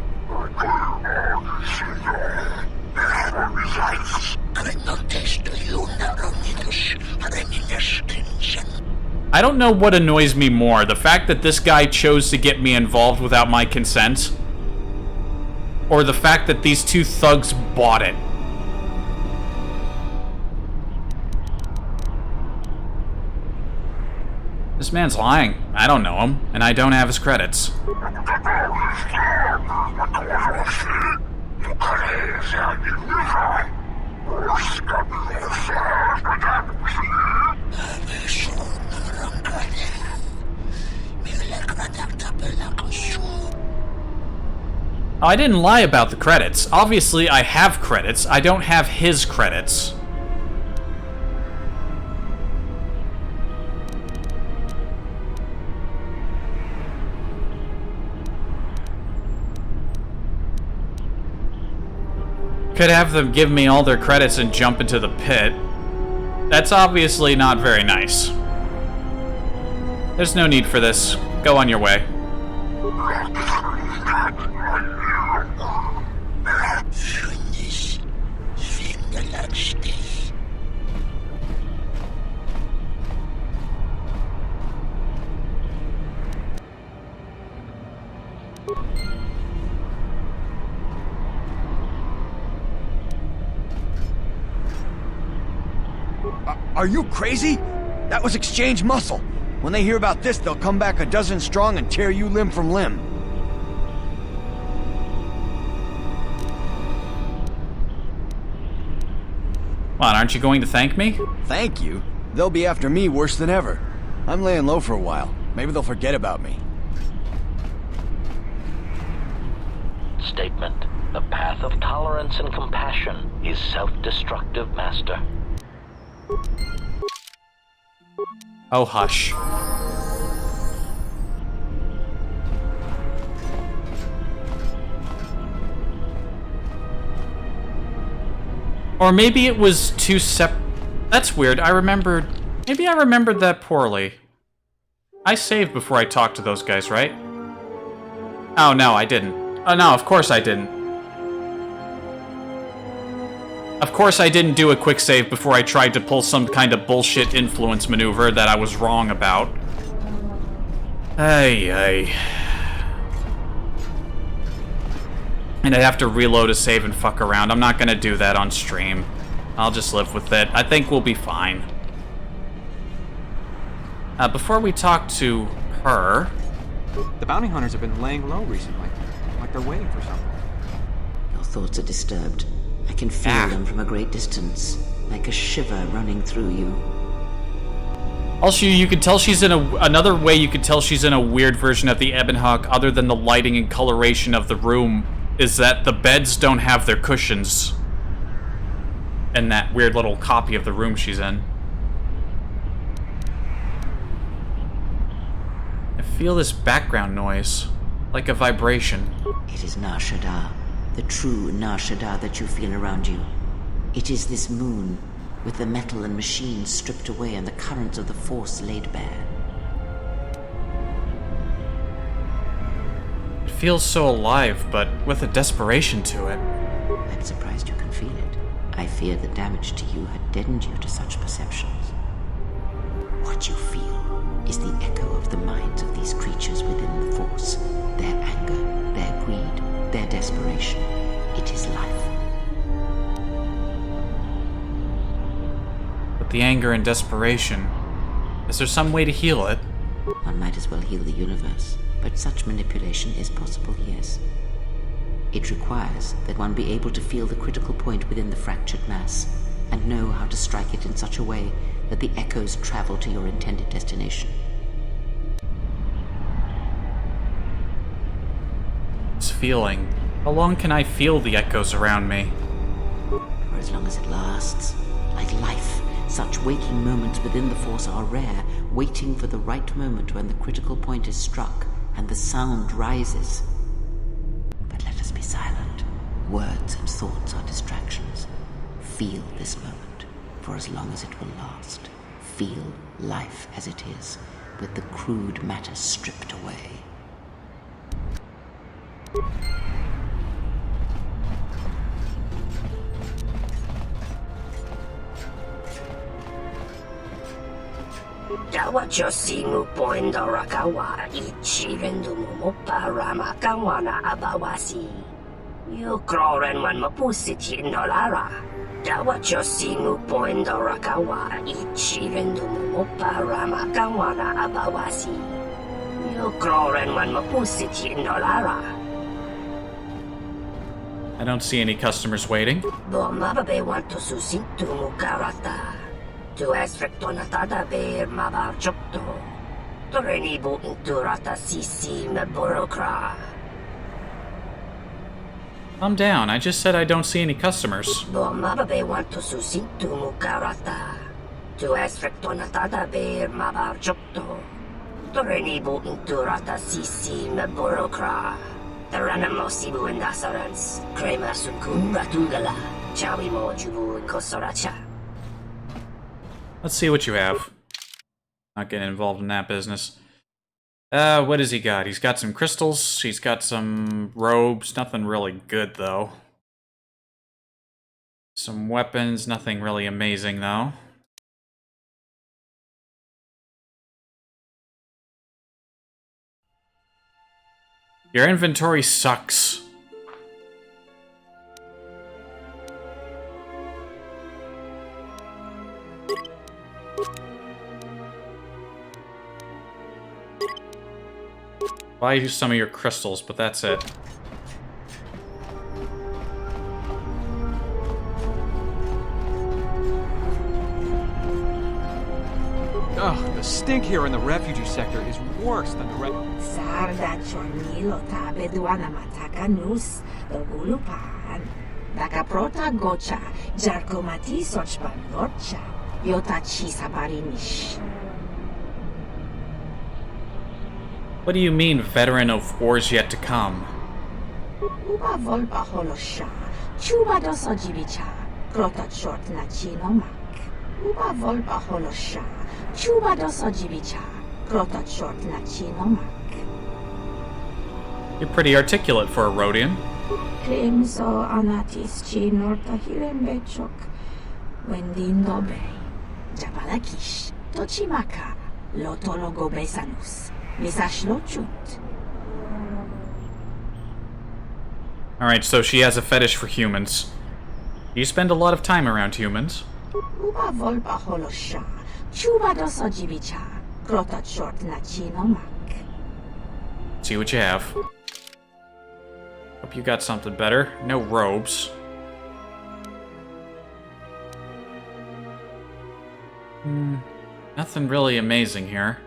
S1: I don't know what annoys me more, the fact that this guy chose to get me involved without my consent, or the fact that these two thugs bought it. This man's lying. I don't know him, and I don't have his credits. I didn't lie about the credits. Obviously, I have credits. I don't have his credits. Could have them give me all their credits and jump into the pit. That's obviously not very nice. There's no need for this. Go on your way.
S5: Are you crazy? That was exchange muscle. When they hear about this, they'll come back a dozen strong and tear you limb from limb.
S1: What, aren't you going to thank me?
S5: Thank you? They'll be after me worse than ever. I'm laying low for a while. Maybe they'll forget about me.
S16: Statement. The path of tolerance and compassion is self-destructive, Master.
S1: Oh, hush. Or maybe it was two That's weird. Maybe I remembered that poorly. I saved before I talked to those guys, right? Oh, no, I didn't. Oh, no, of course I didn't. Of course I didn't do a quick save before I tried to pull some kind of bullshit influence maneuver that I was wrong about. Ay. And I'd have to reload a save and fuck around. I'm not gonna do that on stream. I'll just live with it. I think we'll be fine. Before we talk to her...
S3: The bounty hunters have been laying low recently. Like they're waiting for something.
S7: Your thoughts are disturbed. I can feel them from a great distance, like a shiver running through you.
S1: Also, you can tell she's in another way you could tell she's in a weird version of the Ebonhawk, other than the lighting and coloration of the room, is that the beds don't have their cushions. In that weird little copy of the room she's in. I feel this background noise, like a vibration.
S7: It is Nar Shaddaa. The true Nar Shaddaa that you feel around you. It is this moon, with the metal and machines stripped away and the currents of the Force laid bare.
S1: It feels so alive, but with a desperation to it.
S7: I'm surprised you can feel it. I fear the damage to you had deadened you to such perceptions. What you feel is the echo of the minds of these creatures within the Force. Their anger, their greed, their desperation. It is life.
S1: But the anger and desperation, is there some way to heal it?
S7: One might as well heal the universe, but such manipulation is possible, yes. It requires that one be able to feel the critical point within the fractured mass, and know how to strike it in such a way that the echoes travel to your intended destination.
S1: This feeling. How long can I feel the echoes around me?
S7: For as long as it lasts. Like life, such waking moments within the Force are rare, waiting for the right moment when the critical point is struck and the sound rises. But let us be silent. Words and thoughts are distractions. Feel this moment, for as long as it will last. Feel life as it is, with the crude matter stripped away.
S23: Dawachosimu poindorakawa ichirendumu moparama kawana abawasi. You crawlen one mapusiti nolara. Dawa chosimu poendo rakawa ichirendumu parama kawana abawasi. You crawlen one mapusiti nolara.
S1: I don't see any customers waiting.
S23: Bomababe want to susintu mukarata. Tu esfrektonatada be mabar chokto. Torenibu inturata sisi meborokra.
S1: Calm down, I just said I don't see any customers.
S23: Bomababe want to susintu mukarata. Tu esfrektonatada be mabar chokto. Torenibu inturata sisi meborokra. Taranamo sibu indasarans. Krema sunkun ratungala. Chawi mo jubu inkosoracha.
S1: Let's see what you have. Not getting involved in that business. What has he got? He's got some crystals, he's got some robes, nothing really good though. Some weapons, nothing really amazing though. Your inventory sucks. Buy you some of your crystals, but that's it.
S3: Ugh, the stink here in the refugee sector is worse than the
S13: Sarda chonilo tabe duana mataka nus dogulupan. Dakaprota gocha jarkomati sochpan dorcha. Yotachi sabarinish.
S1: What do you mean, veteran of wars yet to come?
S13: Uba volpa holosha. Chuba dosojibicha. Krota short na chinomak. Uba volpa holosha. Chuba dosojibicha. Krota short na chinomak.
S1: You're pretty articulate for a Rhodian.
S13: Krimso anatis chinorta hirembechok. Wendindo bay. Jabalakish. Tochimaka. Lotologo besanus.
S1: Alright, so she has a fetish for humans. You spend a lot of time around humans. See what you have. Hope you got something better. No robes. Nothing really amazing here.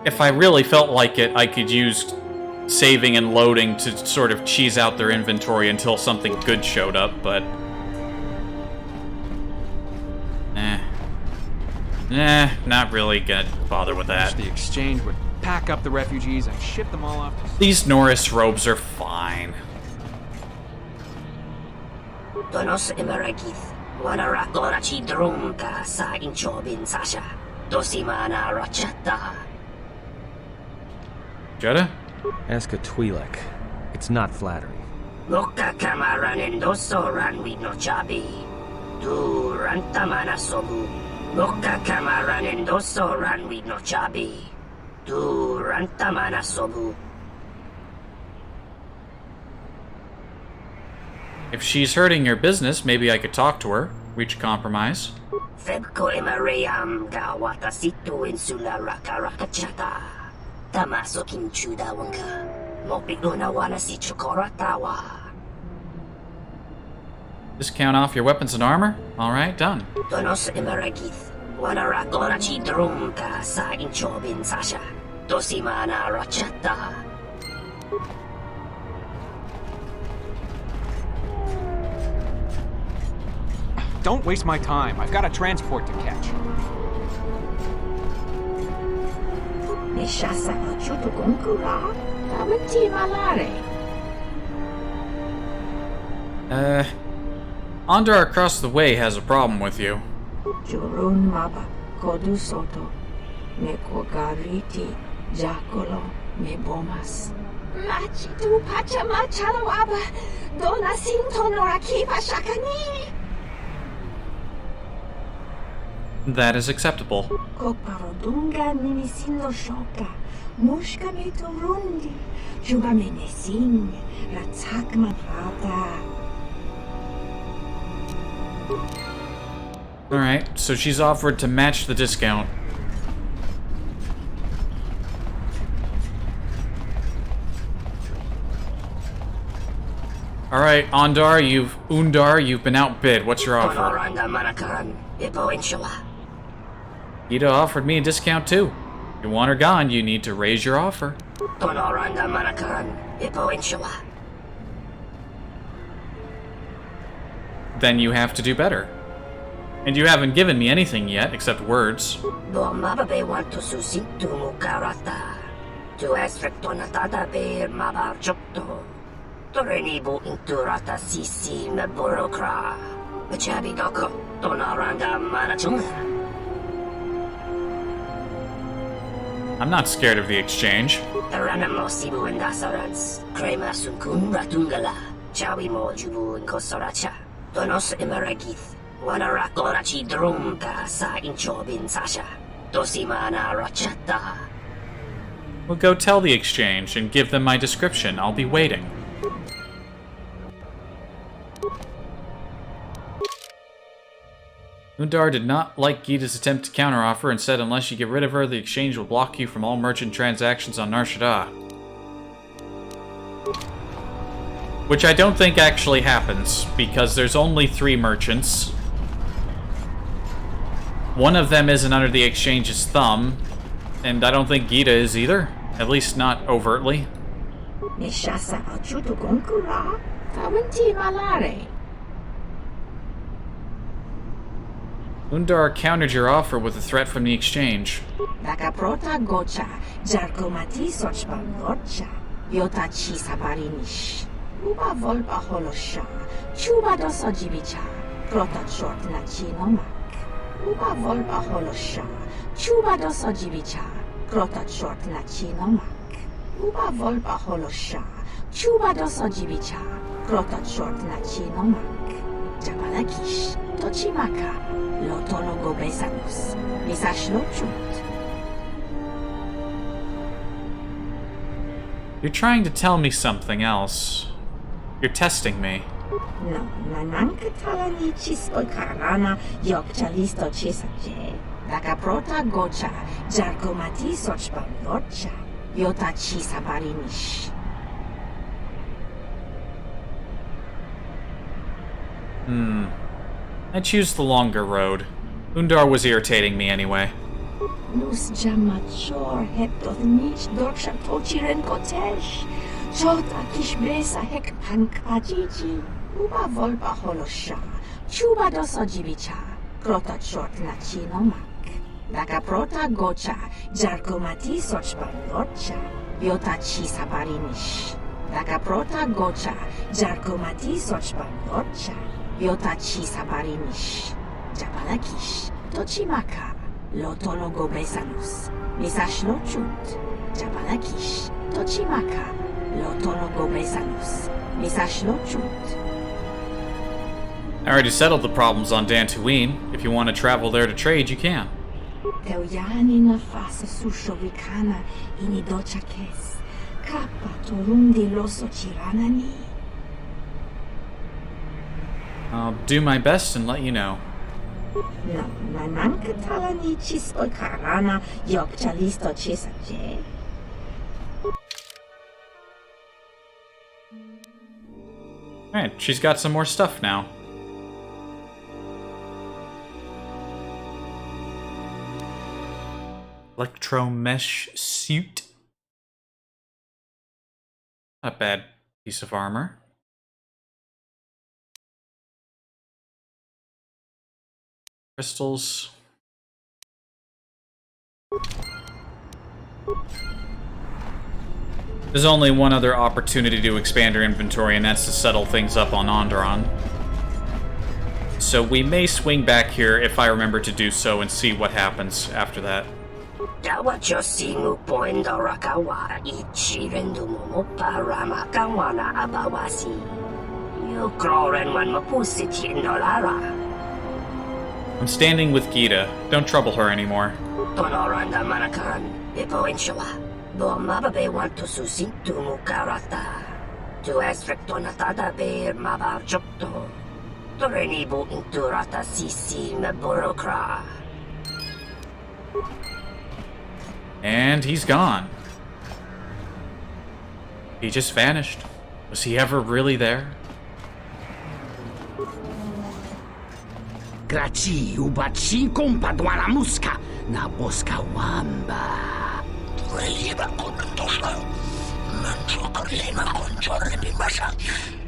S1: If I really felt like it, I could use saving and loading to sort of cheese out their inventory until something good showed up, but... not really gonna bother with that.
S3: The exchange would pack up the refugees and ship them all off to...
S1: These Norris robes are fine.
S23: Donos emeragith. Wanarakorachi drumka sa inchobin sasha. Dosimana rachata.
S1: Jeddah?
S14: Ask a Twi'lek. It's not flattering.
S23: Loka kamaran endoso ranwi no chabi. Tu rantamana sobu. Loka kamaran endoso ranwi no chabi. Tu rantamana sobu.
S1: If she's hurting your business, maybe I could talk to her. Reach a compromise.
S23: Febko emareyam ga watasitu insula rakarakachata. Tamaso kinchuda wanga. Mopiguna wana si chukoratawa.
S1: Discount off your weapons and armor? Alright, done.
S23: Donos emeragith. Wanarakorachi drumka sa inchobin sasha. Dosimana rachata.
S3: Don't waste my time. I've got a transport to catch.
S1: Andar across the way has a problem with you.
S13: Jurun maba kodu soto. Mekogariti jakolo mebomas. Machitu pachama chalawaba. Dona sinto norakipa shakani.
S1: That is acceptable.
S13: Koparodunga ninisindo shoka. Mushka me turundi. Juba me nesing. Ratzakman rata.
S1: Alright, so she's offered to match the discount. Alright, Undar, you've been outbid. What's your offer? Ida offered me a discount too. If you want her gone, you need to raise your offer. Then you have to do better. And you haven't given me anything yet, except words. I'm not scared of the exchange. Well, go tell the exchange and give them my description. I'll be waiting. Undar did not like Gita's attempt to counteroffer and said unless you get rid of her, the exchange will block you from all merchant transactions on Nar Shaddaa. Which I don't think actually happens, because there's only 3 merchants. One of them isn't under the exchange's thumb, and I don't think Gita is either. At least not overtly. Undar countered your offer with a threat from the exchange. You're trying to tell me something else. You're testing me.
S13: No, nananka talani chisko karana yokchalisto chisaje. Dakaprota gocha, jarkomati sochban lorcha, yota chisabarinish.
S1: I choose the longer road. Undar was irritating me anyway.
S13: Nus jamachor heptoth nich dorsha tochiren kotesh. Jota kishbesa hek pankajiji. Uba volpa holosha. Chuba dosojibicha. Krota short nachinomak. Dakaprota gocha. Jarkomati sochban lorcha. Yota chisabarinish. Dakaprota gocha. Jarkomati sochban lorcha. Yota chisabarinish. Japalakish. Tochimaka. Lotologo besanus. Misashlochut. Japalakish. Tochimaka. Lotologo besanus. Misashlochut.
S1: I already settled the problems on Dantooine. If you want to travel there to trade, you can.
S13: Teuyani na fasa sushovikana inidochakes. Kappa torundi loso chiranani.
S1: I'll do my best and let you know.
S13: No, nananka talani chisko karana yokchalisto chisaje.
S1: Alright, she's got some more stuff now. Electro-mesh suit. Not a bad piece of armor. Crystals. There's only one other opportunity to expand our inventory, and that's to settle things up on Onderon. So we may swing back here if I remember to do so and see what happens after that. I'm standing with Gita. Don't trouble her anymore.
S23: Tonoranda Manakan, Epoenshawa, Bomababe want to susi to Mukarata. To Esrectonatada Bear Mabar Jokto. Torenibu Inturata Sisi Meborokra.
S1: And he's gone. He just vanished. Was he ever really there?
S12: Graci ubaci kompadwana muska na boska wamba.
S16: Relieva con tosla. Mancho carlema con giorni di massa.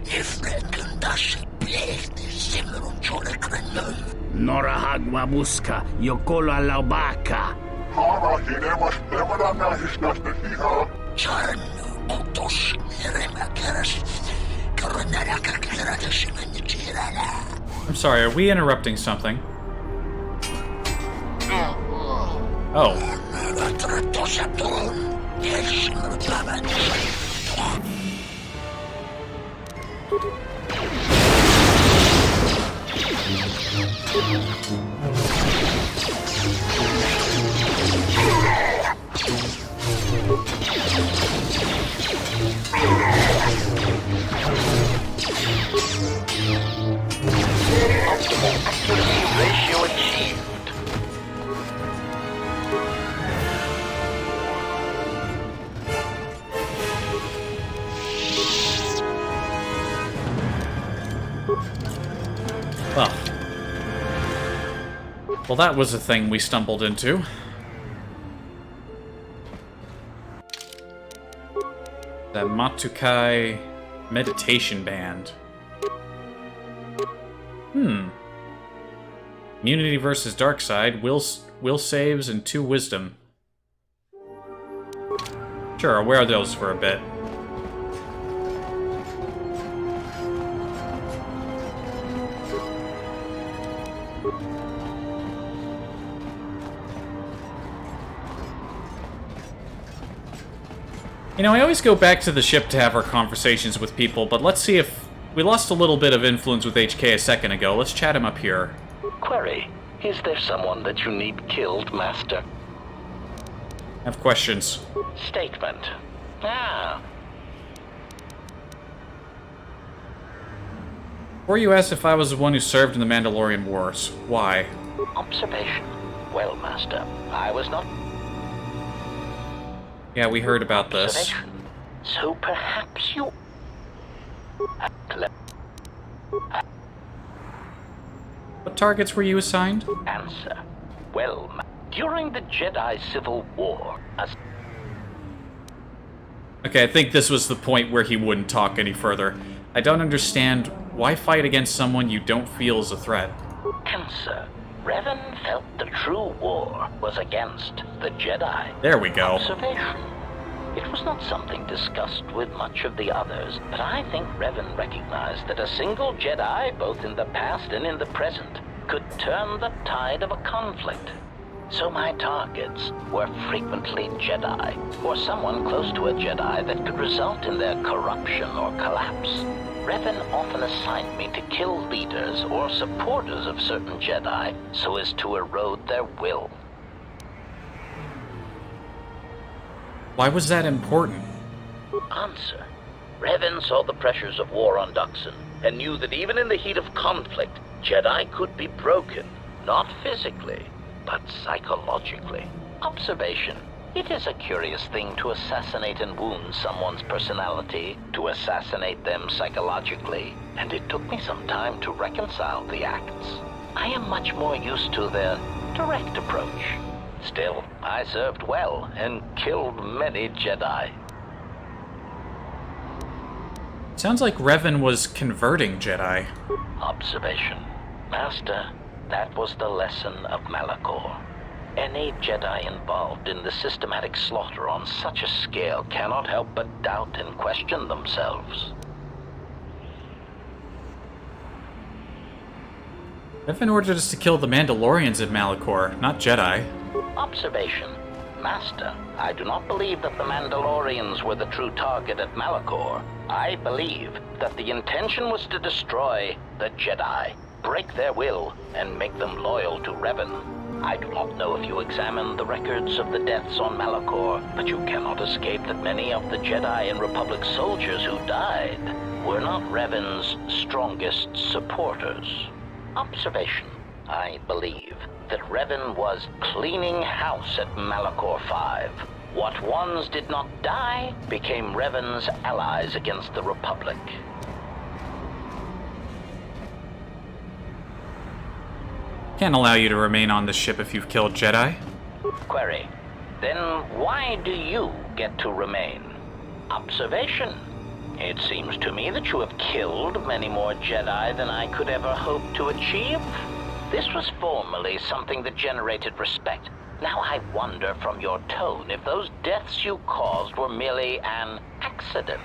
S16: E frequentasse piedi sembra un giorno crenno.
S12: Nora hagwa buska yokolo alaubaka.
S16: Hava hinemas levanannaisista hiha. Charnu kutos merema keras. Karanara kaklerata simentirala.
S1: I'm sorry, are we interrupting something? Oh.
S16: Ratio achieved.
S1: Well, that was a thing we stumbled into. The Matukai meditation band. Immunity versus dark side, will saves, and 2 wisdom. Sure, I'll wear those for a bit. You know, I always go back to the ship to have our conversations with people, but let's see if... We lost a little bit of influence with HK a second ago. Let's chat him up here.
S16: Query, is there someone that you need killed, Master?
S1: I have questions.
S16: Statement. Ah.
S1: Before you asked if I was the one who served in the Mandalorian Wars. Why?
S16: Observation. Well, Master, I was not...
S1: Yeah, we heard about this.
S16: So perhaps you...
S1: What targets were you assigned?
S16: Answer. Well, during the Jedi Civil War,
S1: Okay, I think this was the point where he wouldn't talk any further. I don't understand. Why fight against someone you don't feel is a threat?
S16: Answer. Revan felt the true war was against the Jedi.
S1: There we go.
S16: Observation. It was not something discussed with much of the others, but I think Revan recognized that a single Jedi, both in the past and in the present, could turn the tide of a conflict. So my targets were frequently Jedi, or someone close to a Jedi that could result in their corruption or collapse. Revan often assigned me to kill leaders or supporters of certain Jedi so as to erode their will.
S1: Why was that important?
S16: Answer. Revan saw the pressures of war on Duxon and knew that even in the heat of conflict, Jedi could be broken, not physically, but psychologically. Observation. It is a curious thing to assassinate and wound someone's personality, to assassinate them psychologically, and it took me some time to reconcile the acts. I am much more used to the direct approach. Still, I served well and killed many Jedi.
S1: Sounds like Revan was converting Jedi.
S16: Observation. Master, that was the lesson of Malachor. Any Jedi involved in the systematic slaughter on such a scale cannot help but doubt and question themselves.
S1: Revan ordered us to kill the Mandalorians in Malachor, not Jedi.
S16: Observation. Master, I do not believe that the Mandalorians were the true target at Malachor. I believe that the intention was to destroy the Jedi. break their will and make them loyal to Revan. I do not know if you examined the records of the deaths on Malachor, but you cannot escape that many of the Jedi and Republic soldiers who died were not Revan's strongest supporters. Observation. I believe that Revan was cleaning house at Malachor 5. What ones did not die became Revan's allies against the Republic.
S1: Can't allow you to remain on the ship if you've killed Jedi.
S16: Query. Then why do you get to remain? Observation. It seems to me that you have killed many more Jedi than I could ever hope to achieve. This was formerly something that generated respect. Now I wonder from your tone if those deaths you caused were merely an accident.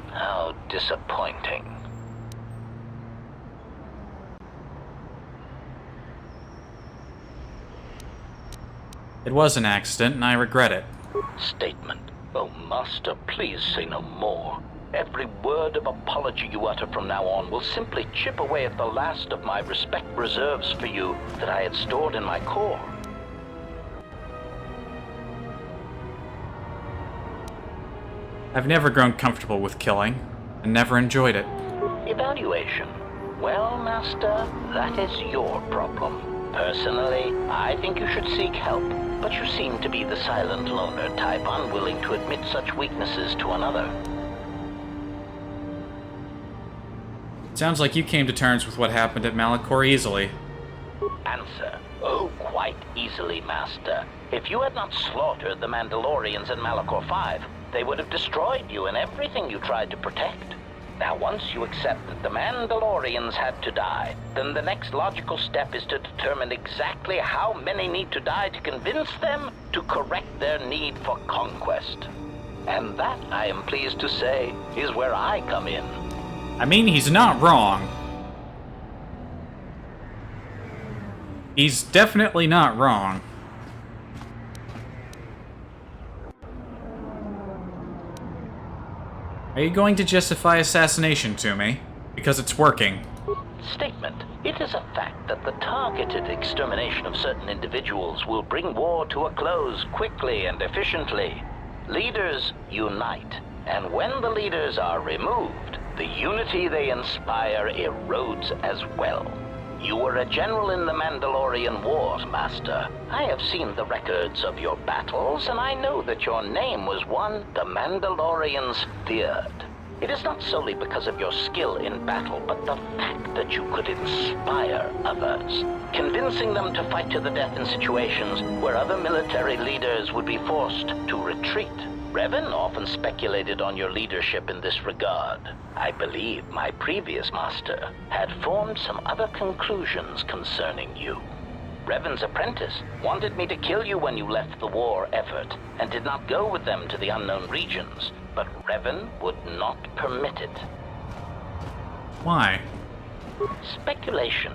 S16: How disappointing.
S1: It was an accident, and I regret it.
S16: Statement. Oh, Master, please say no more. Every word of apology you utter from now on will simply chip away at the last of my respect reserves for you that I had stored in my core.
S1: I've never grown comfortable with killing, and never enjoyed it.
S16: Evaluation. Well, Master, that is your problem. Personally, I think you should seek help, but you seem to be the silent loner type, unwilling to admit such weaknesses to another.
S1: Sounds like you came to terms with what happened at Malachor easily.
S16: Answer. Oh, quite easily, Master. If you had not slaughtered the Mandalorians in Malachor 5, they would have destroyed you and everything you tried to protect. Now, once you accept that the Mandalorians had to die, then the next logical step is to determine exactly how many need to die to convince them to correct their need for conquest. And that, I am pleased to say, is where I come in.
S1: I mean, he's not wrong. He's definitely not wrong. Are you going to justify assassination to me? Because it's working.
S16: Statement. It is a fact that the targeted extermination of certain individuals will bring war to a close quickly and efficiently. Leaders unite, and when the leaders are removed, the unity they inspire erodes as well. You were a general in the Mandalorian Wars, Master. I have seen the records of your battles, and I know that your name was one the Mandalorians feared. It is not solely because of your skill in battle, but the fact that you could inspire others, convincing them to fight to the death in situations where other military leaders would be forced to retreat. Revan often speculated on your leadership in this regard. I believe my previous master had formed some other conclusions concerning you. Revan's apprentice wanted me to kill you when you left the war effort, and did not go with them to the unknown regions, but Revan would not permit it.
S1: Why?
S16: Speculation.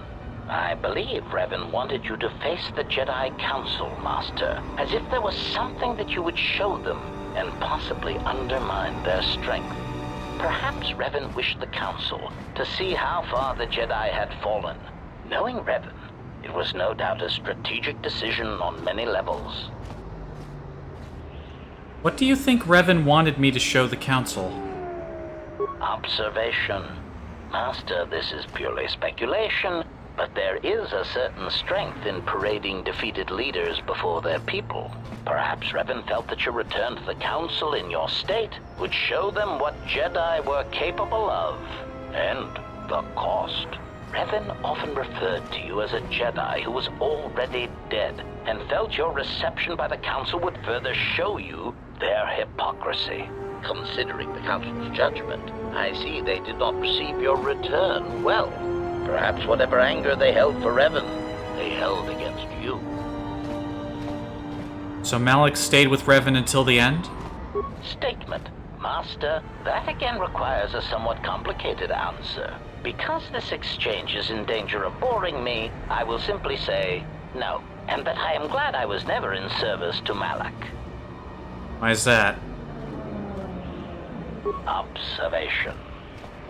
S16: I believe Revan wanted you to face the Jedi Council, Master, as if there was something that you would show them and possibly undermine their strength. Perhaps Revan wished the Council to see how far the Jedi had fallen. Knowing Revan, it was no doubt a strategic decision on many levels.
S1: What do you think Revan wanted me to show the Council?
S16: Observation. Master, this is purely speculation, but there is a certain strength in parading defeated leaders before their people. Perhaps Revan felt that your return to the Council in your state would show them what Jedi were capable of, and the cost. Revan often referred to you as a Jedi who was already dead, and felt your reception by the Council would further show you their hypocrisy. Considering the Council's judgment, I see they did not receive your return well. Perhaps whatever anger they held for Revan, they held against you.
S1: So Malak stayed with Revan until the end?
S16: Statement. Master, that again requires a somewhat complicated answer. Because this exchange is in danger of boring me, I will simply say no, and that I am glad I was never in service to Malak.
S1: Why is that?
S16: Observation.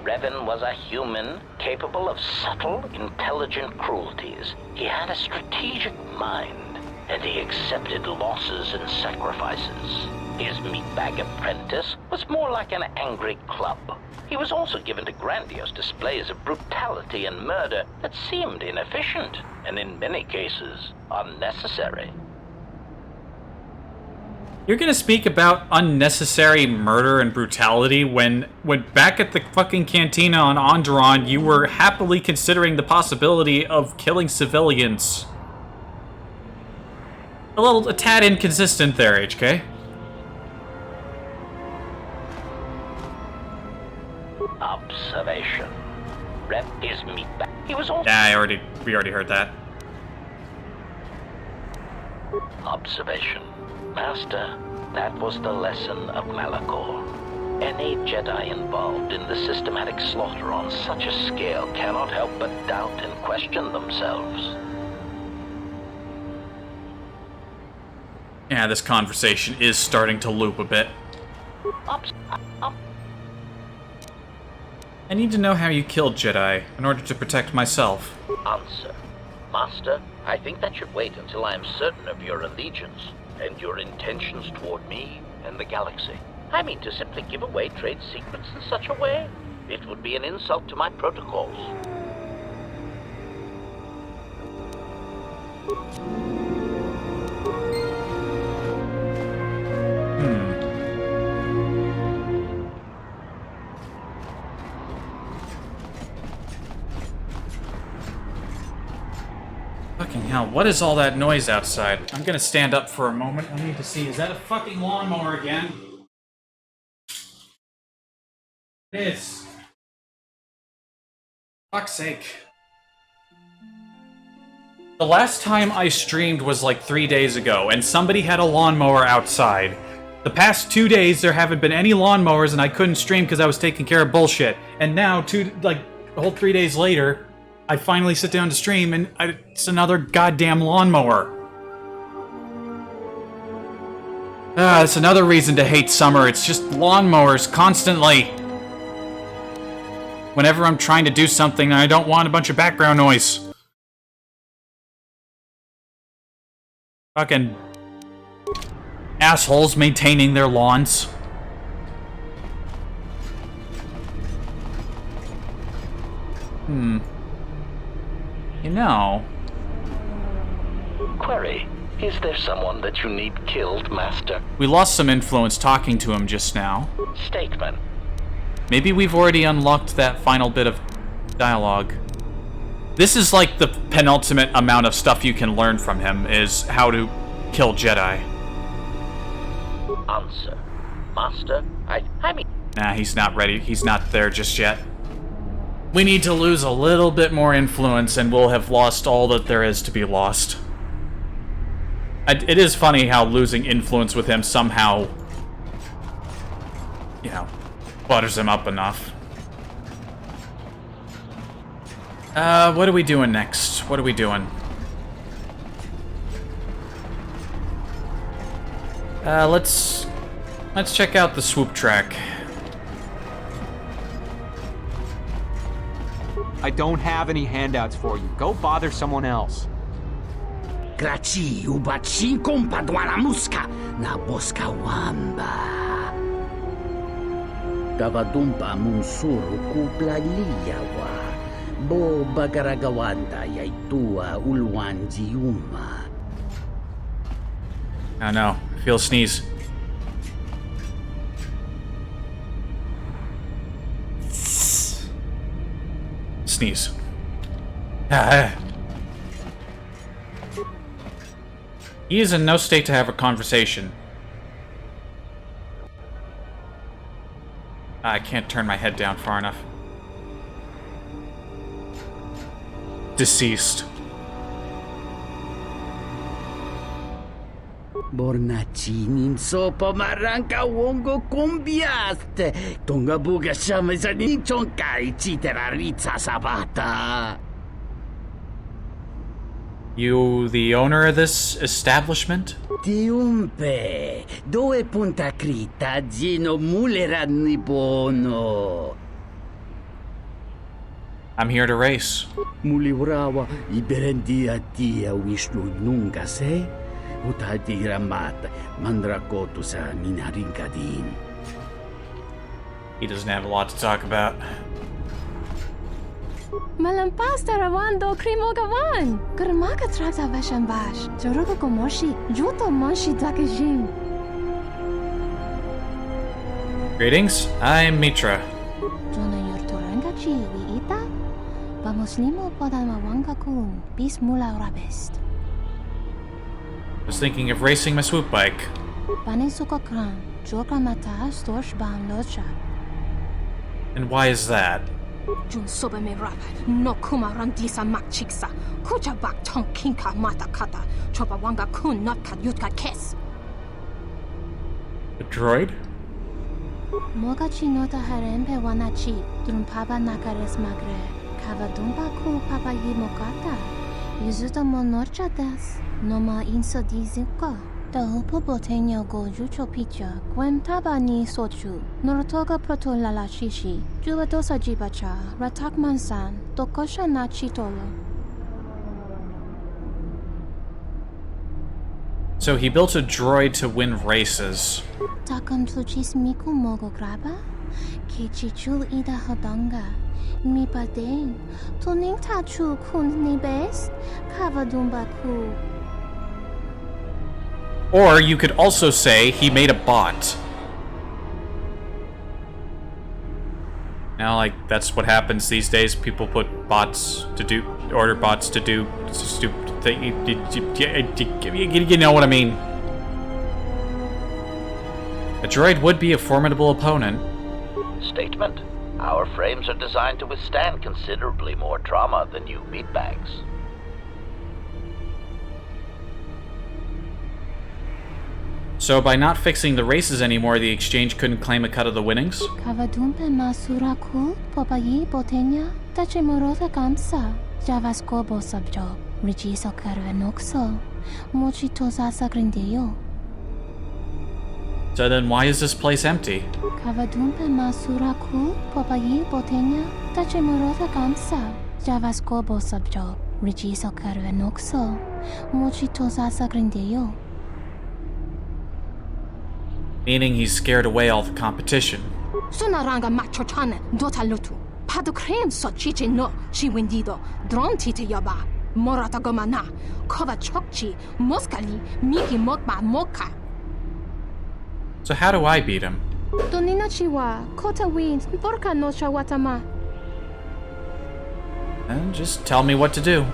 S16: Revan was a human capable of subtle, intelligent cruelties. He had a strategic mind, and he accepted losses and sacrifices. His meatbag apprentice was more like an angry club. He was also given to grandiose displays of brutality and murder that seemed inefficient, and in many cases, unnecessary.
S1: You're gonna speak about unnecessary murder and brutality when back at the fucking cantina on Onderon, you were happily considering the possibility of killing civilians. A tad inconsistent there, HK.
S16: Observation. Rep is meatbag. He was also...
S1: Yeah, we already heard that.
S16: Observation. Master, that was the lesson of Malachor. Any Jedi involved in the systematic slaughter on such a scale cannot help but doubt and question themselves.
S1: Yeah, this conversation is starting to loop a bit. I need to know how you killed Jedi in order to protect myself.
S16: Answer. Master, I think that should wait until I am certain of your allegiance and your intentions toward me and the galaxy. I mean to simply give away trade secrets in such a way? It would be an insult to my protocols.
S1: Fucking hell, what is all that noise outside? I'm gonna stand up for a moment. I need to see, is that a fucking lawnmower again? It is. Fuck's sake. The last time I streamed was like 3 days ago, and somebody had a lawnmower outside. The past 2 days, there haven't been any lawnmowers, and I couldn't stream because I was taking care of bullshit. And now, a whole 3 days later, I finally sit down to stream, and it's another goddamn lawnmower. It's another reason to hate summer. It's just lawnmowers constantly. Whenever I'm trying to do something, I don't want a bunch of background noise. Fucking assholes maintaining their lawns. You know...
S16: Query. Is there someone that you need killed, Master?
S1: We lost some influence talking to him just now.
S16: Statement.
S1: Maybe we've already unlocked that final bit of dialogue. This is like the penultimate amount of stuff you can learn from him, is how to kill Jedi.
S16: Answer. Master, I mean...
S1: Nah, he's not ready. He's not there just yet. We need to lose a little bit more influence and we'll have lost all that there is to be lost. It is funny how losing influence with him somehow, you know, butters him up enough. What are we doing next? What are we doing? Let's check out the swoop track.
S3: I don't have any handouts for you. Go bother someone else.
S12: Graci ubacin kompadwala muska na boska wamba. Tavadumpa munsuru kupla liyawa. Bo bagaragawanda yaitua ulwanji uma.
S1: Oh no, I feel a sneeze. Sneeze. He is in no state to have a conversation. I can't turn my head down far enough. Deceased.
S12: Bornacinin sopa maranka wongo kumbiaste. Tonga buga shamezani chonkai chiteraritza sabata.
S1: You the owner of this establishment?
S12: Tiumpe, dove punta crita gino muleranni bono.
S1: I'm here to race.
S12: Muliwrawa iberendia tia Vishnu nunca se. Utati ramat mandrakotu sa minaringkadin.
S1: He doesn't have a lot to talk about.
S20: Malampas tarawando krimogawan. Kurmaka trakta veshambash. Jorugo komoshi. Juto monshi dakajin.
S1: Greetings, I'm Mitra.
S20: Jona yortorangachi wiita. Bamoslimo podamawanga kun. Bis mula rabest.
S1: Was thinking of racing my swoop bike.
S20: Banisuko kran. Joka mata storch ban locha.
S1: And why is that?
S20: Jun soba me rapa. No kuma randisa makchiksa. Kucha bak tong kinka mata kata. Chopa wanga kun not kat yutka kes.
S1: A droid?
S20: Mogachi nota harempe wanachi. Drum papa nakares magre. Kavadumba ku papa yimokata. Yuzuta monorcha das. Noma inso dizuka. Da upo botenyo go jucho picha. Gwem taba ni sochu. Norotoga proto lalashishi. Juba dosa jibacha. Ratak mansan. Tokosha na chitolo.
S1: So he built a droid to win races.
S20: Takam tluchis miku mogo graba. Kichichul ida hodonga. Mi padeng. Tuning tachu kun ni best. Kavadumba ku.
S1: Or you could also say he made a bot. Now, like, that's what happens these days. People put bots to do, order bots to do stupid things. You know what I mean. A droid would be a formidable opponent.
S16: Statement. Our frames are designed to withstand considerably more trauma than you meatbags.
S1: So by not fixing the races anymore, the exchange couldn't claim a cut of the winnings?
S20: Kavadumpe masura ku popayi botenya tachimorota kamsa javaskobo subjob rigiso karvenokso mochitosasa grindeyo.
S1: So then why is this place empty?
S20: Kavadumpe masura ku popayi botenya tachimorota kamsa javaskobo subjob rigiso karvenokso mochitosasa grindeyo.
S1: Meaning he's scared away all the competition.
S20: Sunaranga machochane dotalutu. Padu krem so chichi no chiwindido. Dron titi yoba. Morata gomana. Kova chokchi. Moskali. Miki mokba moka.
S1: So how do I beat him?
S20: Donina chiwa. Kota wins. Borka no shawatama.
S1: And just tell me what to do.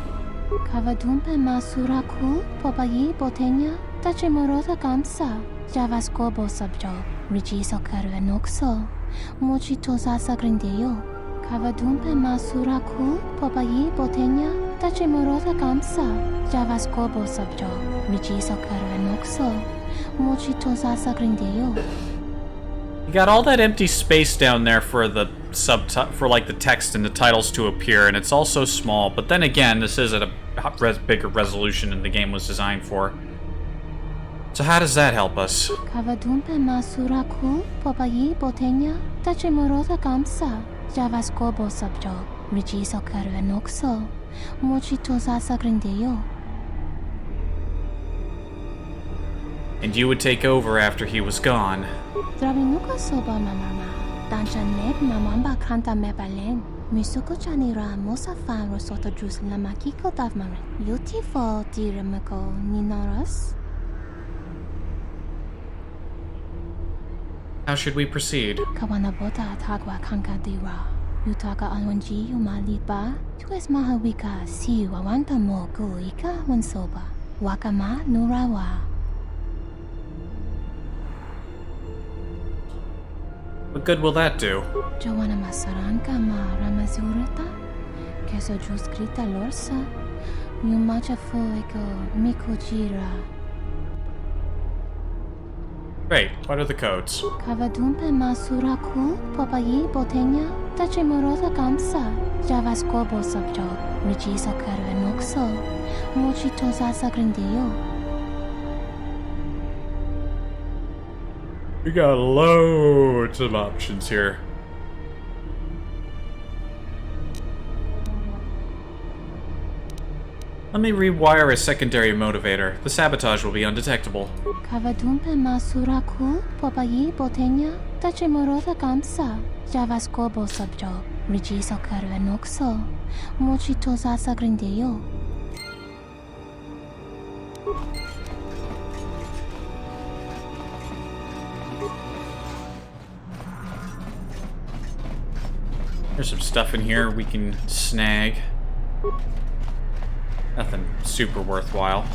S20: Kavadumpe masura ku popayi botenya tachimorota kamsa. Javaskobo subjob, rigiso karvenokso, mochitosasa grindeyo. Kavadumpe masura ku popayi botenya tachimorota kamsa. Javaskobo subjob, rigiso karvenokso, mochitosasa grindeyo.
S1: You got all that empty space down there for the for like the text and the titles to appear, and it's all so small. But then again, this is at a bigger resolution than the game was designed for. So how does that help us?
S20: Kavadumpe masura ku popayi botenya tachimorota kamsa. Javaskobo subjob, rigiso karvenokso, mochitosasa grindeyo.
S1: And you would take over after he was gone.
S20: Drabinuka soba mamama. Danchaneg mamamba kanta mebalen. Misuko chanira mosa fan rosoto juice lamakiko davmare. Beautiful diramako ninoros.
S1: How should we proceed?
S20: Kawanabota tagwa kanka dira. Yutaka alwanji yumaliba. Tues mahawika si wawanta mo go ika wansoba. Wakama nurawa.
S1: What good will that do?
S20: Joanna masaranka ma ramazurata. Keso juskrita lorsa. Yumacha fuego mikojira.
S1: Great, what are the codes?
S20: Kavadumpe masura ku popayi botenya tachimorota kamsa. Javaskobo subjob, rigiso karvenokso, mochitosasa grindeyo.
S1: We got loads of options here. Let me rewire a secondary motivator. The sabotage will be undetectable.
S20: Kavadumpe masuraku popayi botenya tachimorota kamsa. Javaskobo sabjo. Rigiso karvenoxo. Mochito sasa grindeyo.
S1: There's some stuff in here we can snag. Nothing super worthwhile.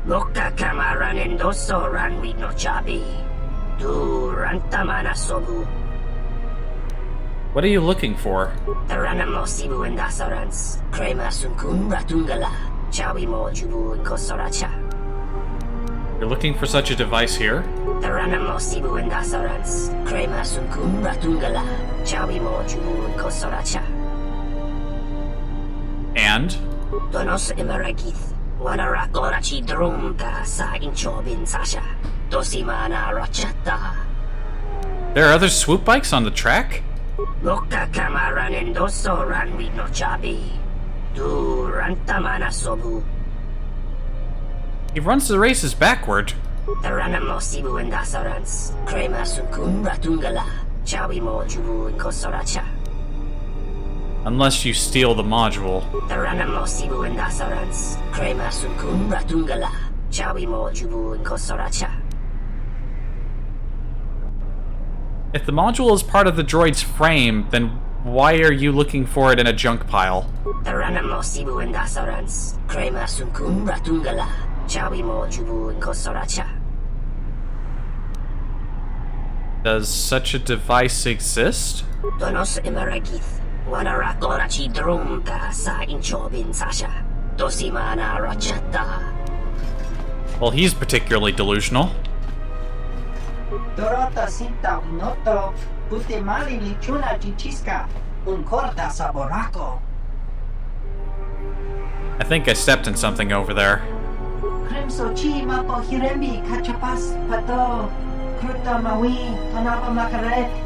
S23: Loka kamaran endoso ranwi no chabi. Tu rantamana sobu.
S1: What are you looking for?
S23: Taranamo sibu endasarans. Krema sunkun ratungala. Chawi mo jubu inkosoracha.
S1: You're looking for such a device here?
S23: Taranamo sibu endasarans. Krema sunkun ratungala. Chawi mo jubu inkosoracha.
S1: And?
S23: Donos imaragith. Wanarakorachi drumka sa inchobin sasha. Dosimana rachata.
S1: There are other swoop bikes on the track?
S23: Loka kamaran endoso ranwi no chabi. Tu rantamana sobu.
S1: He runs the races backward.
S23: Taranamo sibu endasarans. Krema sunkun ratungala. Chawi mo jubu inkosoracha.
S1: Unless you steal the module.
S23: Taranamo sibu endasarans. Krema sunkun ratungala. Chawi mo jubu inkosoracha.
S1: If the module is part of the droid's frame, then why are you looking for it in a junk pile?
S23: Taranamo sibu endasarans. Krema sunkun ratungala. Chawi mo jubu inkosoracha.
S1: Does such a device exist?
S23: Donos imaragith. Wanarakorachi drumka sa inchobin sasha. Dosimana rachata.
S1: Well, he's particularly delusional.
S8: Dorota sinta unoto. Putemali lichuna chichiska. Un corta saboraco.
S1: I think I stepped in something over there.
S8: Crimso chi mapo hirembi kachapas pato. Kruta mawi tanapa makaret.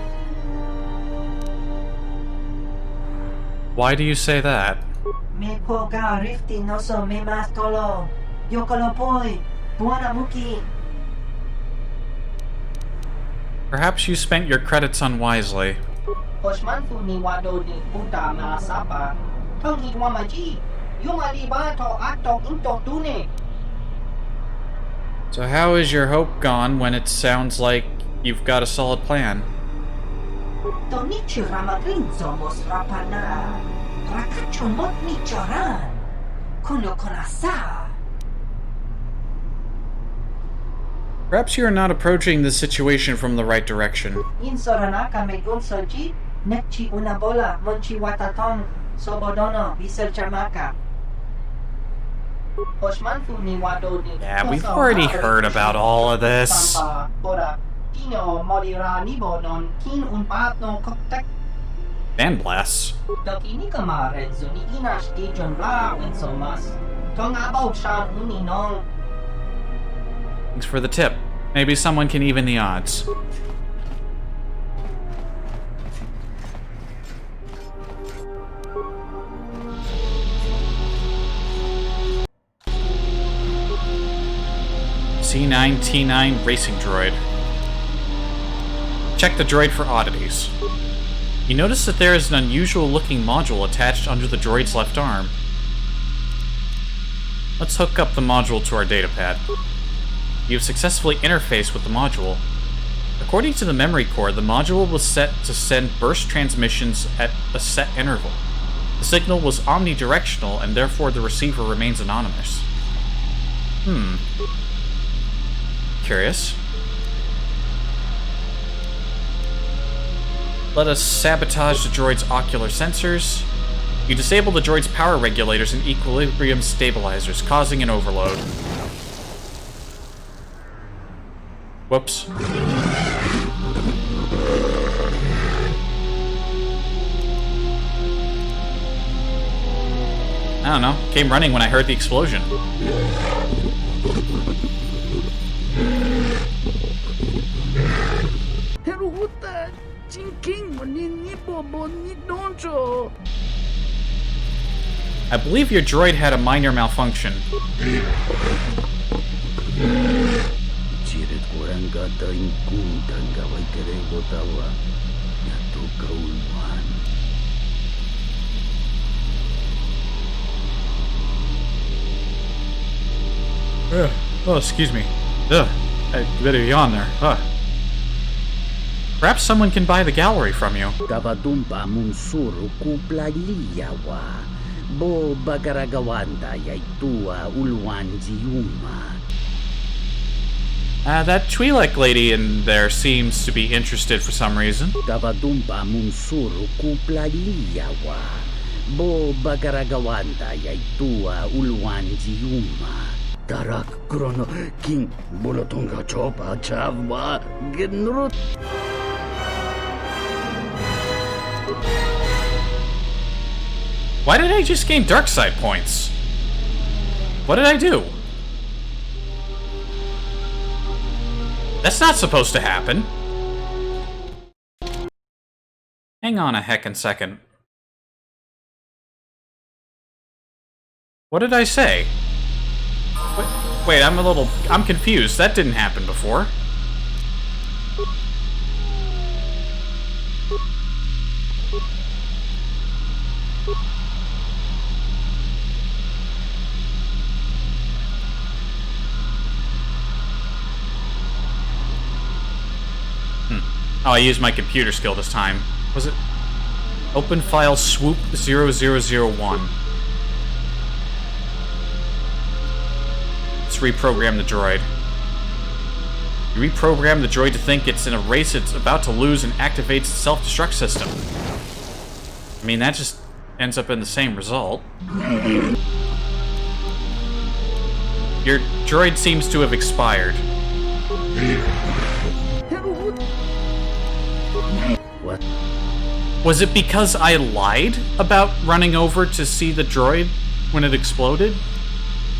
S1: Why do you say that?
S8: Me poga rifti noso me mastolo. Yokolopoi. Buanamuki.
S1: Perhaps you spent your credits unwisely.
S8: Osmanfu ni wado ni puta maasapa. Tongi wamaji. Yumalibato ato into tune.
S1: So how is your hope gone when it sounds like you've got a solid plan?
S8: Tonichi ramagrinzo mos rapana. Rakachomot ni choran. Kuno konasa.
S1: Perhaps you are not approaching this situation from the right direction.
S8: Insoranaka me gunsoji. Nekchi unabola monchi wataton. Sobodono bisel chamaka.
S1: Yeah, we've already heard about all of this. Bandblasts. Thanks for the tip. Maybe someone can even the odds. C9T9 racing droid. Check the droid for oddities. You notice that there is an unusual looking module attached under the droid's left arm. Let's hook up the module to our datapad. You've successfully interfaced with the module. According to the memory core, the module was set to send burst transmissions at a set interval. The signal was omnidirectional, and therefore the receiver remains anonymous. Curious. Let us sabotage the droid's ocular sensors. You disable the droid's power regulators and equilibrium stabilizers, causing an overload. Whoops. I don't know. Came running when I heard the explosion. I believe your droid had a minor malfunction. Oh, excuse me. Ugh, I better yawn there. Perhaps someone can buy the gallery from you.
S12: Kavatumpa munsuru kuplaliyawa. Bo bagaragawanda yaitua ulwanjiuma.
S1: That Twi'lek lady in there seems to be interested for some reason.
S12: Kavatumpa munsuru kuplaliyawa. Bo bagaragawanda yaitua ulwanjiuma. Darak krono king bolotonga chopa chavwa genrut.
S1: Why did I just gain dark side points? What did I do? That's not supposed to happen. Hang on a heckin' second. What did I say? Wait, I'm confused. That didn't happen before. Oh, I used my computer skill this time. Was it? Open file swoop 0001. Let's reprogram the droid. You reprogram the droid to think it's in a race it's about to lose and activates the self-destruct system. I mean, that just ends up in the same result. Your droid seems to have expired.
S12: What?
S1: Was it because I lied about running over to see the droid when it exploded?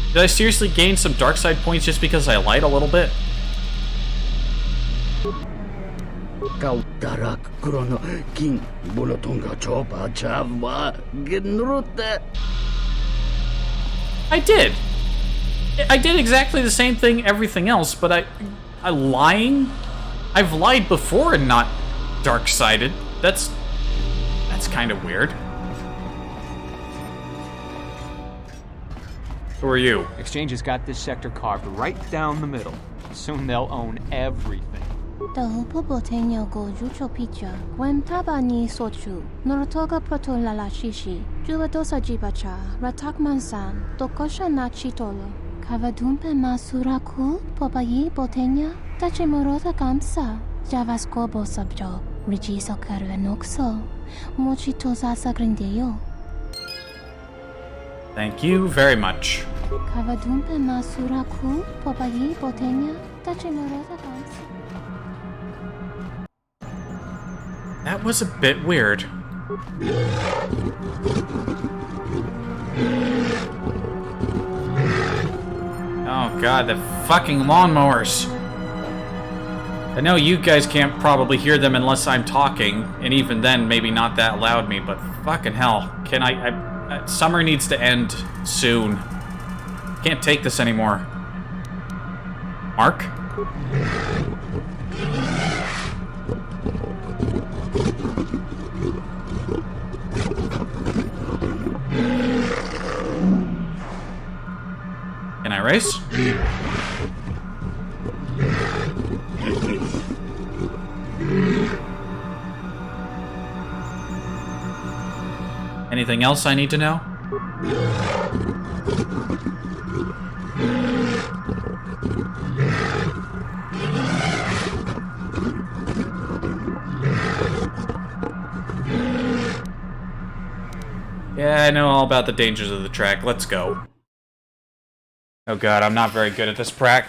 S1: Did I seriously gain some dark side points just because I lied a little bit?
S12: Kau darak krono king bolotonga chopa chavwa genrut.
S1: I did. I did exactly the same thing everything else, but I lying? I've lied before and not dark-sided. That's kind of weird. Who are you?
S9: Exchange has got this sector carved right down the middle. Soon they'll own everything.
S20: Dahupo botenyo go jucho picha. Gwem tabani sochu. Norotoga proto lalashishi. Juvadosa jibacha. Ratakman-san. Tokosha na chitolo. Kavadumpe masuraku. Popayi botenya. Tachimorota kamsa. Javasko bo sabjo. Rijiso karvenokso. Mochitosa sagrindeyo.
S1: Thank you very much.
S20: Kavadumpe masuraku. Popayi botenya. Tachimorota kamsa.
S1: That was a bit weird. Oh god, the fucking lawnmowers. I know you guys can't probably hear them unless I'm talking, and even then, maybe not that loud me, but fucking hell. Can summer needs to end soon. Can't take this anymore. Mark? Can I race? Anything else I need to know? Yeah, I know all about the dangers of the track. Let's go. Oh god, I'm not very good at this track.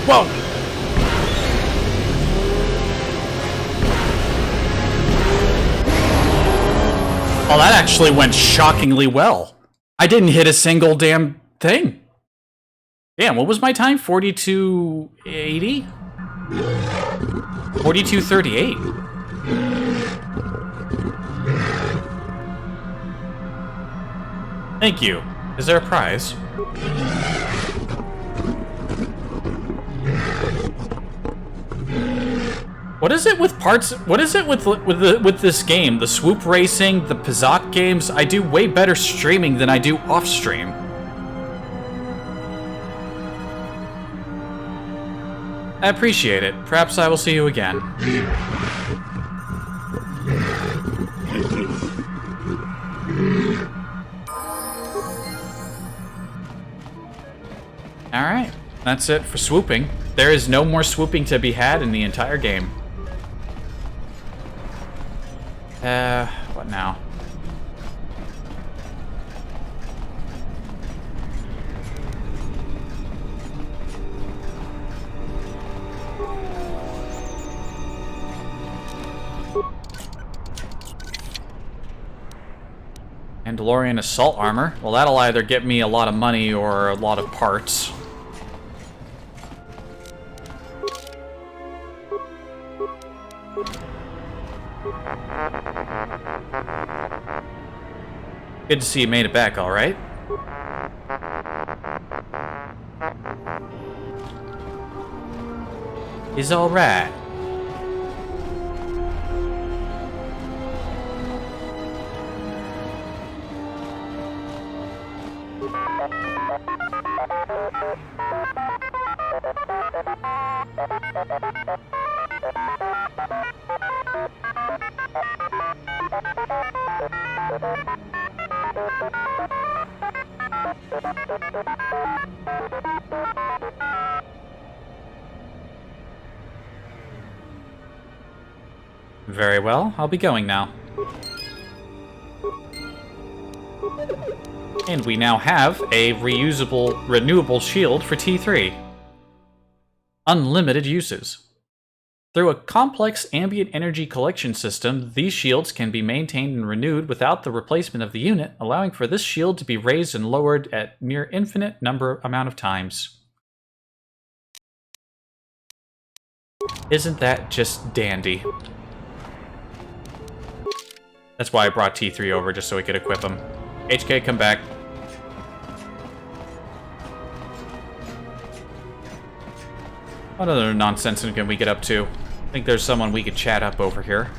S1: Whoa! Oh, that actually went shockingly well. I didn't hit a single damn thing. Damn, what was my time? 42.80? 42.38. Thank you. Is there a prize? What is it with parts? What is it with this game? The swoop racing, the Pizak games. I do way better streaming than I do off stream. I appreciate it. Perhaps I will see you again. Alright, that's it for swooping. There is no more swooping to be had in the entire game. What now? Mandalorian assault armor. Well, that'll either get me a lot of money or a lot of parts. Good to see you made it back, all right? He's all right. Very well, I'll be going now. And we now have a reusable, renewable shield for T3. Unlimited uses. Through a complex ambient energy collection system, these shields can be maintained and renewed without the replacement of the unit, allowing for this shield to be raised and lowered at near infinite amount of times. Isn't that just dandy? That's why I brought T3 over, just so we could equip him. HK, come back. What other nonsense can we get up to? I think there's someone we could chat up over here.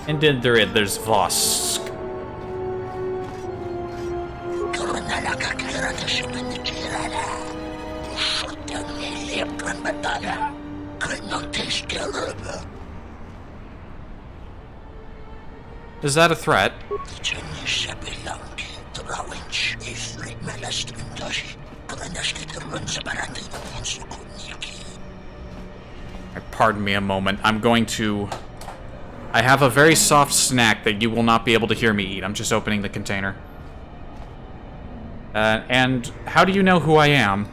S1: And then there's Vosk. Is that a threat? Pardon me a moment. I have a very soft snack that you will not be able to hear me eat. I'm just opening the container. And how do you know who I am?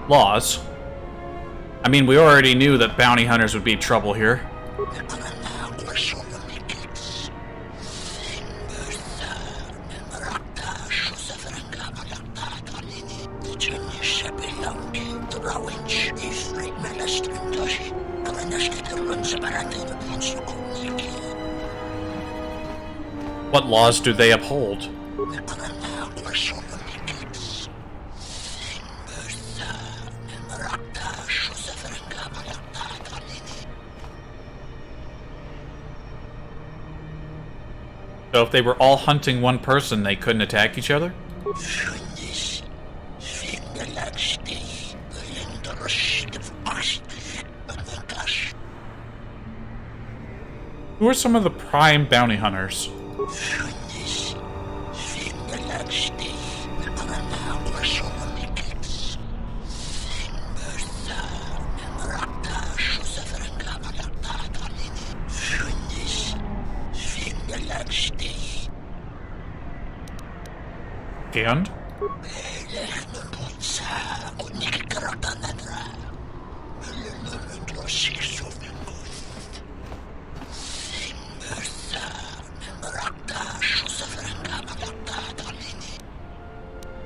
S1: Laws? I mean, we already knew that bounty hunters would be trouble here. What laws do they uphold? So if they were all hunting one person, they couldn't attack each other? Who are some of the prime bounty hunters? And?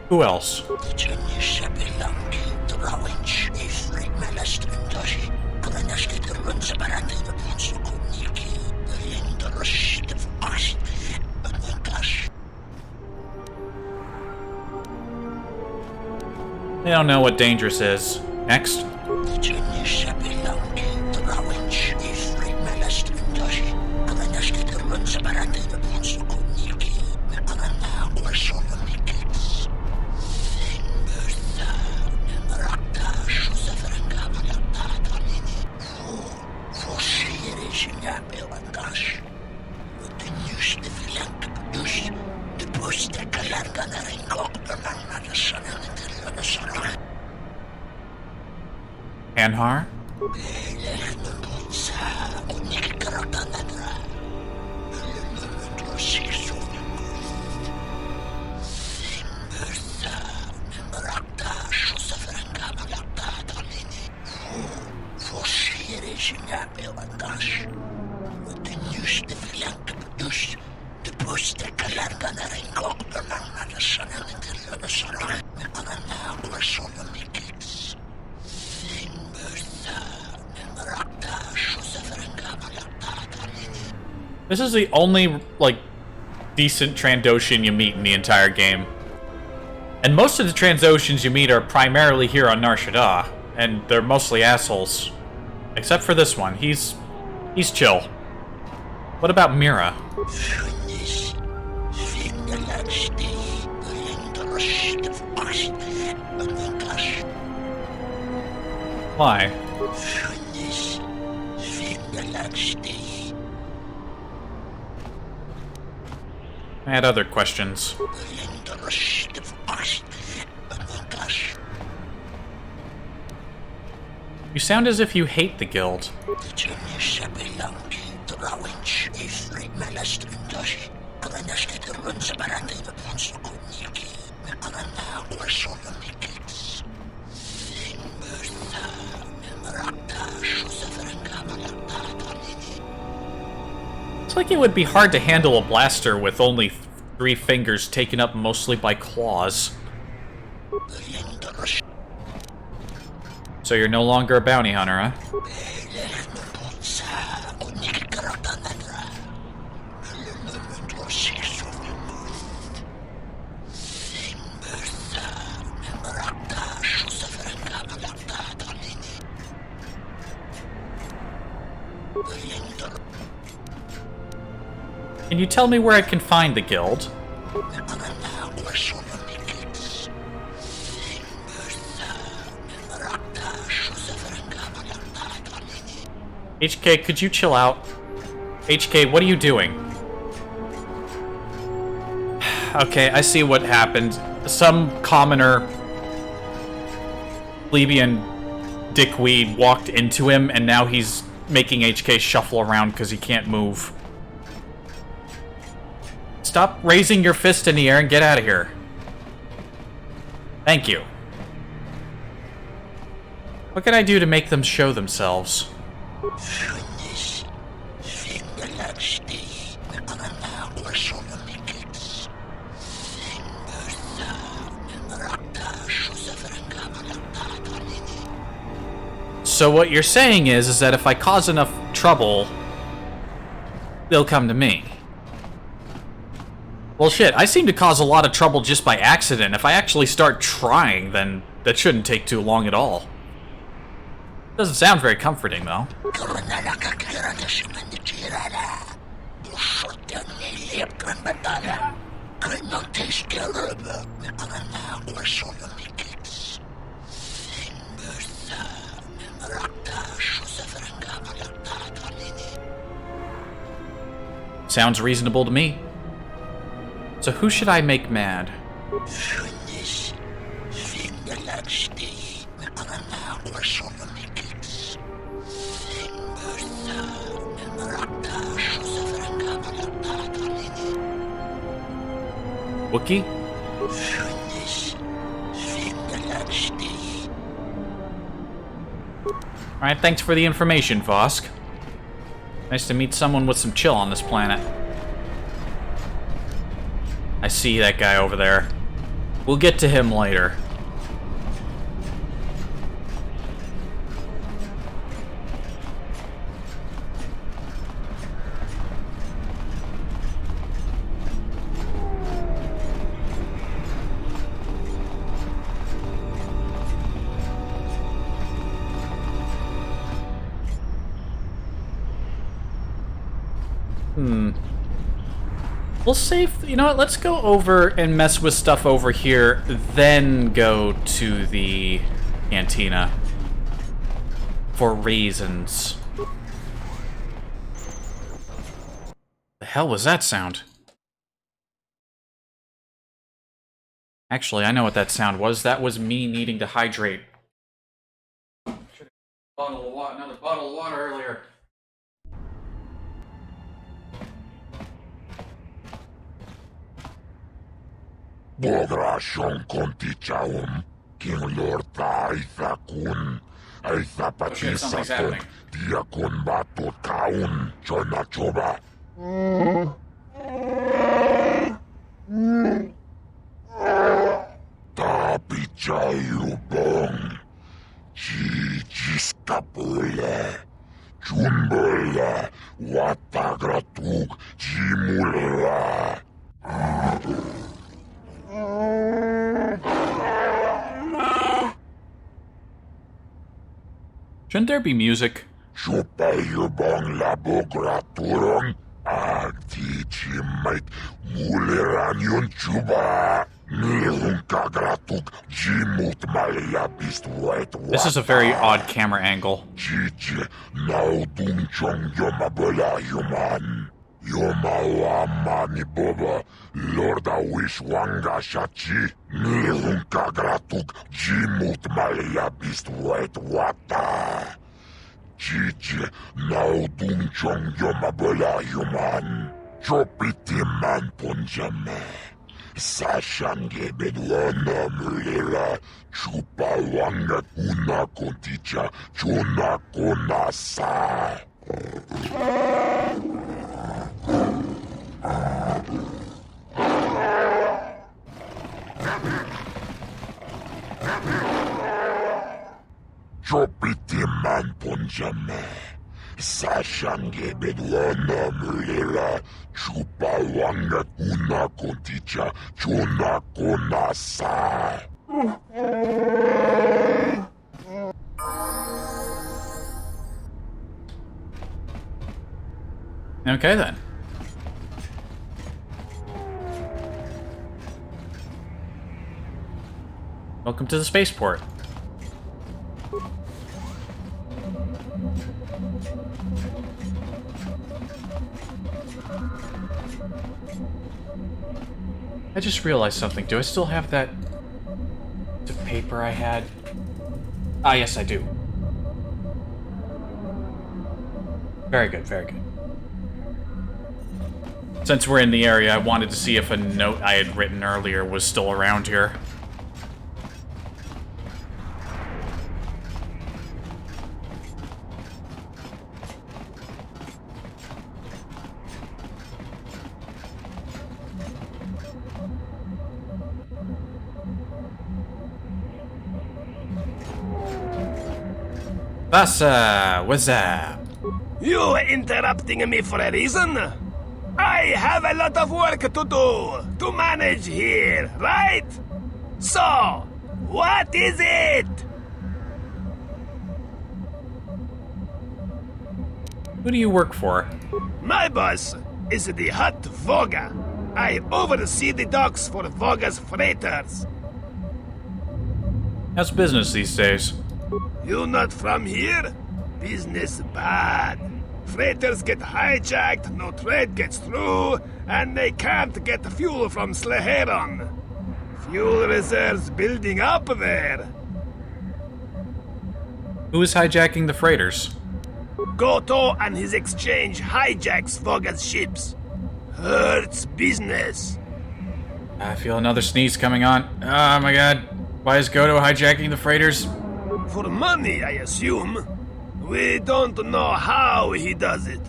S1: Who else? They don't know what dangerous is. Next. Anhar? This is the only, like, decent Trandoshan you meet in the entire game. And most of the Trandoshans you meet are primarily here on Nar Shaddaa, and they're mostly assholes. Except for this one. He's chill. What about Mira? Why? I had other questions. You sound as if you hate the guild. It's like it would be hard to handle a blaster with only 3 fingers taken up mostly by claws. So you're no longer a bounty hunter, huh? Can you tell me where I can find the guild? HK, could you chill out? HK, what are you doing? Okay, I see what happened. Some commoner plebeian dickweed walked into him, and now he's making HK shuffle around because he can't move. Stop raising your fist in the air and get out of here. Thank you. What can I do to make them show themselves? So what you're saying is that if I cause enough trouble, they'll come to me. Well, shit, I seem to cause a lot of trouble just by accident. If I actually start trying, then that shouldn't take too long at all. Doesn't sound very comforting, though. Sounds reasonable to me. So who should I make mad? Wookie? Alright, thanks for the information, Vosk. Nice to meet someone with some chill on this planet. I see that guy over there. We'll get to him later. We'll save, you know what, let's go over and mess with stuff over here, then go to the cantina. For reasons. The hell was that sound? Actually, I know what that sound was. That was me needing to hydrate. Bottle of water, another bottle of water earlier.
S10: Bodrashon kontichaum, King Lord Aithakun, Aithapatisaton, Diakon Batotaun, Chonachoba. Tapichayubong, Chichiskapule, Chumbula, Watagratug, Jimula.
S1: Shouldn't there be music?
S10: Chupayubong labograturong, Agtichimait, Muleranion chuba, Nihunkagratuk, Jimut malabist white.
S1: This is a very odd camera angle.
S10: Chichi, Naudunchong Yomabula human. Yomawamani Boba, Lorda Wishwanga Shachi, Nihunka Gratuk, Jimut Malabist White Wata. Chichi, Naudunchong Yomabula human. Chopiti man punjame. Sashange bedwana mulera. Chupawanga kuna konticha. Chuna konasa. Chopiti man punjame, Sashange bedwana mulera, Chupawanga kuna konticha, Chuna konasa.
S1: Okay then. Welcome to the spaceport. I just realized something. Do I still have that bit of paper I had? Ah, yes, I do. Very good, very good. Since we're in the area, I wanted to see if a note I had written earlier was still around here. What's up?
S4: You interrupting me for a reason? I have a lot of work to do, to manage here, right? So, what is it?
S1: Who do you work for?
S4: My boss is the Hut Voga. I oversee the docks for Voga's freighters.
S1: How's business these days?
S4: You not from here? Business bad. Freighters get hijacked, no trade gets through, and they can't get fuel from Sleheron. Fuel reserves building up there.
S1: Who is hijacking the freighters?
S4: Goto and his exchange hijacks Voga's ships. Hurts business.
S1: I feel another sneeze coming on. Oh my god. Why is Godo hijacking the freighters?
S4: For money, I assume. We don't know how he does it.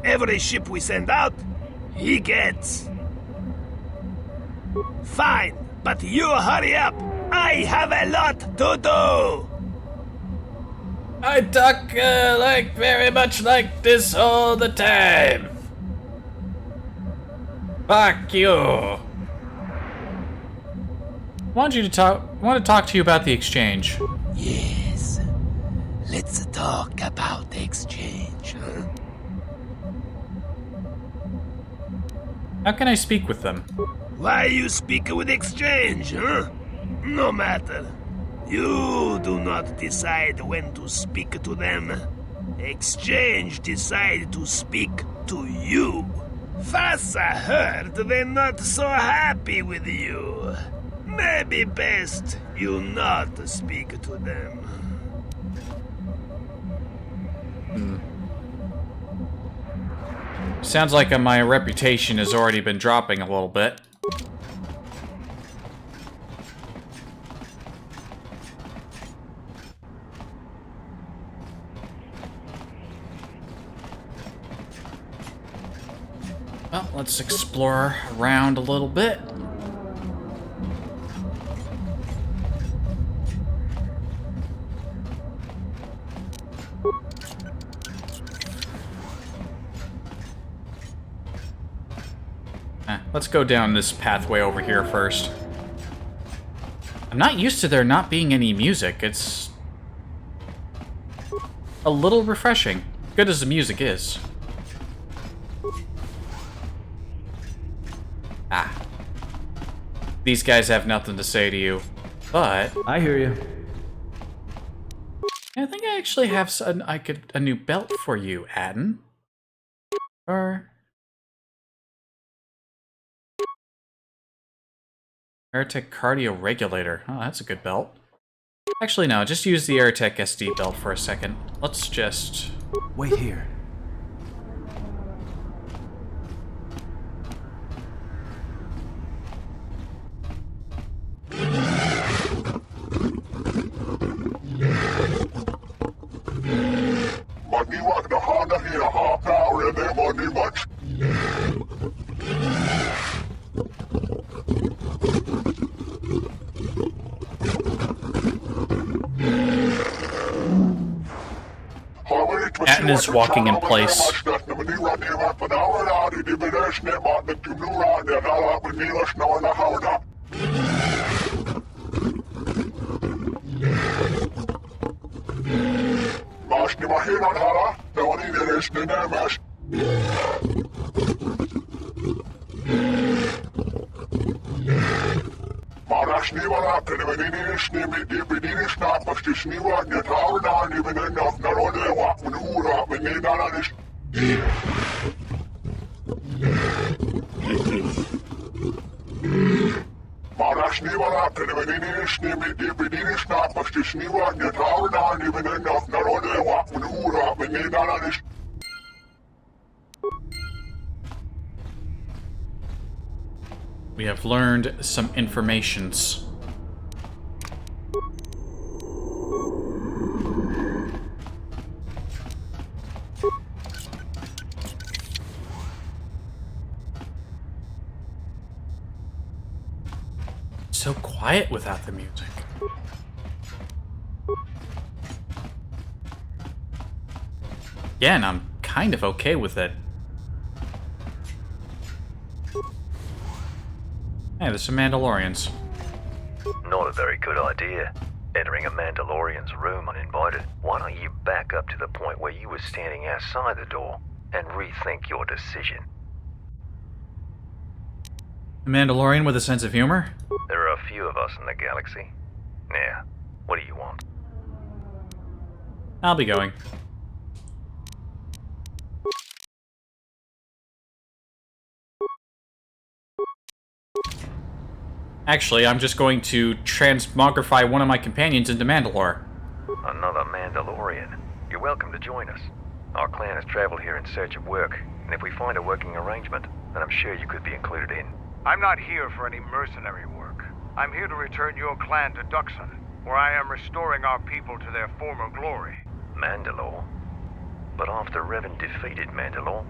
S4: Every ship we send out, he gets. Fine, but you hurry up. I have a lot to do.
S1: I talk very much like this all the time. Fuck you. Want to talk to you about the exchange.
S18: Yes. Let's talk about the exchange, huh?
S1: How can I speak with them?
S4: Why you speak with exchange, huh? No matter. You do not decide when to speak to them. Exchange decide to speak to you. First I heard they're not so happy with you. Maybe best you not speak to them.
S1: Sounds like my reputation has already been dropping a little bit. Well, let's explore around a little bit. Let's go down this pathway over here first. I'm not used to there not being any music. It's a little refreshing, good as the music is. Ah. These guys have nothing to say to you, but...
S9: I hear you.
S1: I think I actually have a new belt for you, Adden. Or... Airtech Cardio Regulator. Oh, that's a good belt. Actually, no, just use the Airtech SD belt for a second. Let's just...
S5: Wait here.
S1: Atten is walking in place. We have learned some informations. So quiet without the music. Again, I'm kind of okay with it. Hey, there's some Mandalorians.
S21: Not a very good idea. Entering a Mandalorian's room uninvited. Why don't you back up to the point where you were standing outside the door and rethink your decision?
S1: A Mandalorian with a sense of humor?
S21: There are a few of us in the galaxy. Now, what do you want?
S1: I'll be going. Actually, I'm just going to transmogrify one of my companions into Mandalore.
S21: Another Mandalorian. You're welcome to join us. Our clan has traveled here in search of work, and if we find a working arrangement, then I'm sure you could be included in.
S6: I'm not here for any mercenary work. I'm here to return your clan to Duxon, where I am restoring our people to their former glory.
S21: Mandalore? But after Revan defeated Mandalore,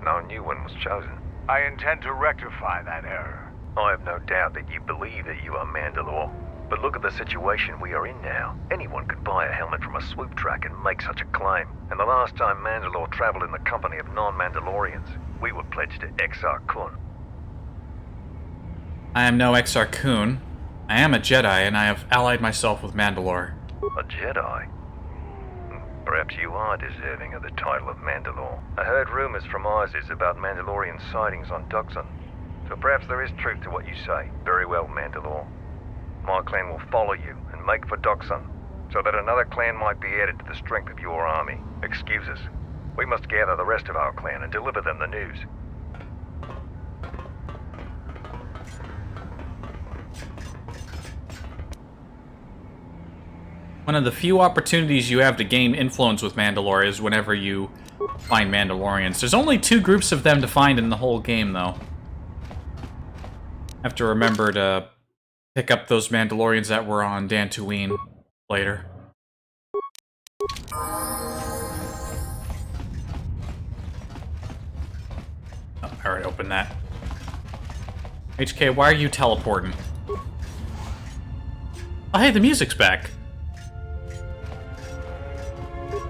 S21: no new one was chosen.
S6: I intend to rectify that error.
S21: I have no doubt that you believe that you are Mandalore. But look at the situation we are in now. Anyone could buy a helmet from a swoop track and make such a claim. And the last time Mandalore traveled in the company of non-Mandalorians, we were pledged to Exar Kun.
S1: I am no Exar Kun. I am a Jedi, and I have allied myself with Mandalore.
S21: A Jedi? Perhaps you are deserving of the title of Mandalore. I heard rumors from Isis about Mandalorian sightings on Duxon. So perhaps there is truth to what you say. Very well, Mandalore. My clan will follow you and make for Duxon, so that another clan might be added to the strength of your army. Excuse us. We must gather the rest of our clan and deliver them the news.
S1: One of the few opportunities you have to gain influence with Mandalore is whenever you find Mandalorians. There's only 2 groups of them to find in the whole game, though. Have to remember to pick up those Mandalorians that were on Dantooine later. Oh, I already opened that. HK, why are you teleporting? Oh, hey, the music's back.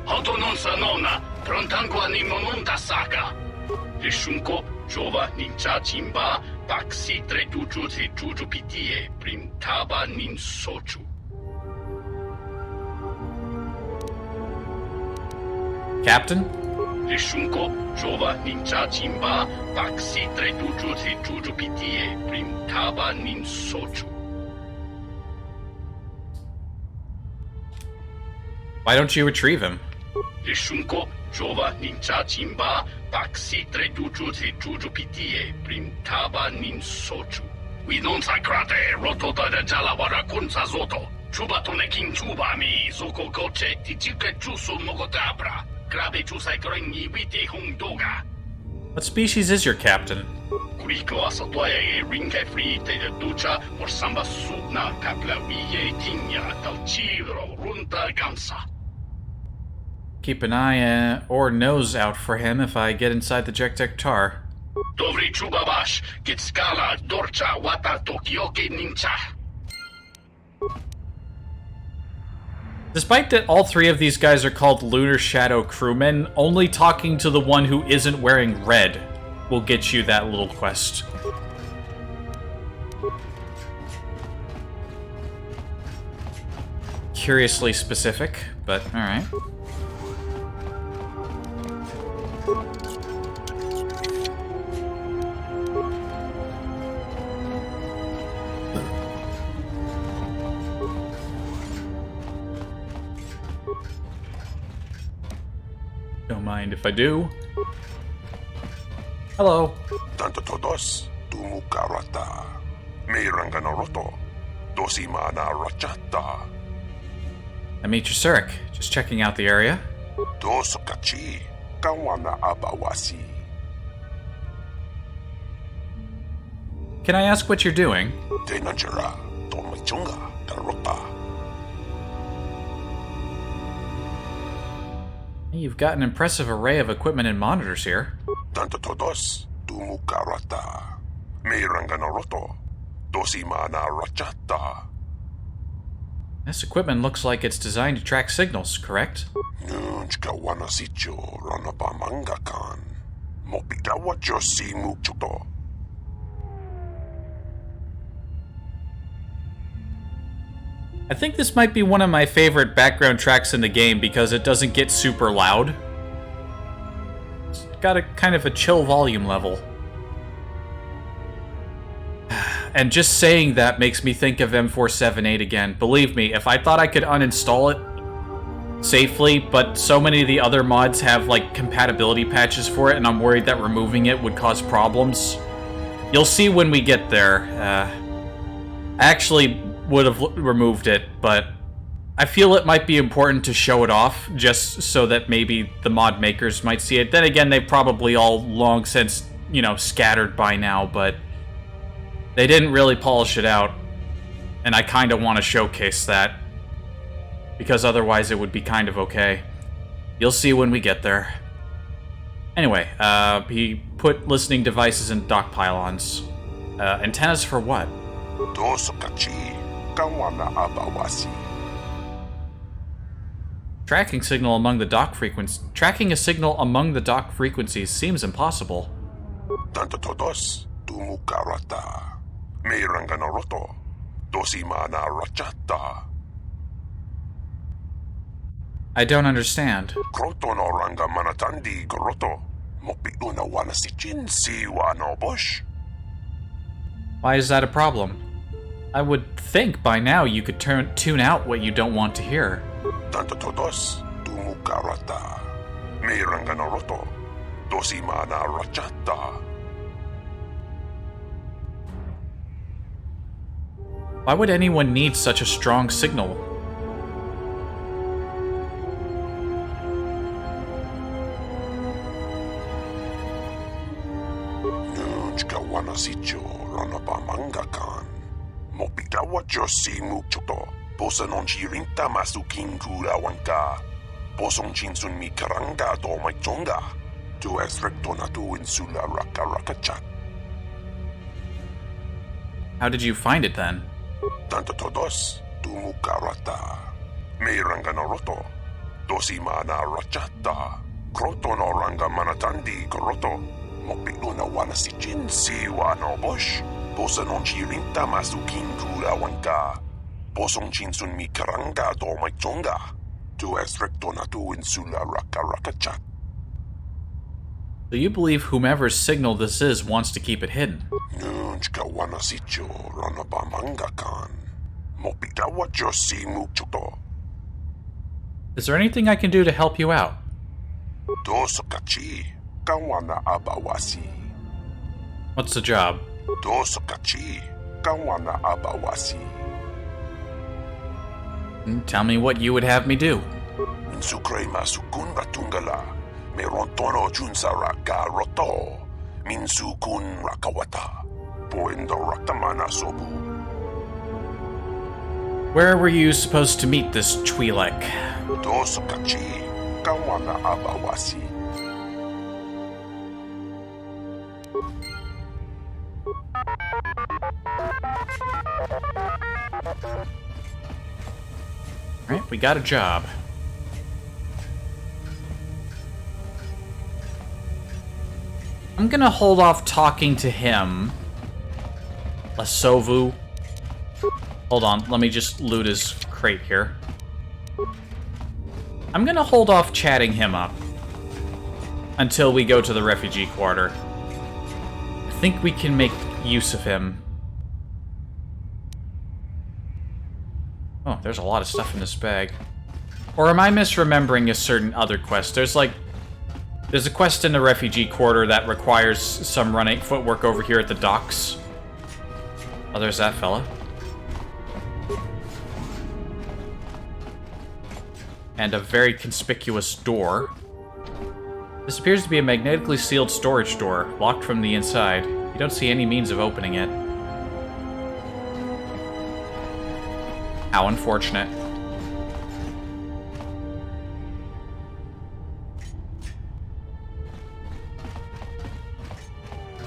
S19: Autononsa nona, prontangua ni mononta saka. Rishunko, jova ninja chimba, paksi tre tuju se juju pitie, printaba nin sochu.
S1: Captain?
S19: Rishunko, jova ninja chimba, paksi tre tuju se juju pitie, printaba nin sochu.
S1: Why don't you retrieve him?
S19: Rishunko, jova ninja chimba, paksi tre tuju se juju pitie, printaba nin sochu. We non sacrate, rotota de jalawara kunsa zoto. Chuba tone king chuba mi, zoko goche, tichike chusu mogotabra. Grabe chusai grengi wite hung doga.
S1: What species is your captain?
S19: Kuriko asotoye rinke free te de ducha, or samba subna kapla wiye tinya, tal chiro runta gamsa.
S1: Keep an eye or nose out for him if I get inside the Jektek Tar.
S19: Dovri chubabash, get scala, dorcha, wata tokyoke ninja.
S1: Despite that all 3 of these guys are called Lunar Shadow crewmen, only talking to the one who isn't wearing red will get you that little quest. Curiously specific, but alright. Don't mind if I do. Hello.
S10: Tanto todos, tumukarata. Miranganoroto. Dosimana rachata.
S1: I meet you, Surik. Just checking out the area.
S10: Dosukachi. Kawana abawasi.
S1: Can I ask what you're doing?
S10: Tenajara. Tomachunga. Tarota.
S1: You've got an impressive array of equipment and monitors here.
S10: Tanto todos, tumukarata. Miranganoroto. Dosimana rachata.
S1: This equipment looks like it's designed to track signals, correct?
S10: Nunchkawana sicho ranabamangakan. Mopigawa josi muchuto.
S1: I think this might be one of my favorite background tracks in the game because it doesn't get super loud. It's got a kind of a chill volume level. And just saying that makes me think of M478 again. Believe me, if I thought I could uninstall it safely, but so many of the other mods have like compatibility patches for it, and I'm worried that removing it would cause problems. You'll see when we get there. I actually would have removed it, but I feel it might be important to show it off, just so that maybe the mod makers might see it. Then again, they probably all long since, you know, scattered by now, but They didn't really polish it out, and I kind of want to showcase that, because otherwise it would be kind of okay. You'll see when we get there. Anyway, he put listening devices in dock pylons. Antennas for what? Tracking a signal among the dock frequencies seems impossible. I don't understand. Why is that a problem? I would think by now you could tune out what you don't want to hear. Why would anyone need such a strong signal? How did you find it then? So you believe whomever's signal this is wants to keep it hidden? Is there anything I can do to help you out? What's the job? Tell me what you would have me do. Where were you supposed to meet this Twi'lek? Alright, we got a job. I'm gonna hold off talking to him. Lasovu. Hold on, let me just loot his crate here. I'm gonna hold off chatting him up until we go to the refugee quarter. I think we can make use of him. Oh, there's a lot of stuff in this bag. Or am I misremembering a certain other quest? There's a quest in the refugee quarter that requires some running footwork over here at the docks. Oh, there's that fella. And a very conspicuous door. This appears to be a magnetically sealed storage door, locked from the inside. You don't see any means of opening it. How unfortunate.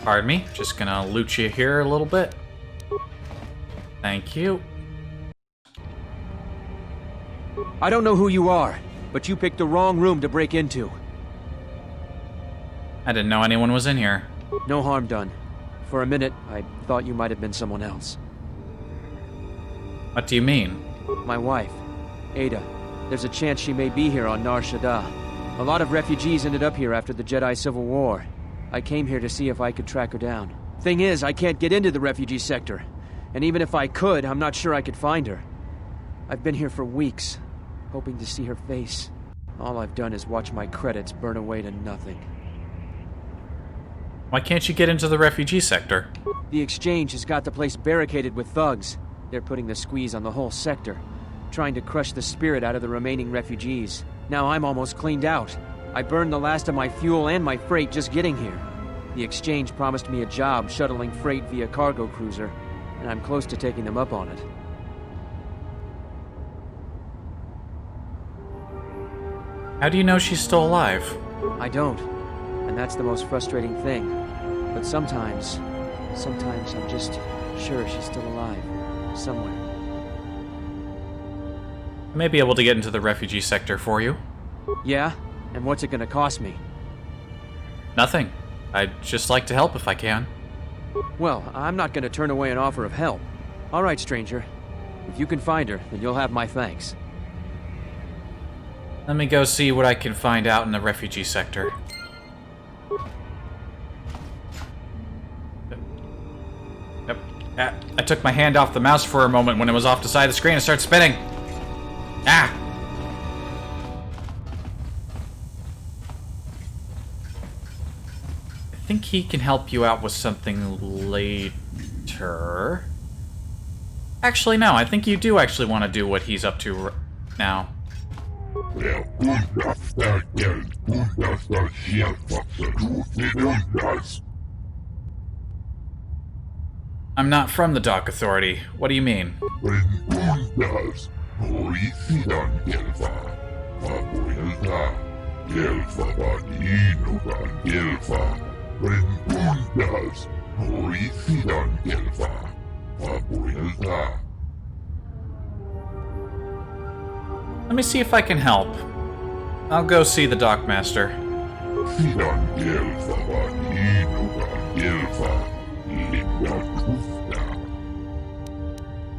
S1: Pardon me, just gonna loot you here a little bit. Thank you.
S5: I don't know who you are, but you picked the wrong room to break into.
S1: I didn't know anyone was in here.
S5: No harm done. For a minute, I thought you might have been someone else.
S1: What do you mean?
S5: My wife, Ada. There's a chance she may be here on Nar Shaddaa. A lot of refugees ended up here after the Jedi Civil War. I came here to see if I could track her down. Thing is, I can't get into the refugee sector. And even if I could, I'm not sure I could find her. I've been here for weeks, hoping to see her face. All I've done is watch my credits burn away to nothing.
S1: Why can't you get into the refugee sector?
S5: The exchange has got the place barricaded with thugs. They're putting the squeeze on the whole sector, trying to crush the spirit out of the remaining refugees. Now I'm almost cleaned out. I burned the last of my fuel and my freight just getting here. The exchange promised me a job shuttling freight via cargo cruiser. and I'm close to taking them up on it.
S1: How do you know she's still alive?
S5: I don't, and that's the most frustrating thing. But sometimes I'm just sure she's still alive, somewhere.
S1: I may be able to get into the refugee sector for you.
S5: Yeah? And what's it gonna cost me?
S1: Nothing. I'd just like to help if I can.
S5: Well, I'm not gonna turn away an offer of help. All right, stranger. If you can find her, then you'll have my thanks.
S1: Let me go see what I can find out in the refugee sector. Yep. I took my hand off the mouse for a moment when it was off the side of the screen and started spinning. Ah! I think he can help you out with something later. Actually, no. I think you do actually want to do what he's up to now. I'm not from the Dock Authority. What do you mean? Let me see if I can help. I'll go see the Dockmaster.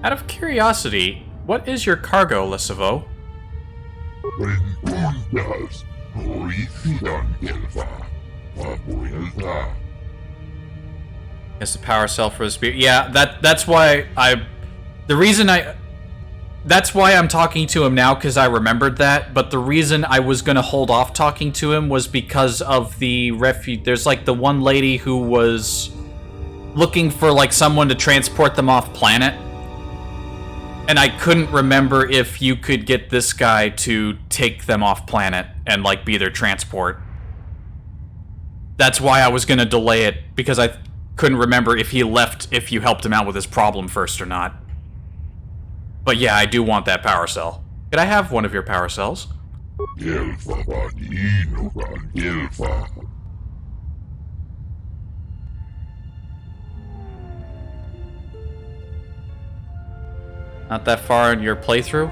S1: Out of curiosity, what is your cargo, Lissavo? Guess the power cell for the spear. Yeah, that's why that's why I'm talking to him now, because I remembered that, but the reason I was going to hold off talking to him was because of the there's like the one lady who was looking for like someone to transport them off planet. And I couldn't remember if you could get this guy to take them off planet and like be their transport. That's why I was going to delay it, because I couldn't remember if he left, if you helped him out with his problem first or not. But yeah, I do want that power cell. Could I have one of your power cells? Not that far in your playthrough?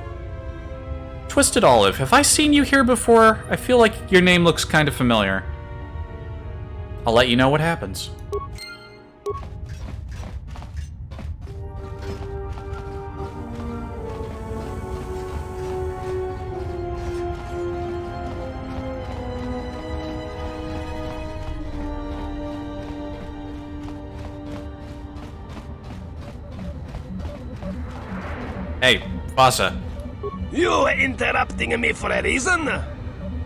S1: Twisted Olive, have I seen you here before? I feel like your name looks kind of familiar. I'll let you know what happens. Hey, Vasa.
S4: You interrupting me for a reason?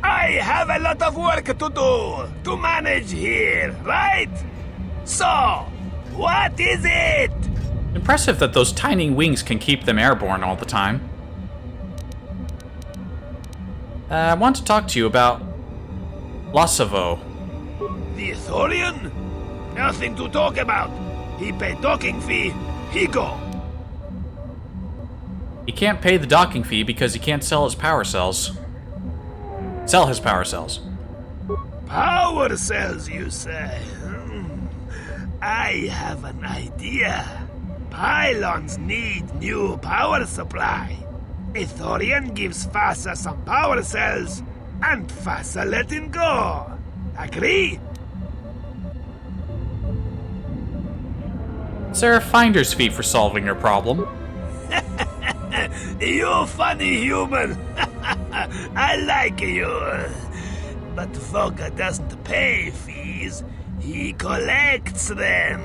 S4: I have a lot of work to do, to manage here, right? So, what is it?
S1: Impressive that those tiny wings can keep them airborne all the time. I want to talk to you about Lissavo.
S4: The Thorian? Nothing to talk about. He pay docking fee, he go.
S1: He can't pay the docking fee because he can't sell his power cells. Sell his power cells.
S4: Power cells, you say? I have an idea. Pylons need new power supply. Ithorian gives Fasa some power cells, and Fasa let him go. Agree?
S1: Is there a finder's fee for solving your problem?
S4: You funny human. I like you. But Voga doesn't pay fees. He collects them.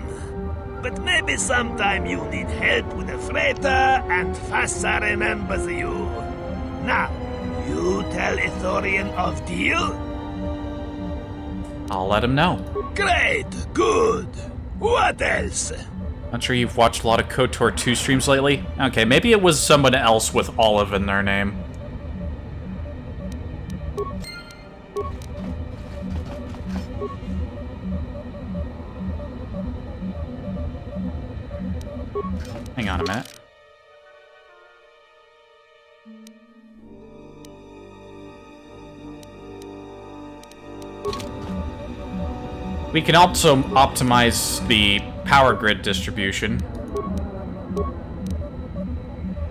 S4: But maybe sometime you need help with a freighter and Fasa remembers you. Now, you tell Ithorian of deal?
S1: I'll let him know.
S4: Great, good. What else?
S1: Not sure you've watched a lot of KOTOR 2 streams lately? Okay, maybe it was someone else with Olive in their name. Hang on a minute. We can also optimize the power grid distribution.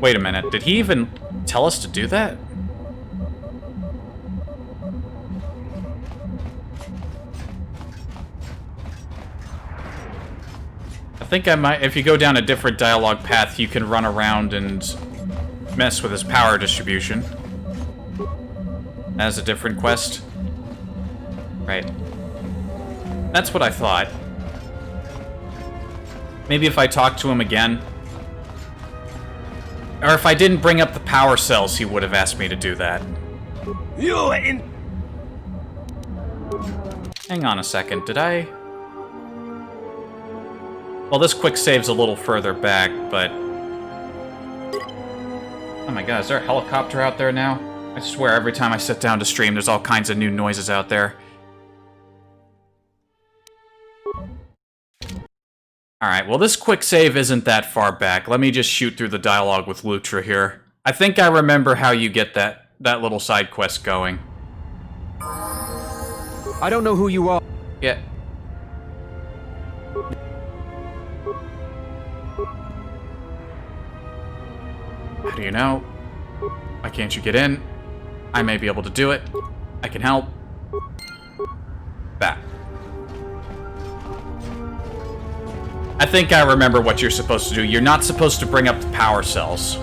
S1: Wait a minute, did he even tell us to do that? I think I might, if you go down a different dialogue path, you can run around and mess with his power distribution. As a different quest. Right. That's what I thought. Maybe if I talk to him again. Or if I didn't bring up the power cells, he would have asked me to do that.
S4: You in...
S1: Hang on a second, did I... Well, this quick save's a little further back, but... Oh my god, is there a helicopter out there now? I swear every time I sit down to stream, there's all kinds of new noises out there. Alright, well this quick save isn't that far back. Let me just shoot through the dialogue with Lutra here. I think I remember how you get that little side quest going.
S5: I don't know who you are.
S1: Yeah. How do you know? Why can't you get in? I may be able to do it. I can help. Back. I think I remember what you're supposed to do. You're not supposed to bring up the power cells.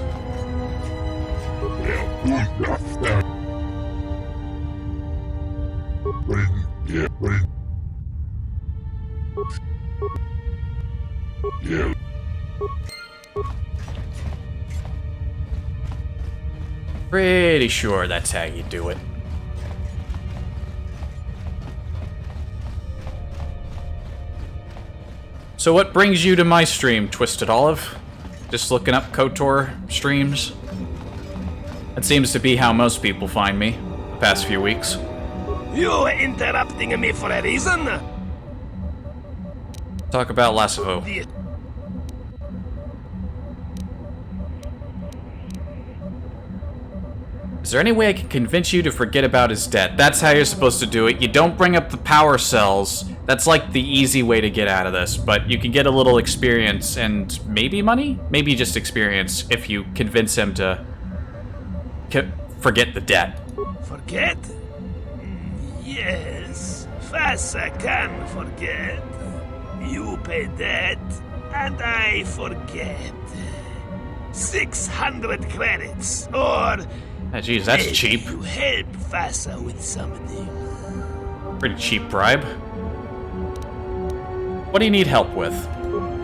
S1: Pretty sure that's how you do it. So what brings you to my stream, Twisted Olive? Just looking up KOTOR streams? That seems to be how most people find me the past few weeks.
S4: You interrupting me for a reason?
S1: Talk about Lasso. Is there any way I can convince you to forget about his debt? That's how you're supposed to do it. You don't bring up the power cells. That's like the easy way to get out of this, but you can get a little experience and maybe money? Maybe just experience if you convince him to forget the debt.
S4: Forget? Yes, Fassa can forget. You pay debt, and I forget. 600 credits, or...
S1: Oh, geez, that's cheap.
S4: You help Fassa with something.
S1: Pretty cheap bribe. What do you need help with?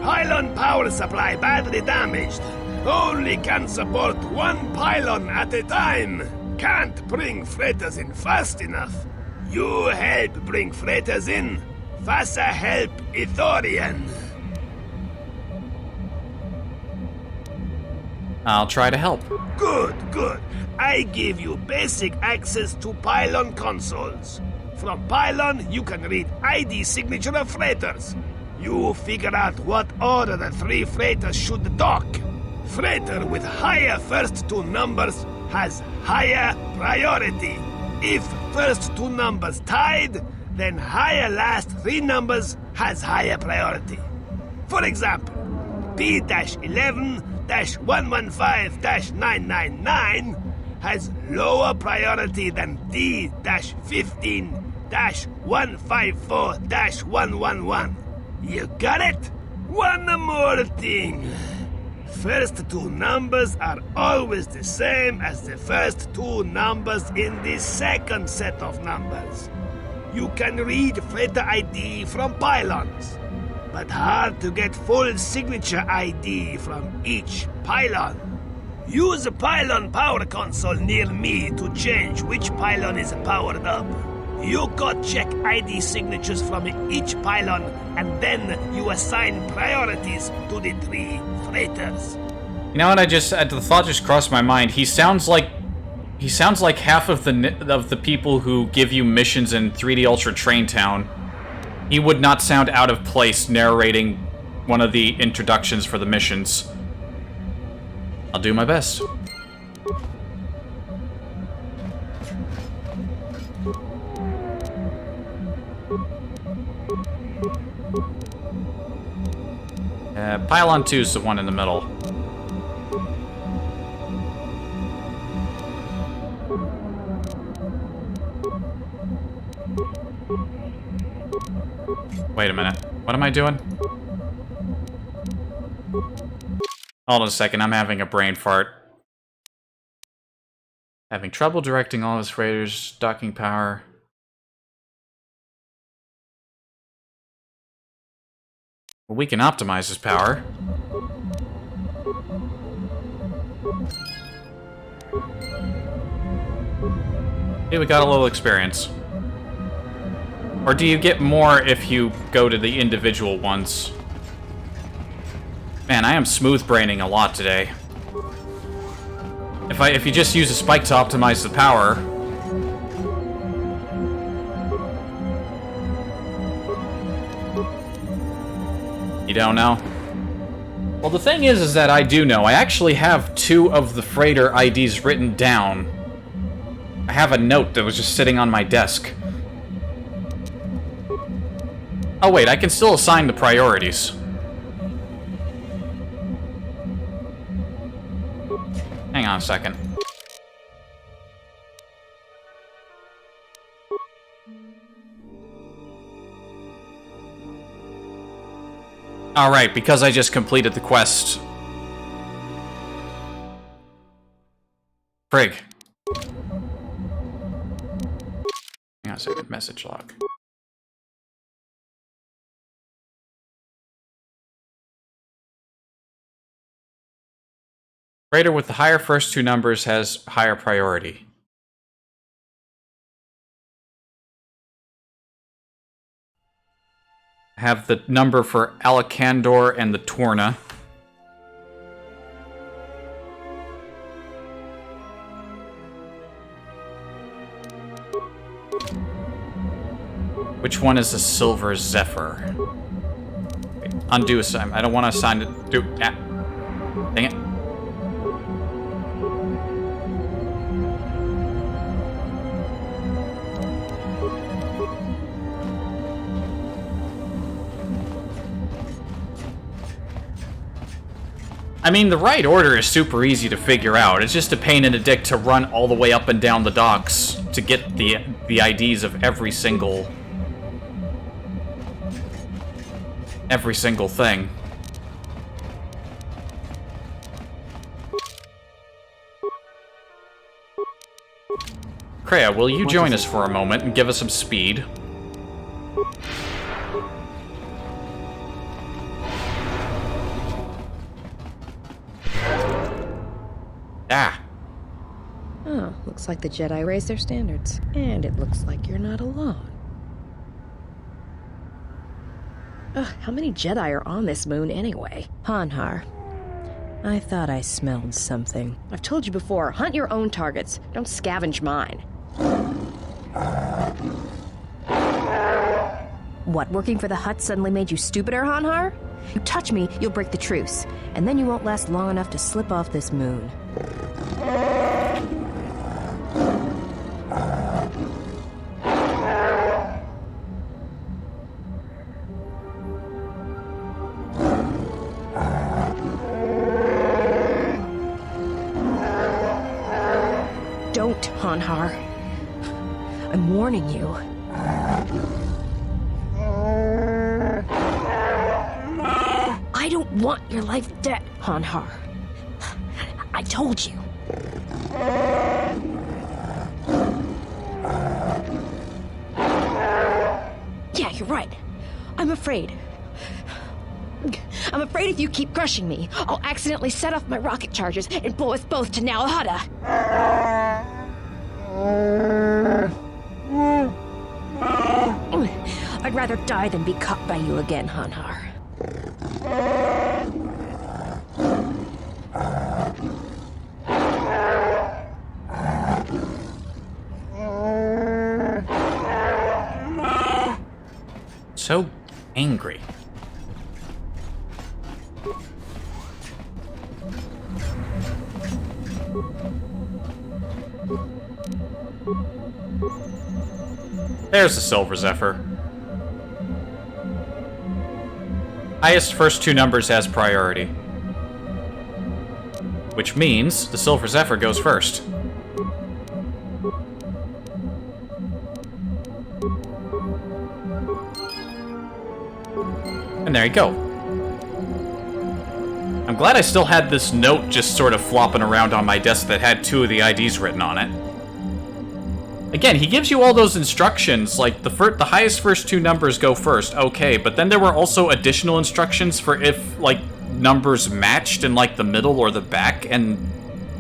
S4: Pylon power supply badly damaged. Only can support one pylon at a time. Can't bring freighters in fast enough. You help bring freighters in. Fassa help Ithorian.
S1: I'll try to help.
S4: Good, good. I give you basic access to pylon consoles. From pylon, you can read ID signature of freighters. You figure out what order the 3 freighters should dock. Freighter with higher first 2 numbers has higher priority. If first 2 numbers tied, then higher last 3 numbers has higher priority. For example, P-11-115-999 has lower priority than D-15-154-111. You got it? One more thing. First 2 numbers are always the same as the first 2 numbers in the second set of numbers. You can read freighter ID from pylons, but hard to get full signature ID from each pylon. Use a pylon power console near me to change which pylon is powered up. You go check ID signatures from each pylon, and then you assign priorities to the 3 freighters.
S1: You know what? The thought just crossed my mind. He sounds like half of the people who give you missions in 3D Ultra Train Town. He would not sound out of place narrating one of the introductions for the missions. I'll do my best. Pylon 2 is the one in the middle. Wait a minute. What am I doing? Hold on a second, I'm having a brain fart. Having trouble directing all his freighters, docking power. Well, we can optimize his power. Hey, we got a little experience. Or do you get more if you go to the individual ones? Man, I am smooth braining a lot today. If you just use a spike to optimize the power. You don't know? Well, the thing is that I do know. I actually have 2 of the freighter IDs written down. I have a note that was just sitting on my desk. Oh wait, I can still assign the priorities. Hang on a second. Alright, because I just completed the quest. Frig. Hang on a second, message log. Freighter with the higher first 2 numbers has higher priority. I have the number for Alakandor and the Torna. Which one is the Silver Zephyr? Wait, undo assignment. I don't want to assign it. Dang it. I mean, the right order is super easy to figure out. It's just a pain in the dick to run all the way up and down the docks to get the IDs of every single thing. Kreia, will you join us for a moment and give us some speed? Ah.
S2: Oh, looks like the Jedi raised their standards. And it looks like you're not alone. Ugh, how many Jedi are on this moon anyway? Hanhar. I thought I smelled something. I've told you before, hunt your own targets. Don't scavenge mine. What, working for the Hutt suddenly made you stupider, Hanhar? You touch me, you'll break the truce. And then you won't last long enough to slip off this moon. Don't, Hanhar. I'm warning you. I don't want your life dead, Hanhar. I told you. Yeah, you're right. I'm afraid. I'm afraid if you keep crushing me, I'll accidentally set off my rocket charges and blow us both to Nal Hutta. I'd rather die than be caught by you again, Hanhar.
S1: So angry. There's the Silver Zephyr. Highest first two numbers has priority. Which means the Silver Zephyr goes first. And there you go. I'm glad I still had this note just sort of flopping around on my desk that had 2 of the IDs written on it. Again, he gives you all those instructions, like the highest first 2 numbers go first, okay, but then there were also additional instructions for if, like, numbers matched in, like, the middle or the back, and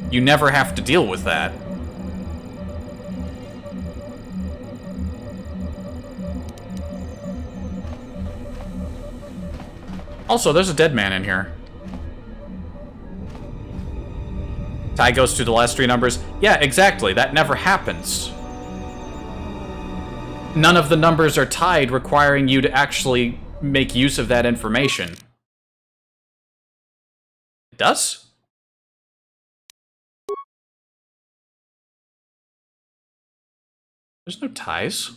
S1: you never have to deal with that. Also, there's a dead man in here. Tie goes to the last 3 numbers. Yeah, exactly. That never happens. None of the numbers are tied, requiring you to actually make use of that information. It does? There's no ties.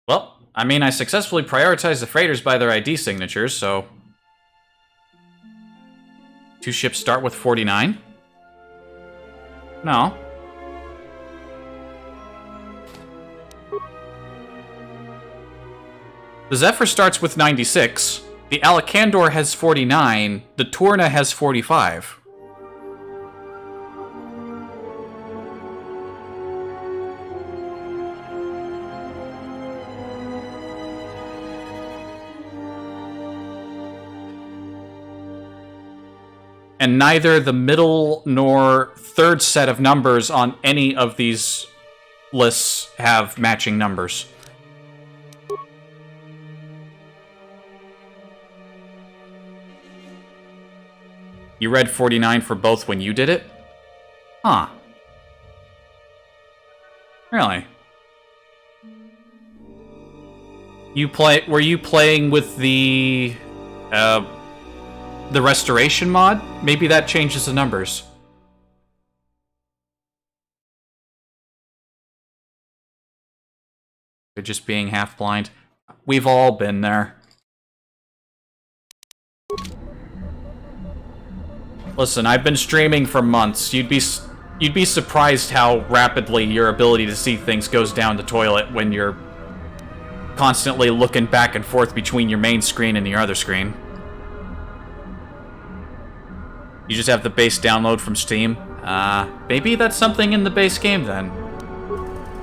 S1: Well, I mean, I successfully prioritized the freighters by their ID signatures, so... 2 ships start with 49? No. The Zephyr starts with 96, the Alakandor has 49, the Tourna has 45. And neither the middle nor third set of numbers on any of these lists have matching numbers. You read 49 for both when you did it? Huh. Really? Were you playing with the restoration mod? Maybe that changes the numbers. They're just being half blind. We've all been there. Listen, I've been streaming for months. You'd be surprised how rapidly your ability to see things goes down the toilet when you're constantly looking back and forth between your main screen and your other screen. You just have the base download from Steam? Maybe that's something in the base game then.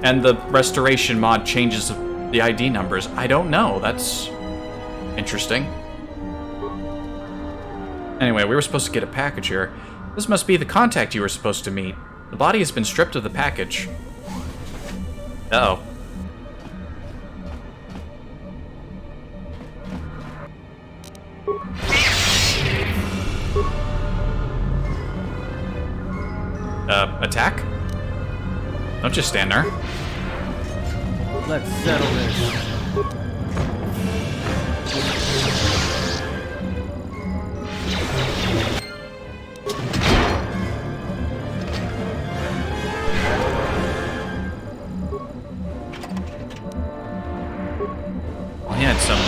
S1: And the restoration mod changes the ID numbers. I don't know. That's interesting. Anyway, we were supposed to get a package here. This must be the contact you were supposed to meet. The body has been stripped of the package. Uh-oh. Attack? Don't just stand there.
S5: Let's settle this.
S1: Well, he had some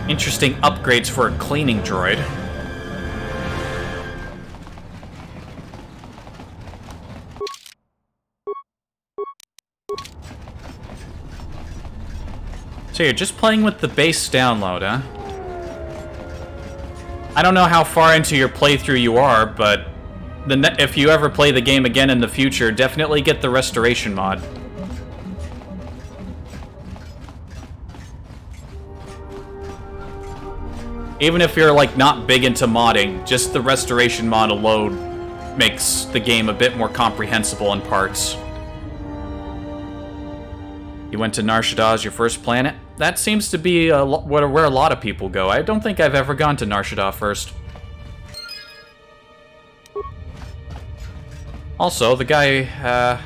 S1: interesting upgrades for a cleaning droid. So you're just playing with the base download, huh? I don't know how far into your playthrough you are, but if you ever play the game again in the future, definitely get the restoration mod. Even if you're, like, not big into modding, just the restoration mod alone makes the game a bit more comprehensible in parts. You went to Nar Shaddaa as your first planet? That seems to be where a lot of people go. I don't think I've ever gone to Nar Shaddaa first. Also, the guy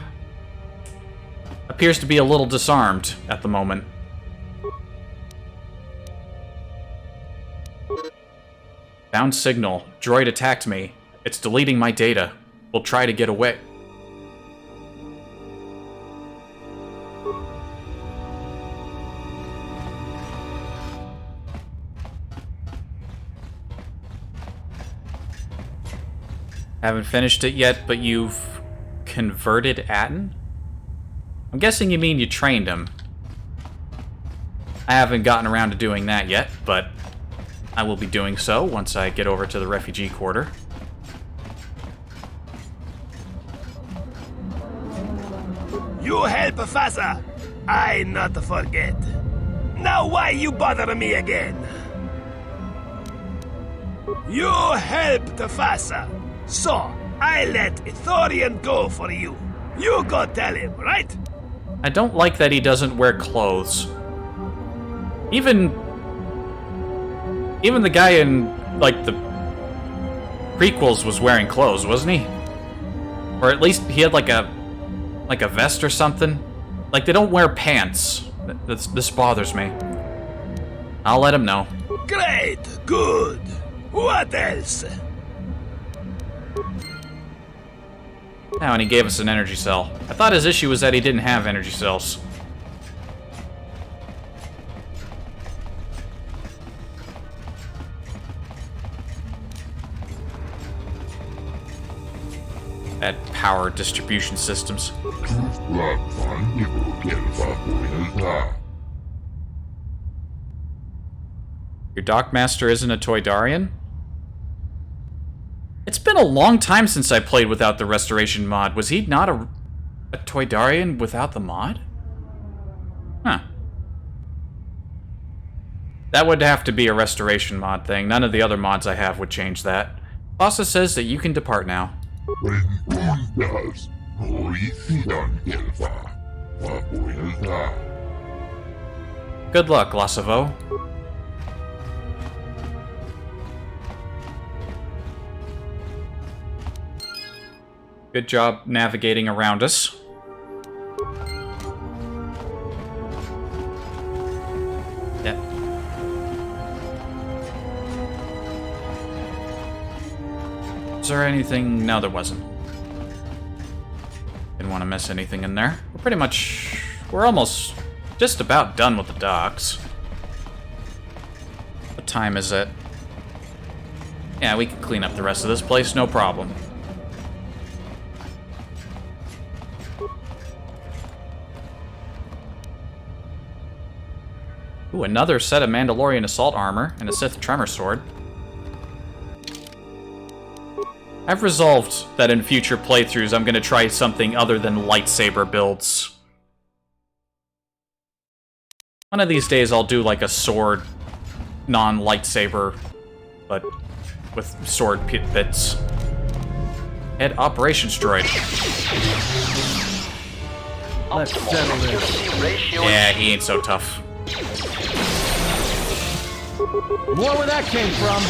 S1: appears to be a little disarmed at the moment. Found signal. Droid attacked me. It's deleting my data. We'll try to get away. Haven't finished it yet, but you've converted Atten? I'm guessing you mean you trained him. I haven't gotten around to doing that yet, but I will be doing so once I get over to the refugee quarter.
S4: You help Fasa. I not forget. Now why you bother me again? You helped Fasa. So, I let Ithorian go for you. You go tell him, right?
S1: I don't like that he doesn't wear clothes. Even the guy in, like, the prequels was wearing clothes, wasn't he? Or at least he had, like a vest or something. Like, they don't wear pants. This bothers me. I'll let him know.
S4: Great, good. What else?
S1: Now, and he gave us an energy cell. I thought his issue was that he didn't have energy cells. At power distribution systems. Your Dockmaster isn't a Toydarian? It's been a long time since I played without the restoration mod. Was he not a Toydarian without the mod? Huh. That would have to be a restoration mod thing. None of the other mods I have would change that. Bossa says that you can depart now. Good luck, Lasavo. Good job navigating around us. Yeah. Is there anything? No, there wasn't. Didn't want to miss anything in there. We're almost just about done with the docks. What time is it? Yeah, we can clean up the rest of this place, no problem. Ooh, another set of Mandalorian assault armor and a Sith Tremor sword. I've resolved that in future playthroughs I'm going to try something other than lightsaber builds. One of these days I'll do like a sword, non-lightsaber, but with sword bits. Head operations droid.
S5: Let's settle this.
S1: Yeah, he ain't so tough.
S5: More where that came from.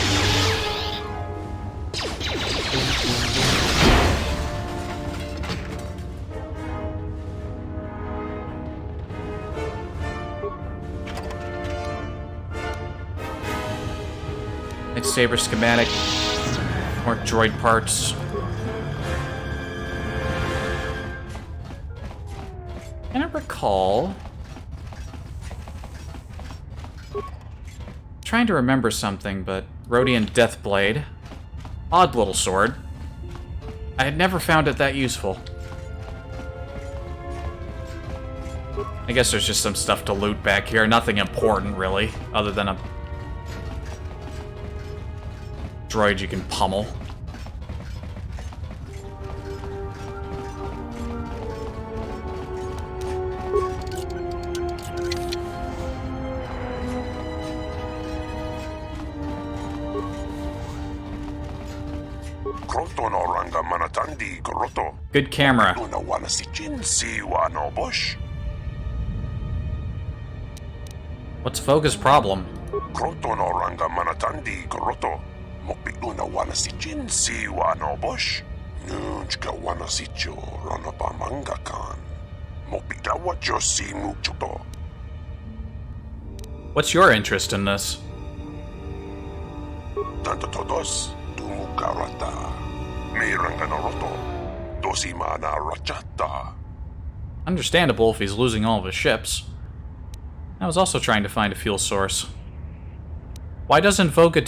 S1: Lightsaber schematic. More droid parts. Can I recall? Trying to remember something, but Rhodian Deathblade. Odd little sword. I had never found it that useful. I guess there's just some stuff to loot back here. Nothing important, really, other than a droid you can pummel. Good camera. What's Voga's problem?
S10: What's your interest in this? Tanto todos, tumukarata. Miranganoroto, dosimana rachata.
S1: Understandable if he's losing all of his ships. I was also trying to find a fuel source. Why doesn't Voga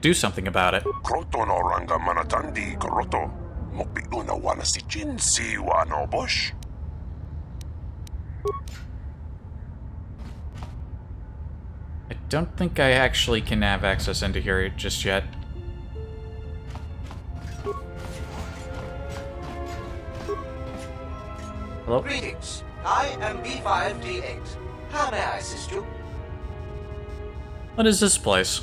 S1: do something about it?
S10: Kroto no ranga manatandi koroto. Mokpido na wana si Jin si wano bush.
S1: I don't think I actually can have access into here just yet. Hello?
S11: Greetings. I am B5D8. How may I assist you?
S1: What is this place?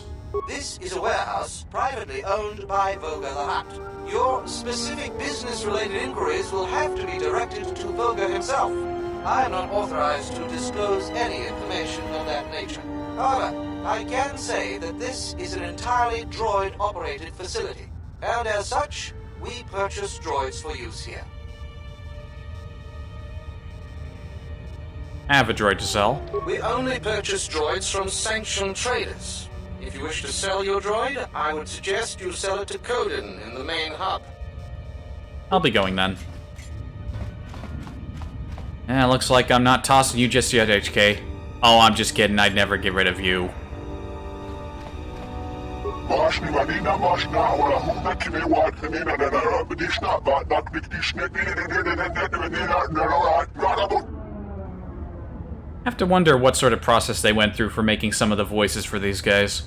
S11: This is a warehouse privately owned by Voga the Hutt. Your specific business-related inquiries will have to be directed to Voga himself. I am not authorized to disclose any information of that nature. However, I can say that this is an entirely droid-operated facility, and as such, we purchase droids for use here.
S1: I have a droid to sell.
S11: We only purchase droids from sanctioned traders. If you wish to sell your droid, I would suggest you sell it to Coden in the main hub.
S1: I'll be going then. Yeah, looks like I'm not tossing you just yet, HK. Oh, I'm just kidding. I'd never get rid of you. I have to wonder what sort of process they went through for making some of the voices for these guys.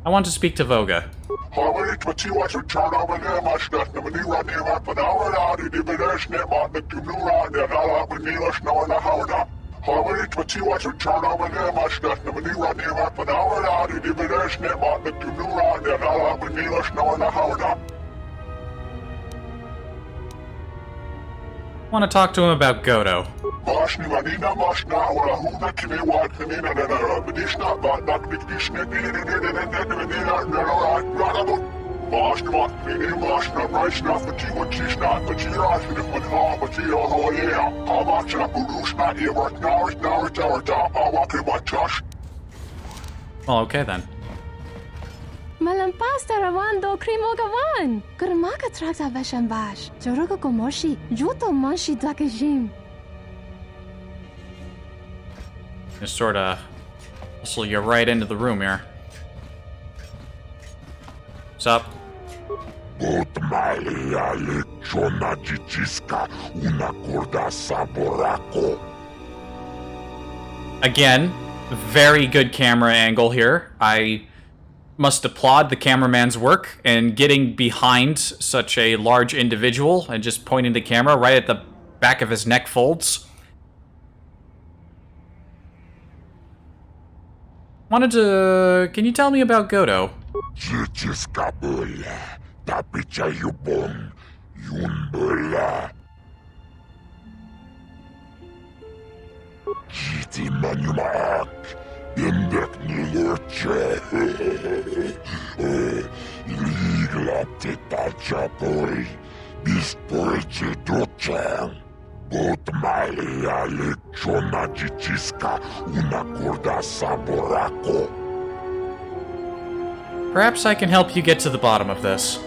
S1: I want to speak to Voga. I want to talk to him about Godo. Well, okay then.
S20: Malampas tarawando krimogawan. Kurmaka trakta veshambash. Joruga gomoshi. Juto monshi dakajim.
S1: Just sorta hustle you right into the room here. What's up? Again, very good camera angle here. I must applaud the cameraman's work in getting behind such a large individual and just pointing the camera right at the back of his neck folds. Wanted to... Can you tell me about Godo? Perhaps I can help you get to the bottom of this.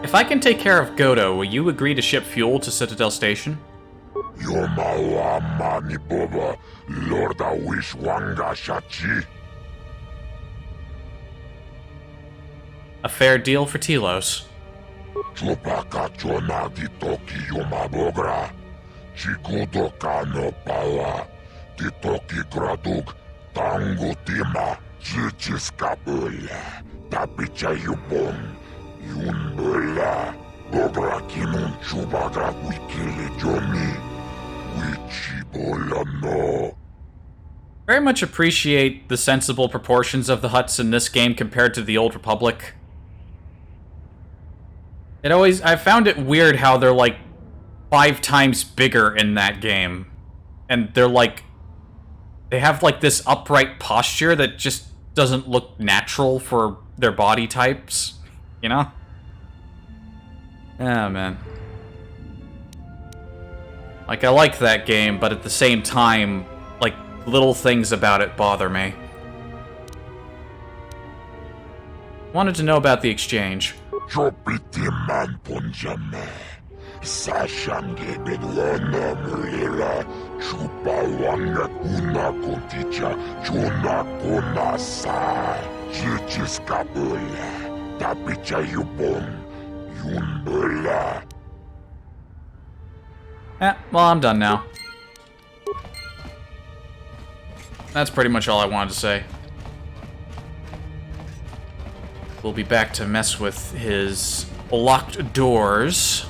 S1: If I can take care of Godo, will you agree to ship fuel to Citadel Station? A fair deal for Telos. Very much appreciate the sensible proportions of the huts in this game compared to the Old Republic. I found it weird how they're like 5 times bigger in that game. And they're like, they have like this upright posture that just doesn't look natural for their body types, you know? Oh, man. Like, I like that game, but at the same time, like, little things about it bother me. Wanted to know about the exchange.
S10: Jopitiman punjame. Sashange bedwana mulera. Chupawana kuna konticha. Juna kuna sa. Jichis kabula. Tapicha yubom. Yumbula.
S1: Well, I'm done now. That's pretty much all I wanted to say. We'll be back to mess with his locked doors.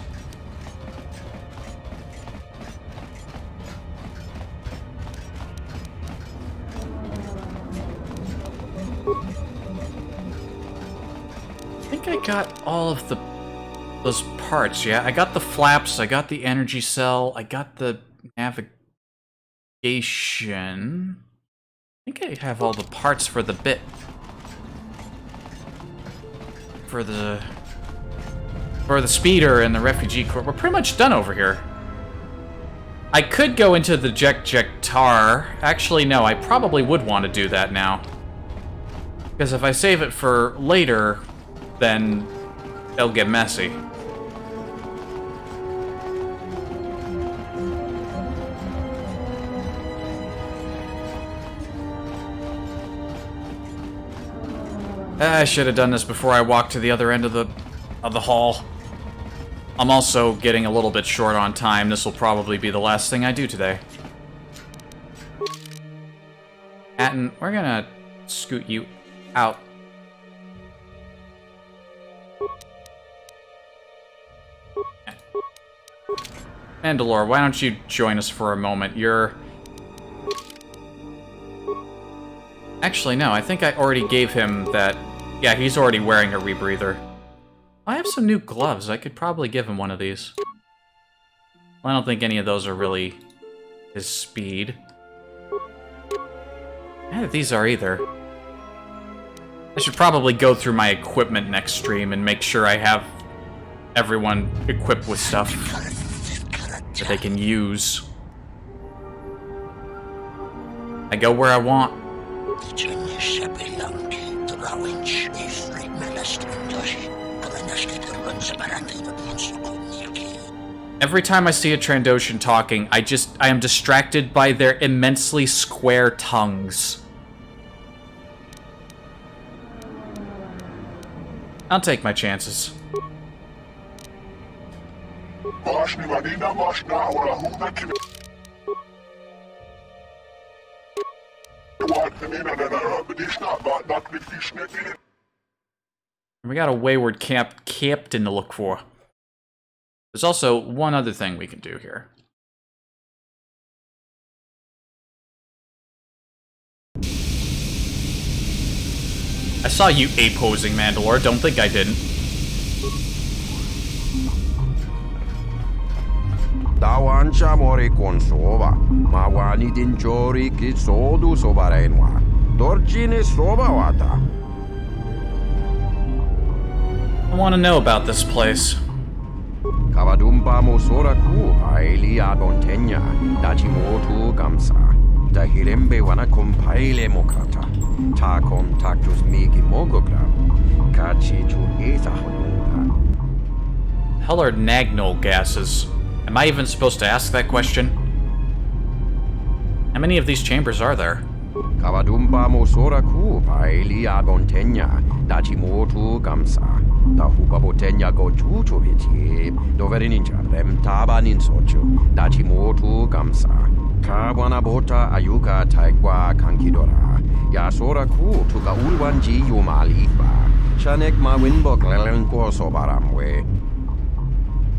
S1: I think I got all of those parts, yeah? I got the flaps, I got the energy cell, I got the navigation. I think I have all the parts for the bit. For the speeder and the refugee corps. We're pretty much done over here. I could go into the Jektar. Actually, no, I probably would want to do that now. Because if I save it for later, then it'll get messy. I should have done this before I walked to the other end of the hall. I'm also getting a little bit short on time. This will probably be the last thing I do today. Atten, we're gonna scoot you out. Mandalore, why don't you join us for a moment? Actually, no, I think I already gave him that. Yeah, he's already wearing a rebreather. I have some new gloves. I could probably give him one of these. Well, I don't think any of those are really his speed. None of these are either. I should probably go through my equipment next stream and make sure I have everyone equipped with stuff that they can use. I go where I want. Every time I see a Trandoshan talking, I am distracted by their immensely square tongues. I'll take my chances. We got a wayward captain to look for. There's also one other thing we can do here. I saw you A-posing, Mandalore. Don't think I didn't.
S15: Dawancha mori con sova, ma wani dinjori ki sodu sobarenwa. Dorjine sobawata.
S1: I want to know about this place.
S15: Kavadumba mosora ku aili abontenya, dachimotu gamsa. Da hirembe wana compaile mokata. Ta contactus migi mogogram. Kachi tu esa honunda.
S1: Hell are nagnol gases? Am I even supposed to ask that question? How many of these chambers are there?
S15: Kavadumba mosora ku aili abontenya, dachimotu gamsa. Da hukabotenya go chuchu viti, doverinincha rem tabanin sochu, dachimotu gamsa. Kawana bota ayuka taigwa kankidora, yasora ku tuka ulwanji yumalifa, shanek ma winbok lelenko sobaramwe.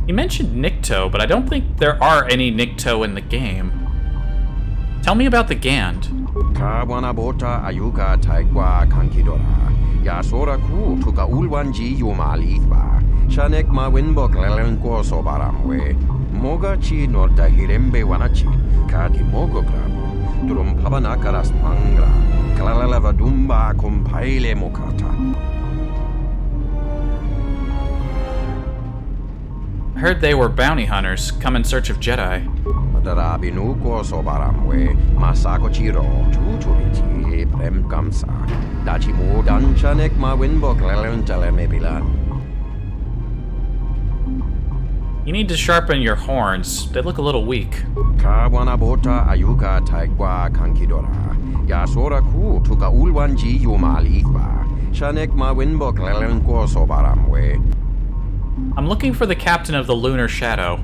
S1: You mentioned Nikto, but I don't think there are any Nikto in the game. Tell me about the Gand.
S15: Kawana bota ayuka taigwa kankidora. Yasora ku tuka ulwanji yumalifa. Shanek ma winbok lelenko sobaramwe. Mogachi norda hirembe wanachi. Kadi mogogram. Durum pabanakaras pangra. Kalalava dumba compaile mokata.
S1: I heard they were bounty hunters, come in search of Jedi.
S15: Darabinuko sobaramwe. Masako chiro chuchubiti. te prem kamsa. Dachi mo dan shanek ma winbok lelen telemebilan.
S1: You need to sharpen your horns. They look a little weak.
S15: Kawana bota ayuka taigwa kankidora. Yasora ku tuka ulwanji yumalitba. Shanek ma winbok lelen ko sobaramwe.
S1: I'm looking for the captain of the Lunar Shadow.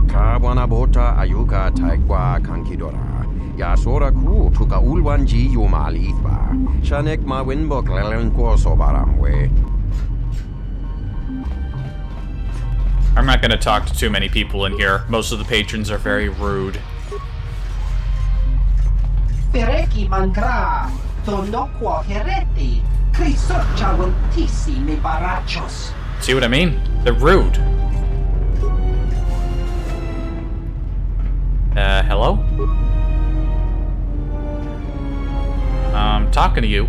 S15: Kawana bota ayuka taigwa kankidora. Yasora ku tuka ulwanji yumalitba. Shanek ma winbok lelen ko sobaramwe.
S1: I'm not going to talk to too many people in here. Most of the patrons are very rude.
S8: Fereki mangra, donokwa hereti, crisocha wentisi me barachos.
S1: See what I mean? They're rude. Hello? I'm talking to you.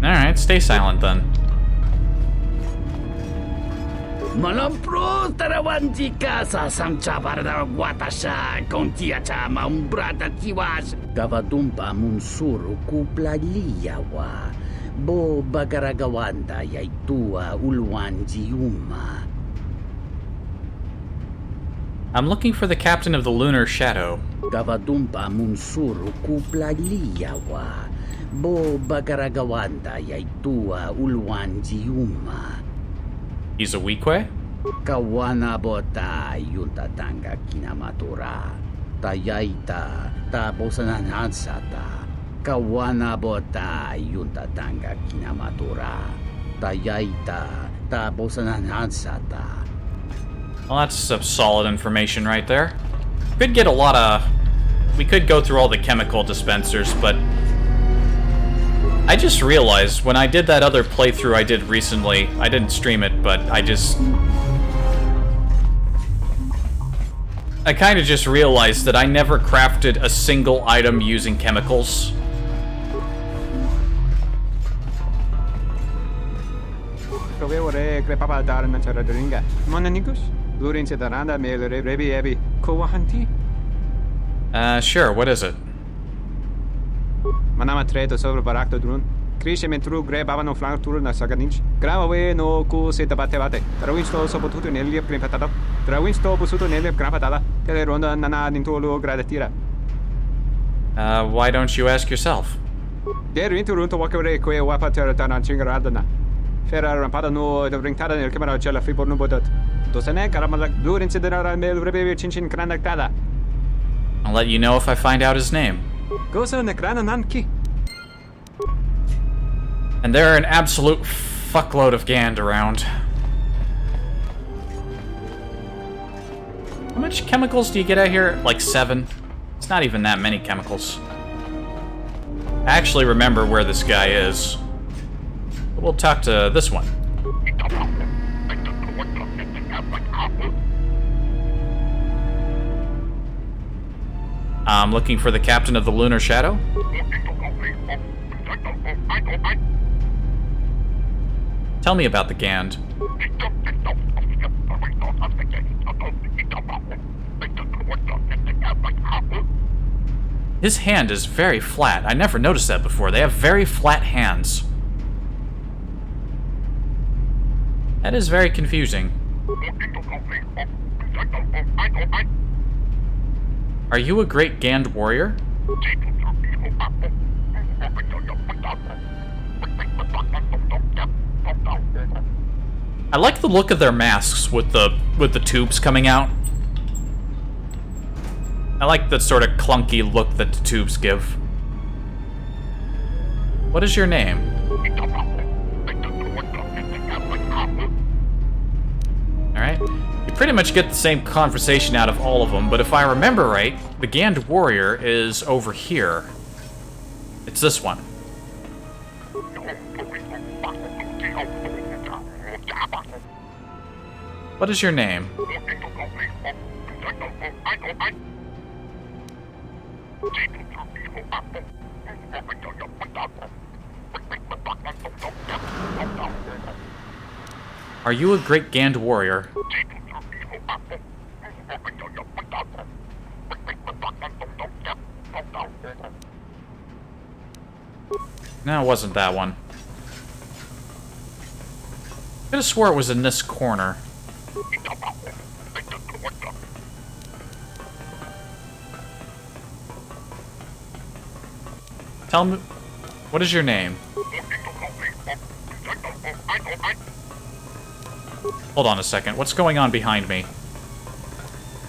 S1: Alright, stay silent then.
S12: Malampro tarawanji casa samchabarda guatasha contiacha maumbrata tiwas gavadumpa munsuru kuplaliyawa bo bagaragawanda yaitua ulwanji uma.
S1: I'm looking for the captain of the Lunar Shadow.
S12: Gavadumpa munsuru kuplaliyawa bo bagaragawanda yaitua ulwanji uma.
S1: He's a Weekwe?
S12: Kawana bota yunta tanga kinamatura. Tayaita taposananansata. Kawana bota yunta tanga kinamatura. Tayaita taposananansata.
S1: Well, that's some solid information right there. Could get a lot of... We could go through all the chemical dispensers, but... I just realized when I did that other playthrough I did recently, I didn't stream it, but I kind of just realized that I never crafted a single item using chemicals.
S3: Provevore crepapa dar na charadringa. Monanikus? Lurin sidaranda me rebi ebi. Kowahanti?
S1: Sure, what is it?
S3: Manama treto sobre barakto drun. Krishe mentru gre bavano flank tur na saganich. Grave no ku se tabate bate. Trawinsto sopotuto nelia primpatado. Trawinsto busuto nelia grapatada. Tele ronda nana nintolo gradatira.
S1: Why don't you ask yourself?
S3: Der interrunto wakere que wapa terra chingaradana. Ferra rampada no de bringtada nel camera cella fribor no bodot. Dosane caramala lurin sidera mel rebe chinchin kranaktada.
S1: I'll let you know if I find out his name.
S3: Gosa nekrana nanki.
S1: And there are an absolute fuckload of Gand around. How much chemicals do you get out here? Like 7? It's not even that many chemicals. I actually remember where this guy is. But we'll talk to this one. I'm looking for the captain of the Lunar Shadow. Tell me about the Gand. His hand is very flat. I never noticed that before. They have very flat hands. That is very confusing. Are you a great Gand warrior? I like the look of their masks with the tubes coming out. I like the sort of clunky look that the tubes give. What is your name? Alright. You pretty much get the same conversation out of all of them, but if I remember right, the Gand warrior is over here. It's this one. What is your name? Are you a great Gand warrior? No, it wasn't that one. Could have swore it was in this corner. Tell me, what is your name? Hold on a second. What's going on behind me?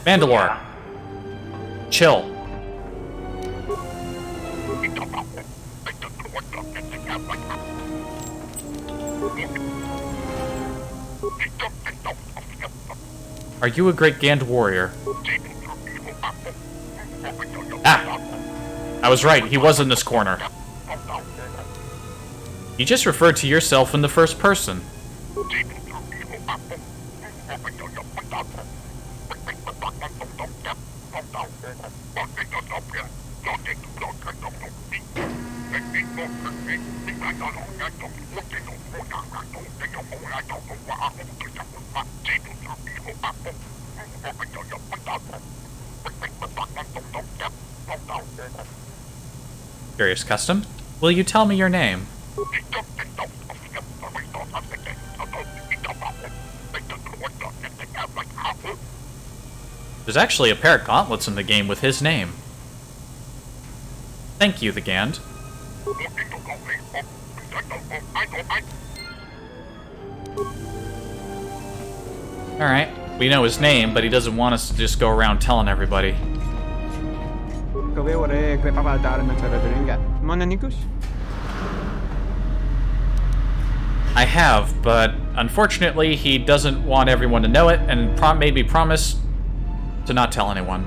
S1: Mandalore. Chill. Are you a great Gand warrior? Ah! I was right, he was in this corner. You just referred to yourself in the first person. Curious custom. Will you tell me your name? There's actually a pair of gauntlets in the game with his name. Thank you, the Gand. Alright, we know his name, but he doesn't want us to just go around telling everybody. I have, but unfortunately he doesn't want everyone to know it and made me promise to not tell anyone.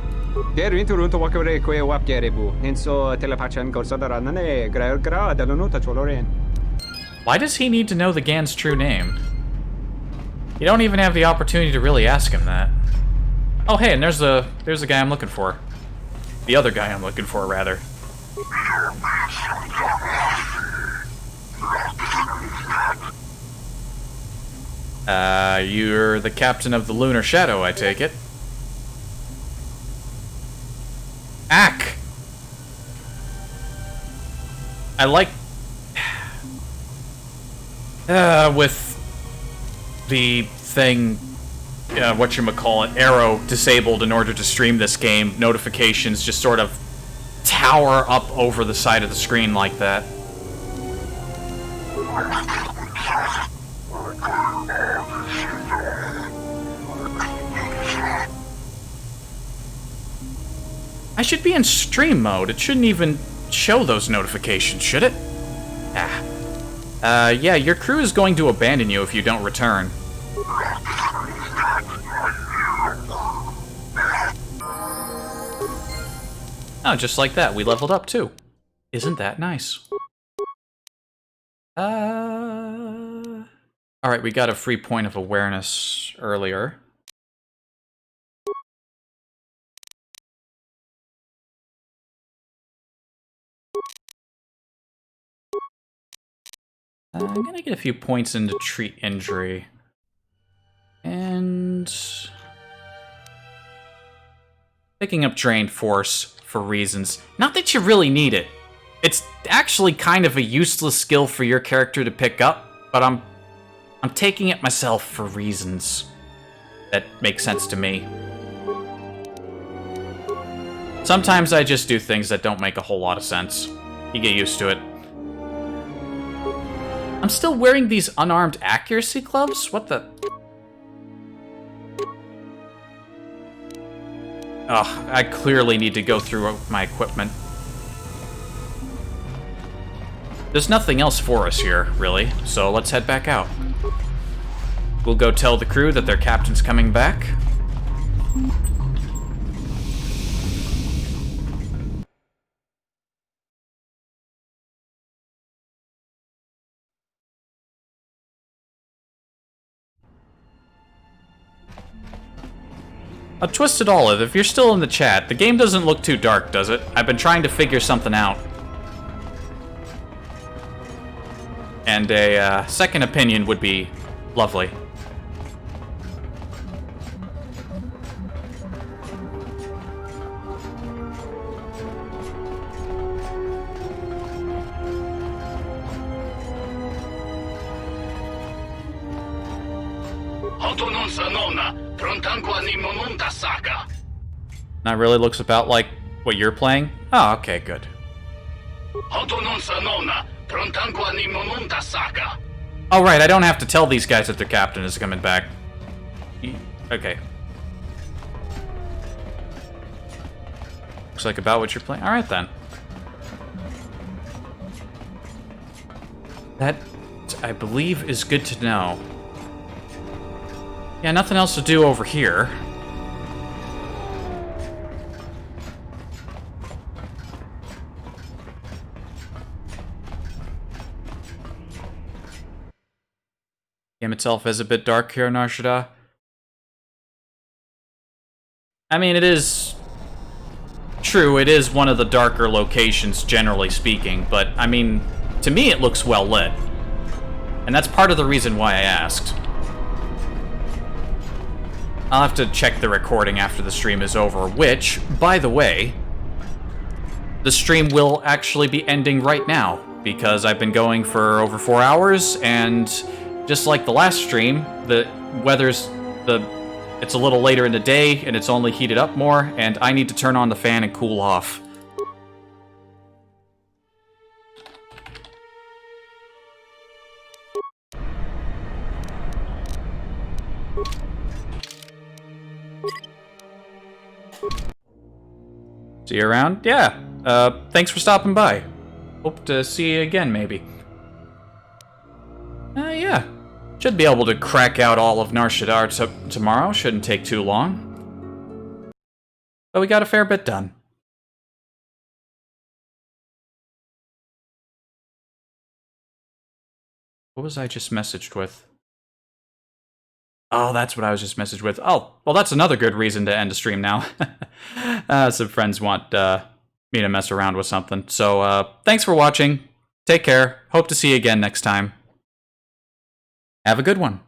S1: Why does he need to know the Gand's true name? You don't even have the opportunity to really ask him that. Oh hey, and there's the guy I'm looking for. The other guy I'm looking for, rather. You're the captain of the Lunar Shadow, I take it. Ack! I like... with the thing, whatchamacallit, Arrow disabled in order to stream this game, notifications just sort of tower up over the side of the screen like that. I should be in stream mode. It shouldn't even show those notifications, should it? Yeah, your crew is going to abandon you if you don't return. Oh, just like that, we leveled up too. Isn't that nice? Alright, we got a free point of awareness earlier. I'm gonna get a few points into treat injury. And... picking up drained force for reasons. Not that you really need it. It's actually kind of a useless skill for your character to pick up, but I'm taking it myself for reasons that make sense to me. Sometimes I just do things that don't make a whole lot of sense. You get used to it. I'm still wearing these unarmed accuracy gloves? What the... Ugh, I clearly need to go through my equipment. There's nothing else for us here, really, so let's head back out. We'll go tell the crew that their captain's coming back. A Twisted Olive, if you're still in the chat, the game doesn't look too dark, does it? I've been trying to figure something out. And a second opinion would be lovely.
S19: Auto non sanona, prontango animo non da saga.
S1: That really looks about like what you're playing. Oh, okay, good.
S19: Auto non sanona, prontango animo non da saga.
S1: Oh, right, I don't have to tell these guys that their captain is coming back. Okay. Looks like about what you're playing. Alright, then. That, I believe, is good to know. Yeah, nothing else to do over here. Game itself is a bit dark here in Nar Shaddaa. I mean, it is true, it is one of the darker locations, generally speaking, but, I mean, to me it looks well lit. And that's part of the reason why I asked. I'll have to check the recording after the stream is over, which, by the way, the stream will actually be ending right now, because I've been going for over 4 hours, and just like the last stream, the weather's it's a little later in the day, and it's only heated up more, and I need to turn on the fan and cool off. See you around? Yeah. Thanks for stopping by. Hope to see you again, maybe. Yeah. Should be able to crack out all of Nar Shaddaa tomorrow. Shouldn't take too long. But we got a fair bit done. What was I just messaged with? Oh, that's what I was just messaged with. Oh, well, that's another good reason to end a stream now. Some friends want me to mess around with something. So, thanks for watching. Take care. Hope to see you again next time. Have a good one.